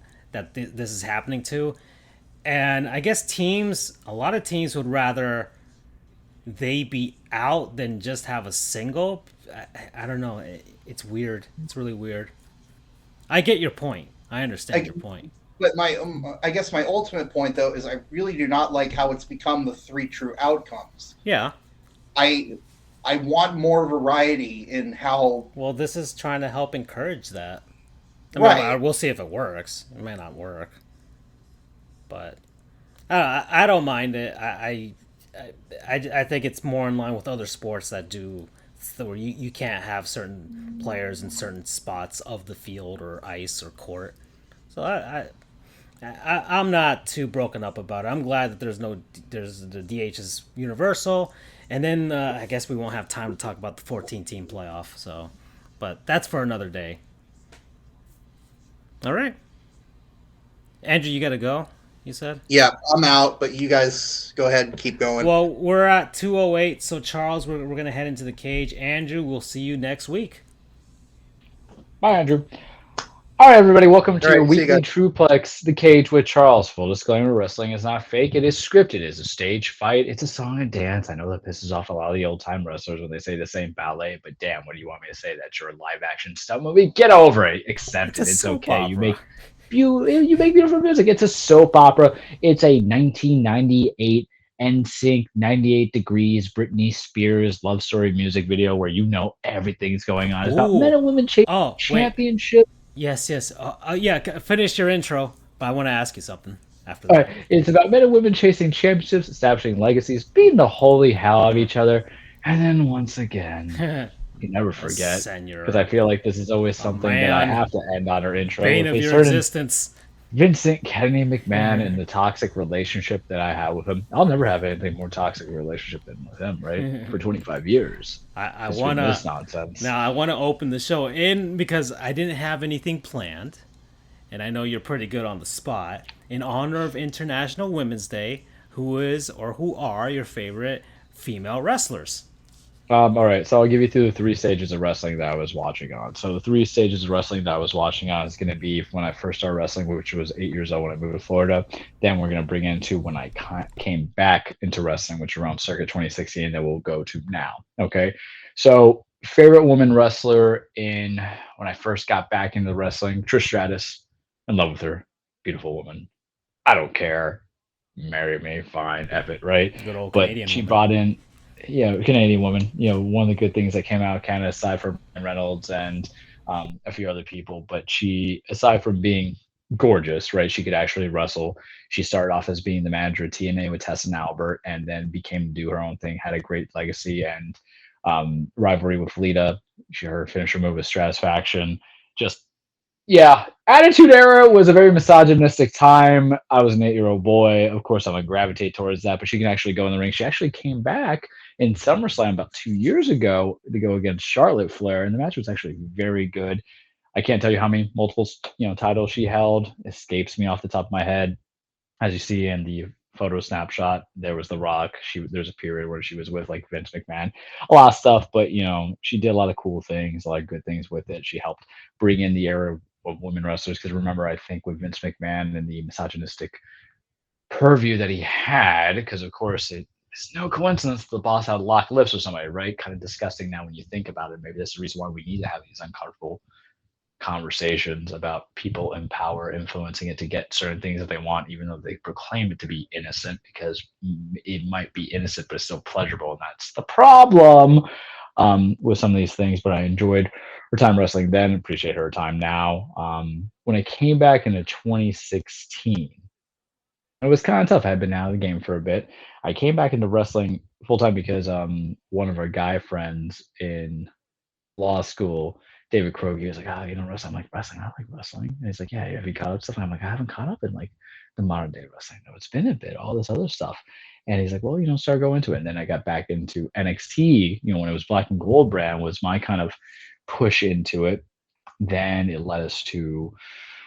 this is happening to. And I guess a lot of teams would rather they be out than just have a single. I don't know. It's weird. It's really weird. I get your point. I understand your point. But I guess my ultimate point, though, is I really do not like how it's become the 3 true outcomes. Yeah. I want more variety in how... Well, this is trying to help encourage that. Right. We'll see if it works. It may not work. But I don't mind it. I think it's more in line with other sports that do... where you can't have certain players in certain spots of the field or ice or court. So I'm not too broken up about it. I'm glad that there's the DH is universal, and then I guess we won't have time to talk about the 14-team playoff. So, but that's for another day. All right, Andrew, you got to go. You said? Yeah, I'm out, but you guys go ahead and keep going. Well, we're at 2:08, so Charles, we're going to head into the cage. Andrew, we'll see you next week. Bye, Andrew. All right, everybody, welcome to your weekly TruePlex, The Cage with Charles. Full disclaimer, wrestling is not fake. It is scripted. It is a stage fight. It's a song and dance. I know that pisses off a lot of the old-time wrestlers when they say the same ballet, but damn, what do you want me to say? That's your live-action stuff movie? Get over it. Accept it. It's okay. Opera. You make beautiful music. It's a soap opera. It's a 1998 NSYNC 98 Degrees Britney Spears love story music video where you know everything's going on. It's about men and women chasing championship. Yes. Yeah, finish your intro, but I want to ask you something after that. All right. It's about men and women chasing championships, establishing legacies, beating the holy hell out of each other, and then once again, You never forget, because I Senor, feel like this is always a something that I man, have to end on our intro bane with of a your certain existence. Vincent Kennedy McMahon and the toxic relationship that I have with him. I'll never have anything more toxic relationship than with him, right? For 25 years. I Between this wanna nonsense. now I wanna open the show in because I didn't have anything planned, and I know you're pretty good on the spot. In honor of International Women's Day, who is or who are your favorite female wrestlers? All right, so I'll give you through the three stages of wrestling that I was watching on. So the three stages of wrestling that I was watching on is going to be when I first started wrestling, which was 8 years old when I moved to Florida. Then we're going to bring into when I came back into wrestling, which was around circa 2016. That we'll go to now. Okay, so favorite woman wrestler in when I first got back into wrestling, Trish Stratus. In love with her, beautiful woman. I don't care. Marry me, fine, F it, right? Good old But Canadian she woman. brought in, Canadian woman. One of the good things that came out of Canada, aside from Ryan Reynolds and a few other people, but she, aside from being gorgeous, right? She could actually wrestle. She started off as being the manager of TNA with Tessa and Albert, and then became to do her own thing. Had a great legacy and rivalry with Lita. Her finisher move was Stratisfaction. Just yeah, Attitude Era was a very misogynistic time. I was an 8-year-old boy. Of course, I'm gonna gravitate towards that. But she can actually go in the ring. She actually came back in SummerSlam about 2 years ago to go against Charlotte Flair, and the match was actually very good. I can't tell you how many multiple titles she held. Escapes me off the top of my head. As you see in the photo snapshot, there was The Rock. There's a period where she was with like Vince McMahon, a lot of stuff, but she did a lot of cool things, a lot of good things with it. She helped bring in the era of women wrestlers because remember, I think with Vince McMahon and the misogynistic purview that he had, because of course it's no coincidence the boss had locked lips with somebody, right? Kind of disgusting now when you think about it. Maybe that's the reason why we need to have these uncomfortable conversations about people in power influencing it to get certain things that they want, even though they proclaim it to be innocent, because it might be innocent, but it's still pleasurable. And that's the problem with some of these things. But I enjoyed her time wrestling then, appreciate her time now. When I came back into 2016, it was kind of tough. I had been out of the game for a bit. I came back into wrestling full time because one of our guy friends in law school, David Kroger, was like, "Oh, you know wrestling?" I'm like, "Wrestling? I like wrestling." And he's like, "Yeah, have you caught up stuff?" And I'm like, "I haven't caught up in like the modern day wrestling. No, it's been a bit, all this other stuff." And he's like, "Well, start going into it." And then I got back into NXT, when it was Black and Gold brand was my kind of push into it. Then it led us to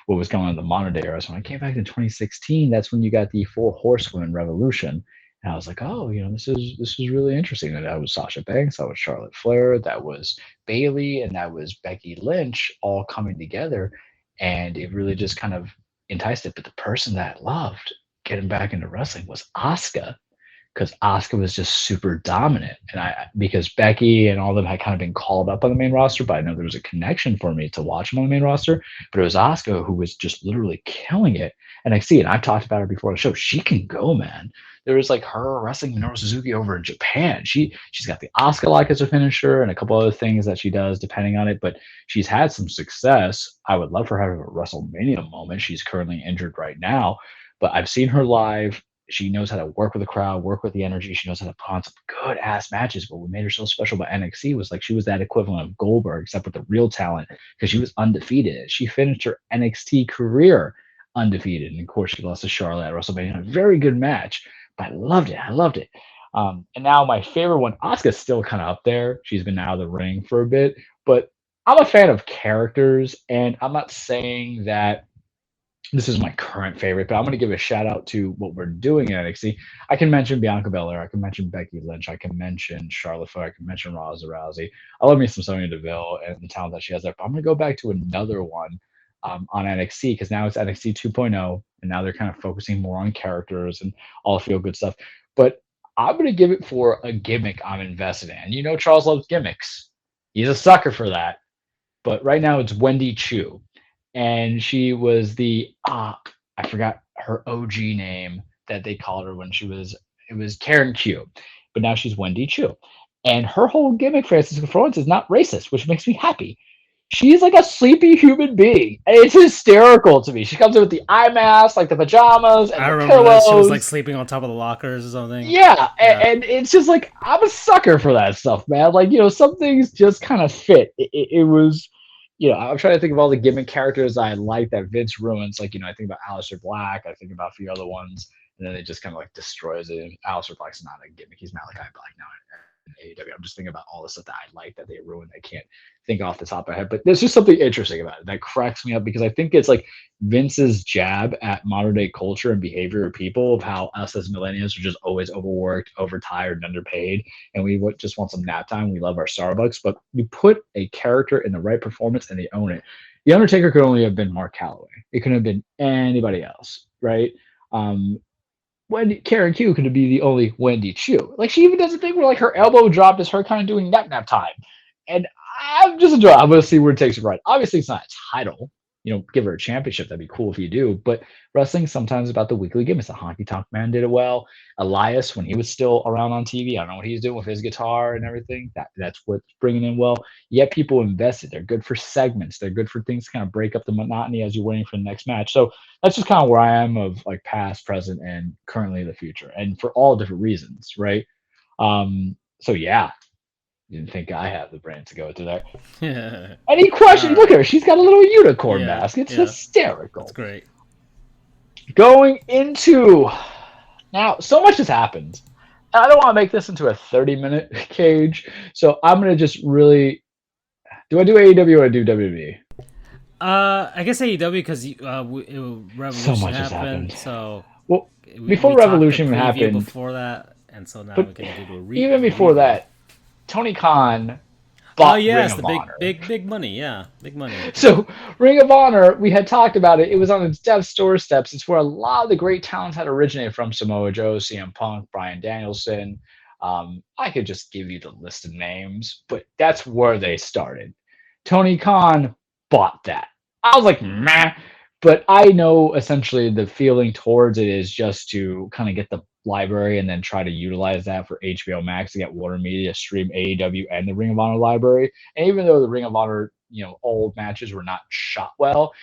what was going on in the modern day era. So when I came back in 2016, that's when you got the Four Horsewomen Revolution. And I was like, oh, this is really interesting. And that was Sasha Banks, that was Charlotte Flair, that was Bailey, and that was Becky Lynch all coming together. And it really just kind of enticed it. But the person that I loved getting back into wrestling was Asuka, because Asuka was just super dominant. And because Becky and all of them had kind of been called up on the main roster, but I know there was a connection for me to watch them on the main roster. But it was Asuka who was just literally killing it. And I see it. I've talked about her before on the show. She can go, man. There was like her wrestling Minoru Suzuki over in Japan. She's got the Asuka lock as a finisher and a couple other things that she does depending on it. But she's had some success. I would love for her to have a WrestleMania moment. She's currently injured right now, but I've seen her live. She knows how to work with the crowd, work with the energy. She knows how to put on some good ass matches. But what made her so special about NXT was like she was that equivalent of Goldberg, except with the real talent, because she was undefeated. She finished her NXT career undefeated. And of course, she lost to Charlotte at WrestleMania. A very good match, but I loved it. I loved it. And now my favorite one, Asuka's still kind of up there. She's been out of the ring for a bit, but I'm a fan of characters. And I'm not saying that this is my current favorite, but I'm going to give a shout out to what we're doing in NXT. I can mention Bianca Belair. I can mention Becky Lynch. I can mention Charlotte Flair. I can mention Ronda Rousey. I love me some Sonya Deville and the talent that she has there. But I'm going to go back to another one on NXT because now it's NXT 2.0, and now they're kind of focusing more on characters and all feel good stuff. But I'm going to give it for a gimmick I'm invested in. Charles loves gimmicks. He's a sucker for that. But right now it's Wendy Chu. And she was I forgot her OG name that they called her when it was Karen Q, but now she's Wendy Chu. And her whole gimmick, Francisco Florence, is not racist, which makes me happy. She's like a sleepy human being. And it's hysterical to me. She comes in with the eye mask, like the pajamas and I the remember that she was like pillows. sleeping on top of the lockers or something. Yeah, Yeah. and it's just like I'm a sucker for that stuff, man. Like some things just kind of fit. It was, I'm trying to think of all the gimmick characters I like that Vince ruins. Like I think about Aleister Black. I think about a few other ones, and then it just kind of like destroys it. Aleister Black's not a gimmick. He's Malachi Black now in AEW. I'm just thinking about all the stuff that I like that they ruined. I can't think off the top of my head, but there's just something interesting about it that cracks me up because I think it's like Vince's jab at modern day culture and behavior of people of how us as millennials are just always overworked, overtired, and underpaid, and we just want some nap time. We love our Starbucks, but you put a character in the right performance and they own it. The Undertaker could only have been Mark Calloway. It couldn't have been anybody else, right? Wendy Karen Q could be the only Wendy Chu. Like she even does a thing where like her elbow drop is her kind of doing nap time, and I'm just enjoying. I'm gonna see where it takes her. Right. Obviously, it's not a title. Give her a championship. That'd be cool if you do. But wrestling sometimes about the weekly gimmicks. The Honky Tonk Man did it well. Elias, when he was still around on TV, I don't know what he's doing with his guitar and everything. That's what's bringing in well. Yet people invested. They're good for segments. They're good for things to kind of break up the monotony as you're waiting for the next match. So that's just kind of where I am of like past, present, and currently the future, and for all different reasons, right? So yeah, didn't think I have the brain to go to that. Yeah. Any questions? Look at her. She's got a little unicorn Yeah, mask. It's yeah. hysterical. That's great. Going into now, so much has happened. I don't want to make this into a 30-minute cage, so I'm gonna just really. Do I do AEW or I do WWE? I guess AEW because Revolution So much has happened. happened. So Well, we before talked the Revolution preview happened, before that, and so now but we can do a even before review. that, Tony Khan Oh bought Ring yes, of the Honor. big money. Yeah, big money. So Ring of Honor, we had talked about it. It was on its dev store steps. It's where a lot of the great talents had originated from: Samoa Joe, CM Punk, Bryan Danielson. I could just give you the list of names, but that's where they started. Tony Khan bought that. I was like, meh. But I know essentially the feeling towards it is just to kind of get the library and then try to utilize that for HBO Max to get Warner Media to stream AEW and the Ring of Honor library. And even though the Ring of Honor, old matches were not shot well,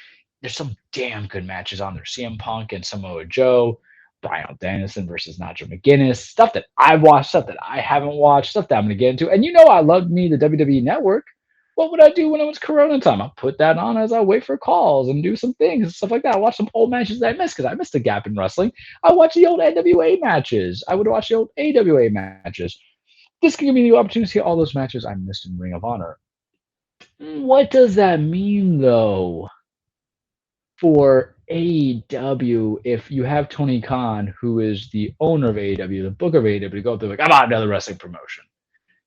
there's some damn good matches on there. CM Punk and Samoa Joe, Bryan Danielson versus Nigel McGuinness, stuff that I've watched, stuff that I haven't watched, stuff that I'm going to get into. And I love me the WWE Network. What would I do when it was Corona time? I'll put that on as I wait for calls and do some things and stuff like that. I watch some old matches that I missed because I missed the gap in wrestling. I watch the old NWA matches. I would watch the old AWA matches. This can give me the opportunity to see all those matches I missed in Ring of Honor. What does that mean, though, for AEW if you have Tony Khan, who is the owner of AEW, the booker of AEW, to go up there like, I'm out another wrestling promotion?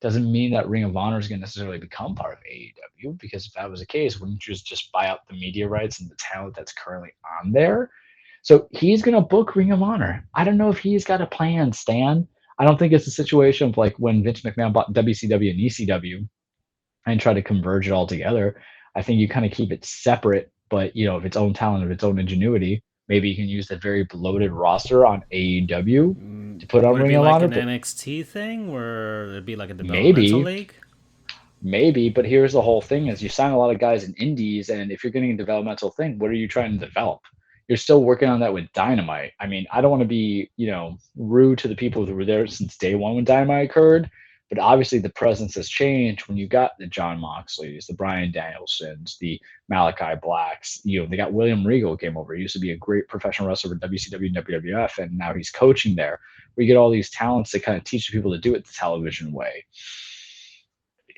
Doesn't mean that Ring of Honor is going to necessarily become part of AEW, because if that was the case, wouldn't you just buy out the media rights and the talent that's currently on there? So he's going to book Ring of Honor. I don't know if he's got a plan, Stan. I don't think it's a situation of like when Vince McMahon bought WCW and ECW and tried to converge it all together. I think you kind of keep it separate, but of its own talent, of its own ingenuity. Maybe you can use the very bloated roster on AEW to put on Would it Ring be of like Honor. an NXT thing where it'd be like a developmental Maybe. league? Maybe, but here's the whole thing: is you sign a lot of guys in indies, and if you're getting a developmental thing, what are you trying to develop? You're still working on that with Dynamite. I mean, I don't want to be, rude to the people who were there since day one when Dynamite occurred, but obviously the presence has changed when you got the John Moxleys, the Bryan Danielsons, the Malachi Blacks. They got William Regal who came over. He used to be a great professional wrestler for WCW and WWF, and now he's coaching there. We get all these talents that kind of teach people to do it the television way.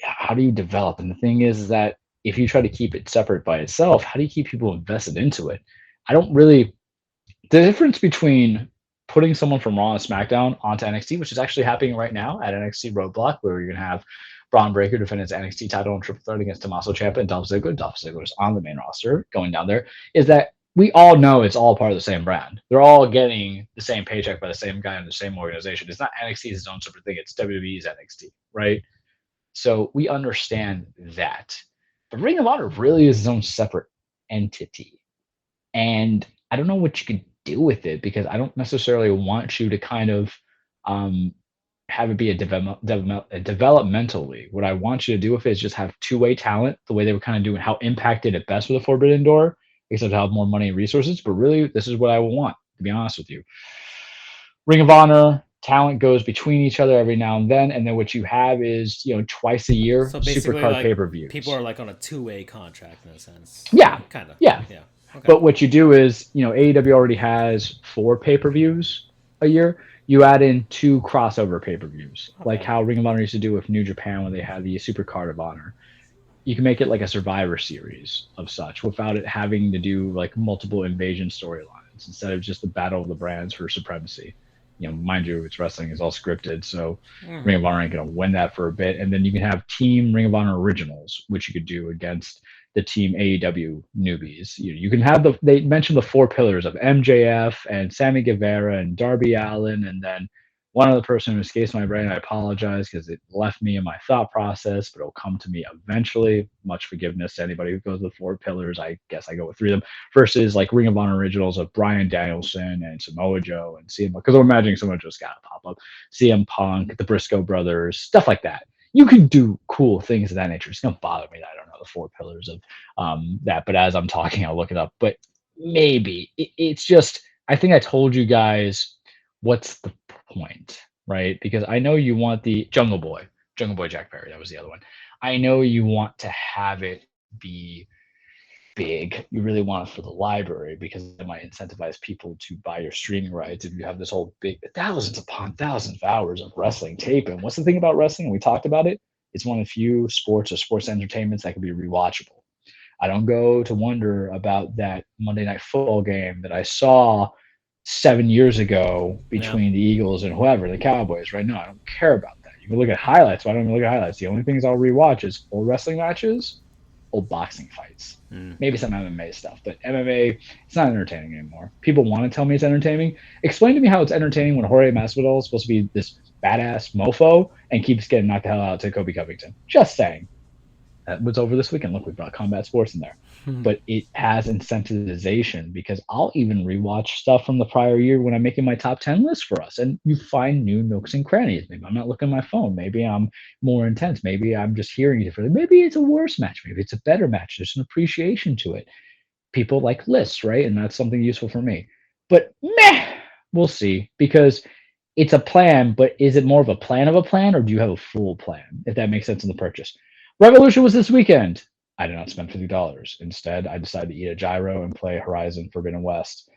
How do you develop? And the thing is that if you try to keep it separate by itself, how do you keep people invested into it? I don't really. The difference between putting someone from Raw and SmackDown onto NXT, which is actually happening right now at NXT Roadblock, where you're going to have Braun Breaker defend his NXT title in Triple Threat against Tommaso Ciampa and Dolph Ziggler. Dolph Ziggler is on the main roster going down there, is that we all know it's all part of the same brand. They're all getting the same paycheck by the same guy in the same organization. It's not NXT's its own separate thing. It's WWE's NXT, right? So we understand that. But Ring of Honor really is its own separate entity. And I don't know what you could do with it, because I don't necessarily want you to kind of have it be a developmental league. What I want you to do with it is just have two-way talent, the way they were kind of doing, how Impact did it best with a Forbidden Door, except to have more money and resources. But really, this is what I want, to be honest with you. Ring of Honor talent goes between each other every now and then what you have is twice a year So basically, Supercard like pay-per-views. people are like on a two-way contract in a sense. Yeah, kind of. yeah. Yeah. Okay. But what you do is, AEW already has 4 pay-per-views a year. You add in 2 crossover pay-per-views, like how Ring of Honor used to do with New Japan when they had the Supercard of Honor. You can make it like a Survivor Series of such without it having to do like multiple invasion storylines instead of just the battle of the brands for supremacy. Mind you, it's wrestling, is all scripted, so Ring of Honor ain't going to win that for a bit. And then you can have Team Ring of Honor Originals, which you could do against the Team AEW newbies. You can have they mentioned the 4 pillars of MJF and Sammy Guevara and Darby Allin, and then one other person who escapes my brain. I apologize because it left me in my thought process, but it'll come to me eventually. Much forgiveness to anybody who goes with 4 pillars. I guess I go with 3 of them versus like Ring of Honor Originals of Bryan Danielson and Samoa Joe and CM, because I'm imagining someone just got to pop up. CM Punk, the Briscoe brothers, stuff like that. You can do cool things of that nature. It's gonna bother me that I don't know the 4 pillars of that, but as I'm talking, I'll look it up. But maybe it's just, I think I told you guys what's the point, right? Because I know you want the Jungle Boy Jack Perry. That was the other one. I know you want to have it be big. You really want it for the library because it might incentivize people to buy your streaming rights if you have this whole big thousands upon thousands of hours of wrestling tape. And what's the thing about wrestling? We talked about it. It's one of the few sports or sports entertainments that can be rewatchable. I don't go to wonder about that Monday Night Football game that I saw 7 years ago between the Eagles and whoever, the Cowboys. Right now, I don't care about that. You can look at highlights. Why don't you look at highlights? The only things I'll rewatch is old wrestling matches, old boxing fights, maybe some MMA stuff. But MMA, it's not entertaining anymore. People want to tell me it's entertaining. Explain to me how it's entertaining when Jorge Masvidal is supposed to be this badass mofo and keeps getting knocked the hell out to Kobe Covington. Just saying. That was over this weekend. Look, we brought combat sports in there. But it has incentivization because I'll even rewatch stuff from the prior year when I'm making my top 10 list for us. And you find new nooks and crannies. Maybe I'm not looking at my phone. Maybe I'm more intense. Maybe I'm just hearing it differently. Maybe it's a worse match. Maybe it's a better match. There's an appreciation to it. People like lists, right? And that's something useful for me. But we'll see, because it's a plan, but is it more of a plan, or do you have a full plan, if that makes sense in the purchase? Revolution was this weekend. I did not spend $50. Instead, I decided to eat a gyro and play Horizon Forbidden West.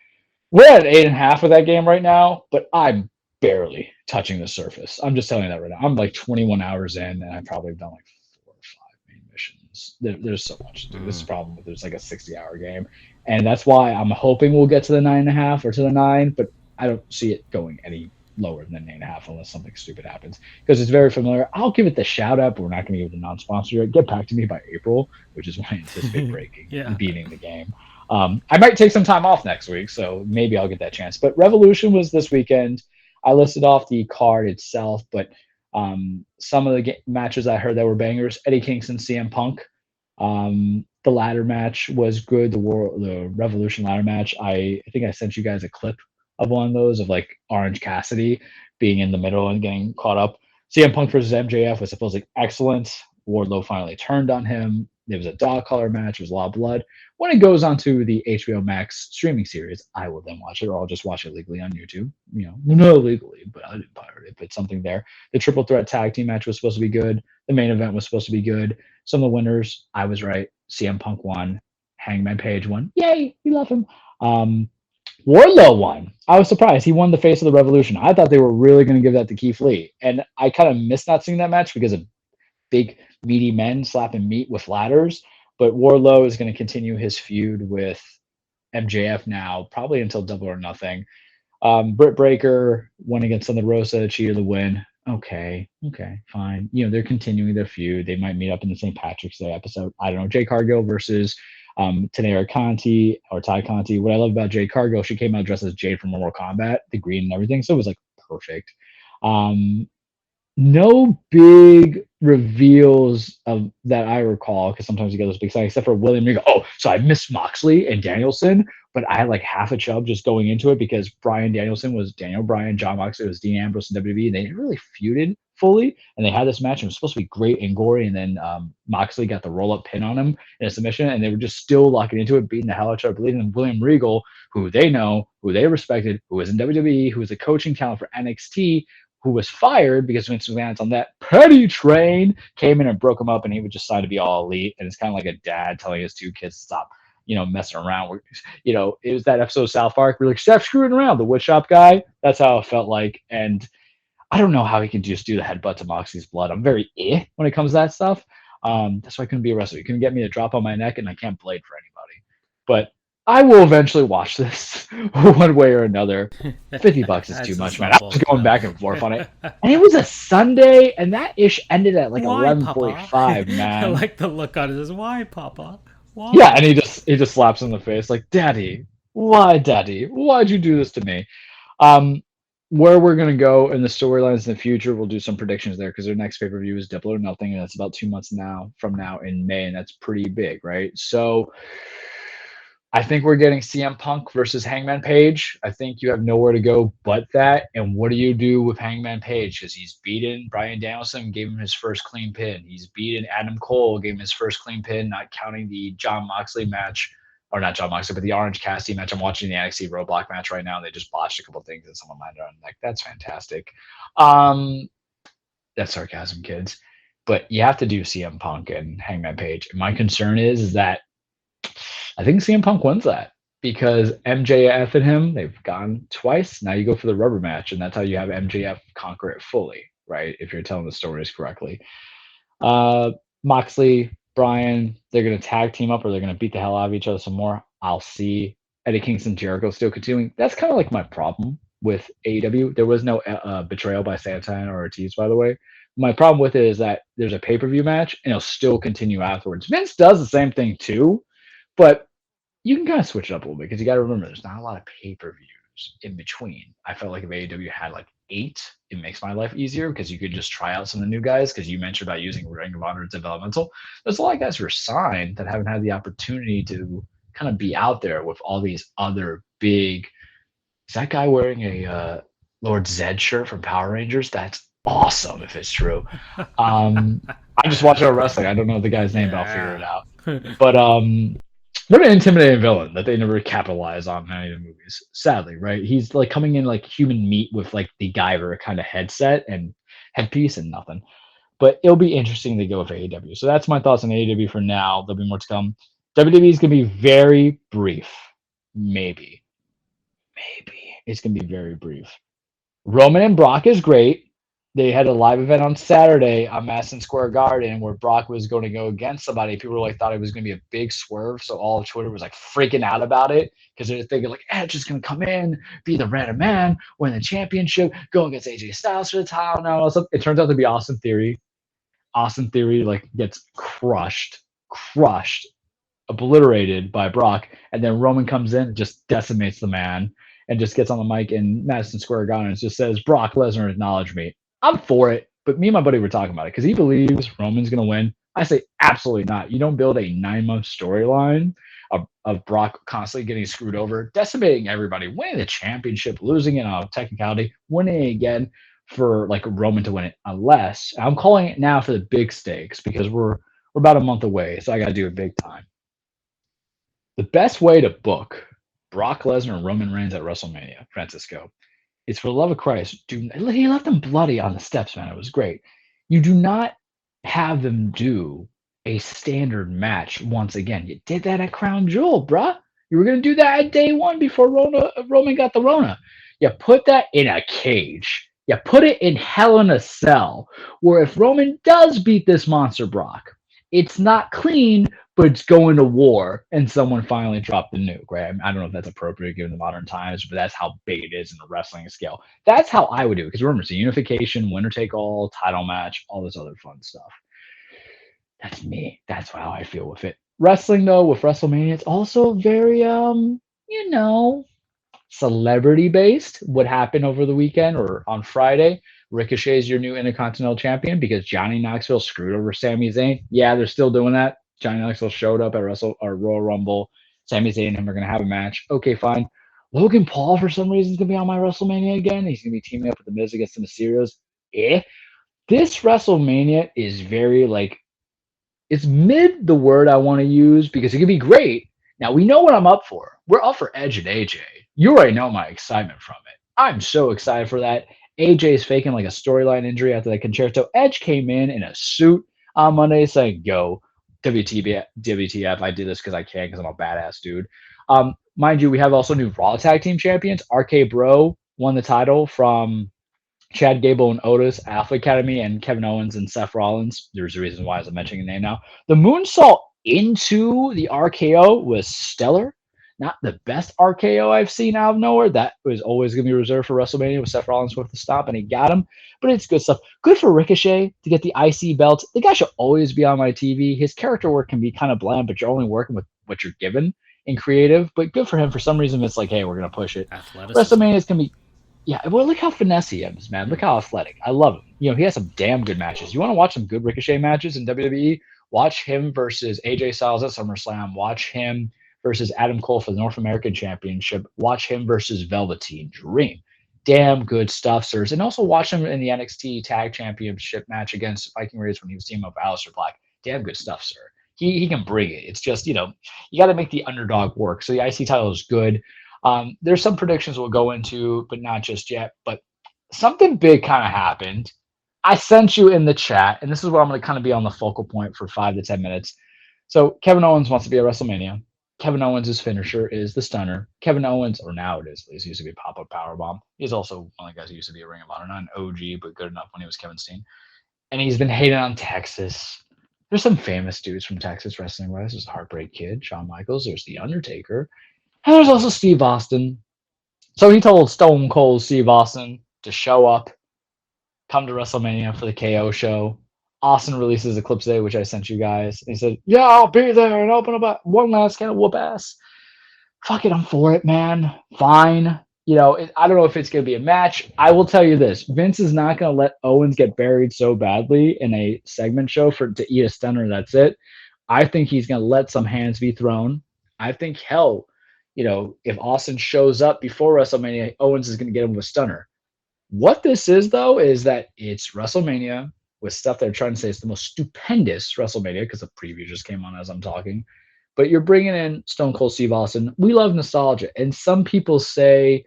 We're at 8.5 of that game right now, but I'm barely touching the surface. I'm just telling you that right now. I'm like 21 hours in, and I probably have done like 4 or 5 main missions. There's so much to do. This is the problem. There's like a 60-hour game, and that's why I'm hoping we'll get to the 9.5 or to the 9, but I don't see it going any lower than 8.5 unless something stupid happens, because it's very familiar. I'll give it the shout out, but we're not going to give it the non-sponsor yet. Get back to me by April, which is when I anticipate breaking and beating the game. I might take some time off next week, so maybe I'll get that chance. But Revolution was this weekend. I listed off the card itself, but some of the matches I heard that were bangers: Eddie Kingston, CM Punk. The ladder match was good. The Revolution ladder match. I think I sent you guys a clip of one of those, of like Orange Cassidy being in the middle and getting caught up. CM Punk versus MJF was supposedly excellent. Wardlow finally turned on him. It was a dog collar match. It was a lot of blood. When it goes onto the HBO Max streaming series, I will then watch it, or I'll just watch it legally on YouTube. Not illegally, but I didn't pirate it. But something there. The triple threat tag team match was supposed to be good. The main event was supposed to be good. Some of the winners, I was right. CM Punk won. Hangman Page won. Yay, we love him. Wardlow won. I was surprised. He won the face of the Revolution. I thought they were really going to give that to Keith Lee. And I kind of missed not seeing that match because of big, meaty men slapping meat with ladders. But Wardlow is going to continue his feud with MJF now, probably until Double or Nothing. Britt Baker won against Thunder Rosa, cheated the win. Okay, fine. They're continuing their feud. They might meet up in the St. Patrick's Day episode. I don't know. Jay Cargill versus Tanera Conti or Ty Conti. What I love about Jade Cargill, she came out dressed as Jade from Mortal Kombat, the green and everything, so it was like perfect. no big reveals of that I recall, because sometimes you get those big signs, except for William Regal. Oh, so I missed Moxley and Danielson, but I had like half a chub just going into it because Brian Danielson was Daniel Bryan, John Moxley was Dean Ambrose in WWE, and they didn't really feuded fully. And they had this match, and it was supposed to be great and gory, and then Moxley got the roll up pin on him in a submission, and they were just still locking into it, beating the hell out of each other, bleeding. And William Regal, who they know, who they respected, who was in WWE, who was a coaching talent for NXT, who was fired because Vince McMahon's on that petty train, came in and broke him up, and he would just decide to be all elite. And it's kind of like a dad telling his two kids to stop, messing around. It was that episode of South Park where like, stop screwing around, the woodshop guy. That's how it felt like. And I don't know how he can just do the headbutt to Moxley's blood. I'm very when it comes to that stuff. That's why I couldn't be a wrestler. You couldn't get me to drop on my neck, and I can't blade for anybody. But I will eventually watch this one way or another. $50 is too much, man. I was going back and forth on it. And it was a Sunday, and that ish ended at like 11:45, man. I like the look on his. Why, Papa? Why? Yeah, and he just slaps him in the face like, Daddy, why, Daddy? Why'd you do this to me? Where we're going to go in the storylines in the future, we'll do some predictions there because their next pay-per-view is Double or Nothing, and that's about 2 months from now in May, and that's pretty big, right? So I think we're getting CM Punk versus Hangman Page. I think you have nowhere to go but that. And what do you do with Hangman Page? Because he's beaten Bryan Danielson, gave him his first clean pin. He's beaten Adam Cole, gave him his first clean pin, not counting the Jon Moxley match. Or not Jon Moxley, but the Orange Cassidy match. I'm watching the NXT Roadblock match right now, and they just botched a couple things, and someone landed on like, that's fantastic. That's sarcasm, kids. But you have to do CM Punk and Hangman Page. And my concern is that I think CM Punk wins that because MJF and him, they've gone twice. Now you go for the rubber match, and that's how you have MJF conquer it fully, right? If you're telling the stories correctly. Moxley, Bryan, they're going to tag team up or they're going to beat the hell out of each other some more. I'll see Eddie Kingston, Jericho still continuing. That's kind of like my problem with AEW. There was no betrayal by Santana or Ortiz, by the way. My problem with it is that there's a pay-per-view match and it'll still continue afterwards. Vince does the same thing too, but you can kind of switch it up a little bit because you got to remember there's not a lot of pay-per-views in between. I felt like if AEW had like 8, it makes my life easier because you could just try out some of the new guys because you mentioned about using Ring of Honor as developmental. There's a lot of guys who are signed that haven't had the opportunity to kind of be out there with all these other big. Is that guy wearing a Lord Zed shirt from Power Rangers? That's awesome if it's true. I just watch our wrestling. I don't know the guy's name, but I'll figure it out. But what an intimidating villain that they never capitalize on in any of the movies. Sadly, right? He's like coming in like human meat with like the Guyver kind of headset and headpiece and nothing. But it'll be interesting to go with AEW. So that's my thoughts on AEW for now. There'll be more to come. WWE is going to be very brief. Maybe. It's going to be very brief. Roman and Brock is great. They had a live event on Saturday on Madison Square Garden where Brock was going to go against somebody. People like thought it was going to be a big swerve, so all of Twitter was like freaking out about it because they're thinking like, Edge is going to come in, be the random man, win the championship, go against AJ Styles for the title. Now it turns out to be Austin Theory. Austin Theory like gets crushed, obliterated by Brock, and then Roman comes in and just decimates the man and just gets on the mic in Madison Square Garden and just says, Brock Lesnar acknowledge me. I'm for it, but me and my buddy were talking about it because he believes Roman's going to win. I say absolutely not. You don't build a 9-month storyline of Brock constantly getting screwed over, decimating everybody, winning the championship, losing it on a technicality, winning it again for like Roman to win it. Unless I'm calling it now for the big stakes because we're about a month away, so I got to do it big time. The best way to book Brock Lesnar and Roman Reigns at WrestleMania, Francisco, it's for the love of Christ. He left them bloody on the steps, man. It was great. You do not have them do a standard match once again. You did that at Crown Jewel, bruh. You were going to do that at day one before Roman got the Rona. You put that in a cage. You put it in Hell in a Cell, where if Roman does beat this monster Brock, it's not clean, but it's going to war, and someone finally dropped the nuke, right? I don't know if that's appropriate given the modern times, but that's how big it is in the wrestling scale. That's how I would do it, because remember, it's a unification, winner-take-all, title match, all this other fun stuff. That's me. That's how I feel with it. Wrestling, though, with WrestleMania, it's also very, celebrity-based. What happened over the weekend or on Friday Ricochet's your new Intercontinental Champion because Johnny Knoxville screwed over Sami Zayn. Yeah, they're still doing that. Johnny Knoxville showed up at Royal Rumble. Sami Zayn and him are going to have a match. Okay, fine. Logan Paul, for some reason, is going to be on my WrestleMania again. He's going to be teaming up with The Miz against the Mysterios. This WrestleMania is very, it's mid the word I want to use because it could be great. Now, we know what I'm up for. We're up for Edge and AJ. You already know my excitement from it. I'm so excited for that. AJ is faking like a storyline injury after that concerto. Edge came in a suit on Monday saying, yo, WTF, I did this because I can, because I'm a badass dude. Mind you, we have also new Raw Tag Team Champions. RK Bro won the title from Chad Gable and Otis, Alpha Academy, and Kevin Owens and Seth Rollins. There's a reason why I'm mentioning the name now. The moonsault into the RKO was stellar. Not the best RKO I've seen out of nowhere. That was always going to be reserved for WrestleMania with Seth Rollins with the stop, and he got him. But it's good stuff. Good for Ricochet to get the IC belt. The guy should always be on my TV. His character work can be kind of bland, but you're only working with what you're given in creative. But good for him. For some reason, it's like, hey, we're going to push it. WrestleMania is going to be... Yeah, well, look how finesse he is, man. Look how athletic. I love him. He has some damn good matches. You want to watch some good Ricochet matches in WWE? Watch him versus AJ Styles at SummerSlam. Watch him versus Adam Cole for the North American Championship. Watch him versus Velveteen Dream. Damn good stuff, sirs. And also watch him in the NXT Tag Championship match against Viking Raiders when he was teaming up with Aleister Black. Damn good stuff, sir. He can bring it. It's just, you got to make the underdog work. So the IC title is good. There's some predictions we'll go into, but not just yet. But something big kind of happened. I sent you in the chat, and this is where I'm going to kind of be on the focal point for 5 to 10 minutes. So Kevin Owens wants to be at WrestleMania. Kevin Owens' finisher is the Stunner. Kevin Owens, or now it is, at least he used to be Pop-Up Powerbomb. He's also one of the guys who used to be a Ring of Honor, not an OG, but good enough when he was Kevin Steen. And he's been hating on Texas. There's some famous dudes from Texas wrestling-wise. There's the Heartbreak Kid, Shawn Michaels. There's The Undertaker. And there's also Steve Austin. So he told Stone Cold Steve Austin to show up, come to WrestleMania for the KO show. Austin releases a clip today, which I sent you guys. And he said, yeah, I'll be there and open up one last can of whoop ass. Fuck it, I'm for it, man. Fine. I don't know if it's going to be a match. I will tell you this. Vince is not going to let Owens get buried so badly in a segment show to eat a stunner and that's it. I think he's going to let some hands be thrown. I think, hell, if Austin shows up before WrestleMania, Owens is going to get him with a stunner. What this is, though, is that it's WrestleMania with stuff they're trying to say it's the most stupendous WrestleMania because the preview just came on as I'm talking. But you're bringing in Stone Cold Steve Austin. We love nostalgia. And some people say,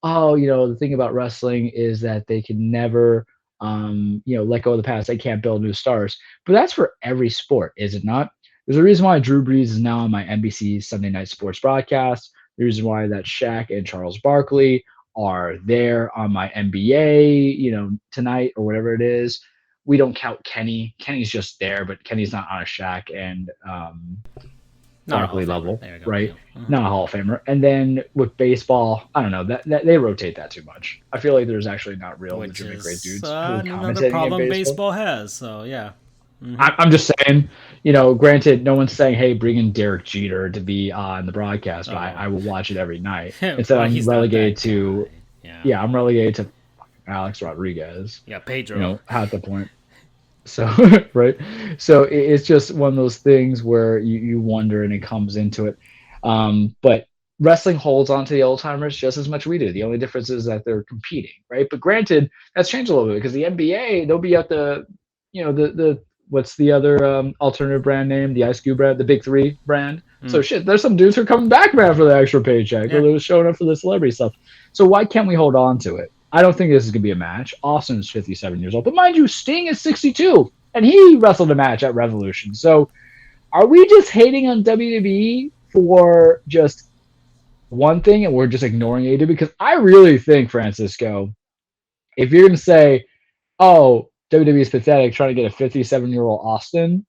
the thing about wrestling is that they can never, let go of the past. They can't build new stars. But that's for every sport, is it not? There's a reason why Drew Brees is now on my NBC Sunday Night Sports broadcast. The reason why that Shaq and Charles Barkley are there on my NBA, tonight or whatever it is. We don't count Kenny. Kenny's just there, but Kenny's not on a Shaq and Barkley level, right? Yeah. Not a Hall of Famer. And then with baseball, I don't know that they rotate that too much. I feel like there's actually not real legitimate great dudes. Another problem baseball has. So yeah. Mm-hmm. I'm just saying, granted, no one's saying, hey, bring in Derek Jeter to be on the broadcast, but I will watch it every night. Instead, I'm relegated to, I'm relegated to Alex Rodriguez. Yeah, Pedro. At the point. So, right. So it's just one of those things where you wonder and it comes into it. But wrestling holds on to the old timers just as much as we do. The only difference is that they're competing, right? But granted, that's changed a little bit because the NBA, they'll be at the what's the other alternative brand name? The Ice Cube brand, the Big Three brand. So there's some dudes who are coming back, man, for the extra paycheck. Or they're showing up for the celebrity stuff. So why can't we hold on to it? I don't think this is going to be a match. Austin's 57 years old. But mind you, Sting is 62. And he wrestled a match at Revolution. So are we just hating on WWE for just one thing and we're just ignoring AEW? Because I really think, Francisco, if you're going to say, WWE is pathetic trying to get a 57-year-old Austin,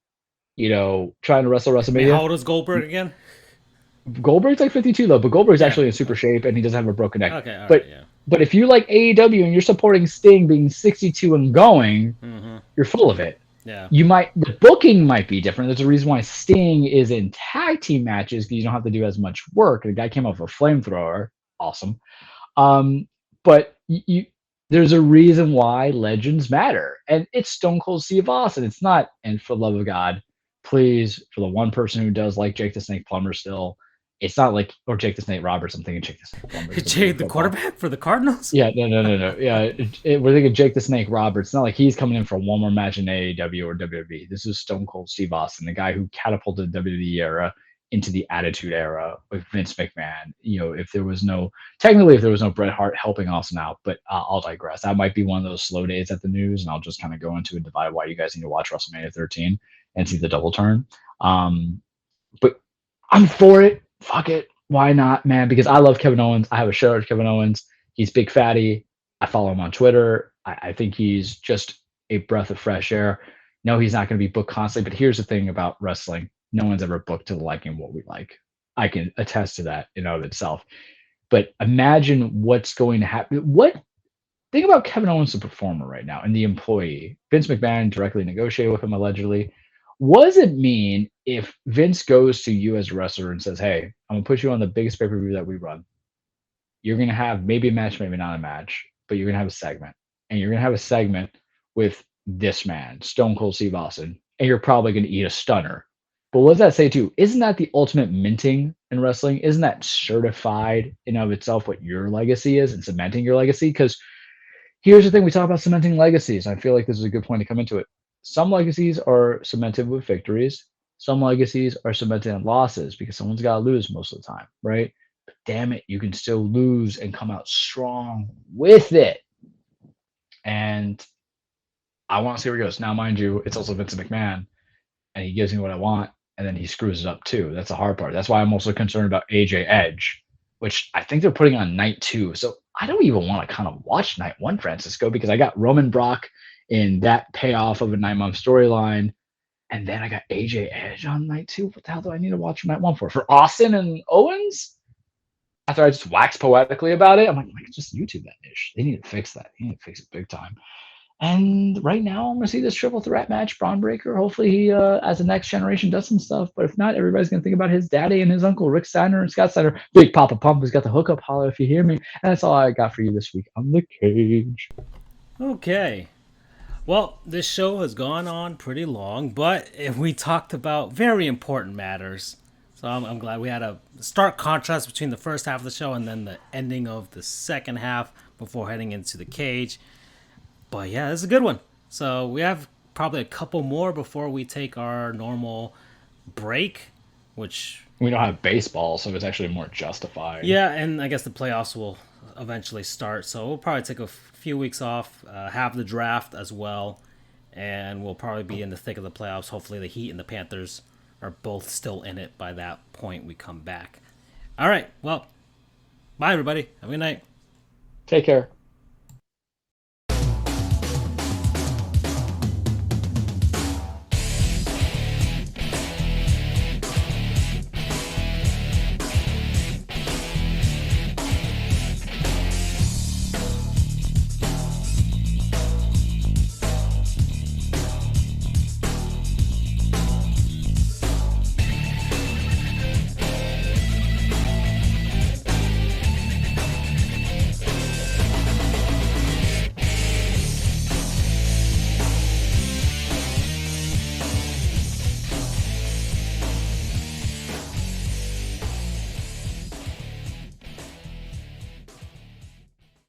trying to wrestle WrestleMania. How old is Goldberg again? Goldberg's like 52, though, but Goldberg's actually in super shape, and he doesn't have a broken neck. Okay, but if you like AEW and you're supporting Sting being 62 and going, you're full of it. Yeah. The booking might be different. There's a reason why Sting is in tag team matches because you don't have to do as much work. The guy came off a flamethrower. Awesome. But There's a reason why legends matter, and it's Stone Cold Steve Austin. It's not, and for the love of God, please, for the one person who does like Jake the Snake Plumber still, it's not like, or Jake the Snake Roberts. I'm thinking Jake the Snake Plumber. Jay, the quarterback for the Cardinals. Yeah, no. Yeah, we're thinking Jake the Snake Roberts. It's not like he's coming in for one more match in AEW or WWE. This is Stone Cold Steve Austin, the guy who catapulted the WWE era into the Attitude Era with Vince McMahon. If there was no Bret Hart helping Austin out, but I'll digress. That might be one of those slow days at the news, and I'll just kind of go into a divide why you guys need to watch WrestleMania 13 and see the double turn. But I'm for it. Fuck it. Why not, man? Because I love Kevin Owens. I have a shirt of Kevin Owens. He's big fatty. I follow him on Twitter. I think he's just a breath of fresh air. No, he's not going to be booked constantly. But here's the thing about wrestling. No one's ever booked to the liking of what we like. I can attest to that in and of itself. But imagine what's going to happen. Think about Kevin Owens, the performer right now, and the employee. Vince McMahon directly negotiated with him, allegedly. What does it mean if Vince goes to you as a wrestler and says, hey, I'm going to put you on the biggest pay-per-view that we run. You're going to have maybe a match, maybe not a match, but you're going to have a segment. And you're going to have a segment with this man, Stone Cold Steve Austin, and you're probably going to eat a stunner. But what does that say too? Isn't that the ultimate minting in wrestling? Isn't that certified in of itself what your legacy is and cementing your legacy? Because here's the thing, we talk about cementing legacies. I feel like this is a good point to come into it. Some legacies are cemented with victories. Some legacies are cemented in losses because someone's got to lose most of the time, right? But damn it, you can still lose and come out strong with it. And I want to see where it goes. Now, mind you, it's also Vince McMahon, and he gives me what I want, and then he screws it up too. That's the hard part. That's why I'm also concerned about AJ Edge, which I think they're putting on night 2. So I don't even want to kind of watch night 1, Francisco, because I got Roman Brock in that payoff of a 9-month storyline, and then I got AJ Edge on night 2. What the hell do I need to watch night 1 for? For Austin and Owens? After I just wax poetically about it, I'm like, just YouTube that ish. They need to fix that. They need to fix it big time. And right now, I'm going to see this triple threat match, Braun Breaker. Hopefully, he, as the next generation, does some stuff. But if not, everybody's going to think about his daddy and his uncle, Rick Steiner and Scott Steiner. Big Papa Pump has got the hookup. Holler if you hear me. And that's all I got for you this week on The Cage. Okay. Well, this show has gone on pretty long, but we talked about very important matters. So I'm glad we had a stark contrast between the first half of the show and then the ending of the second half before heading into The Cage. But yeah, this is a good one. So we have probably a couple more before we take our normal break, which... We don't have baseball, so it's actually more justified. Yeah, and I guess the playoffs will eventually start. So we'll probably take a few weeks off, have the draft as well, and we'll probably be in the thick of the playoffs. Hopefully the Heat and the Panthers are both still in it by that point we come back. All right, well, bye everybody. Have a good night. Take care.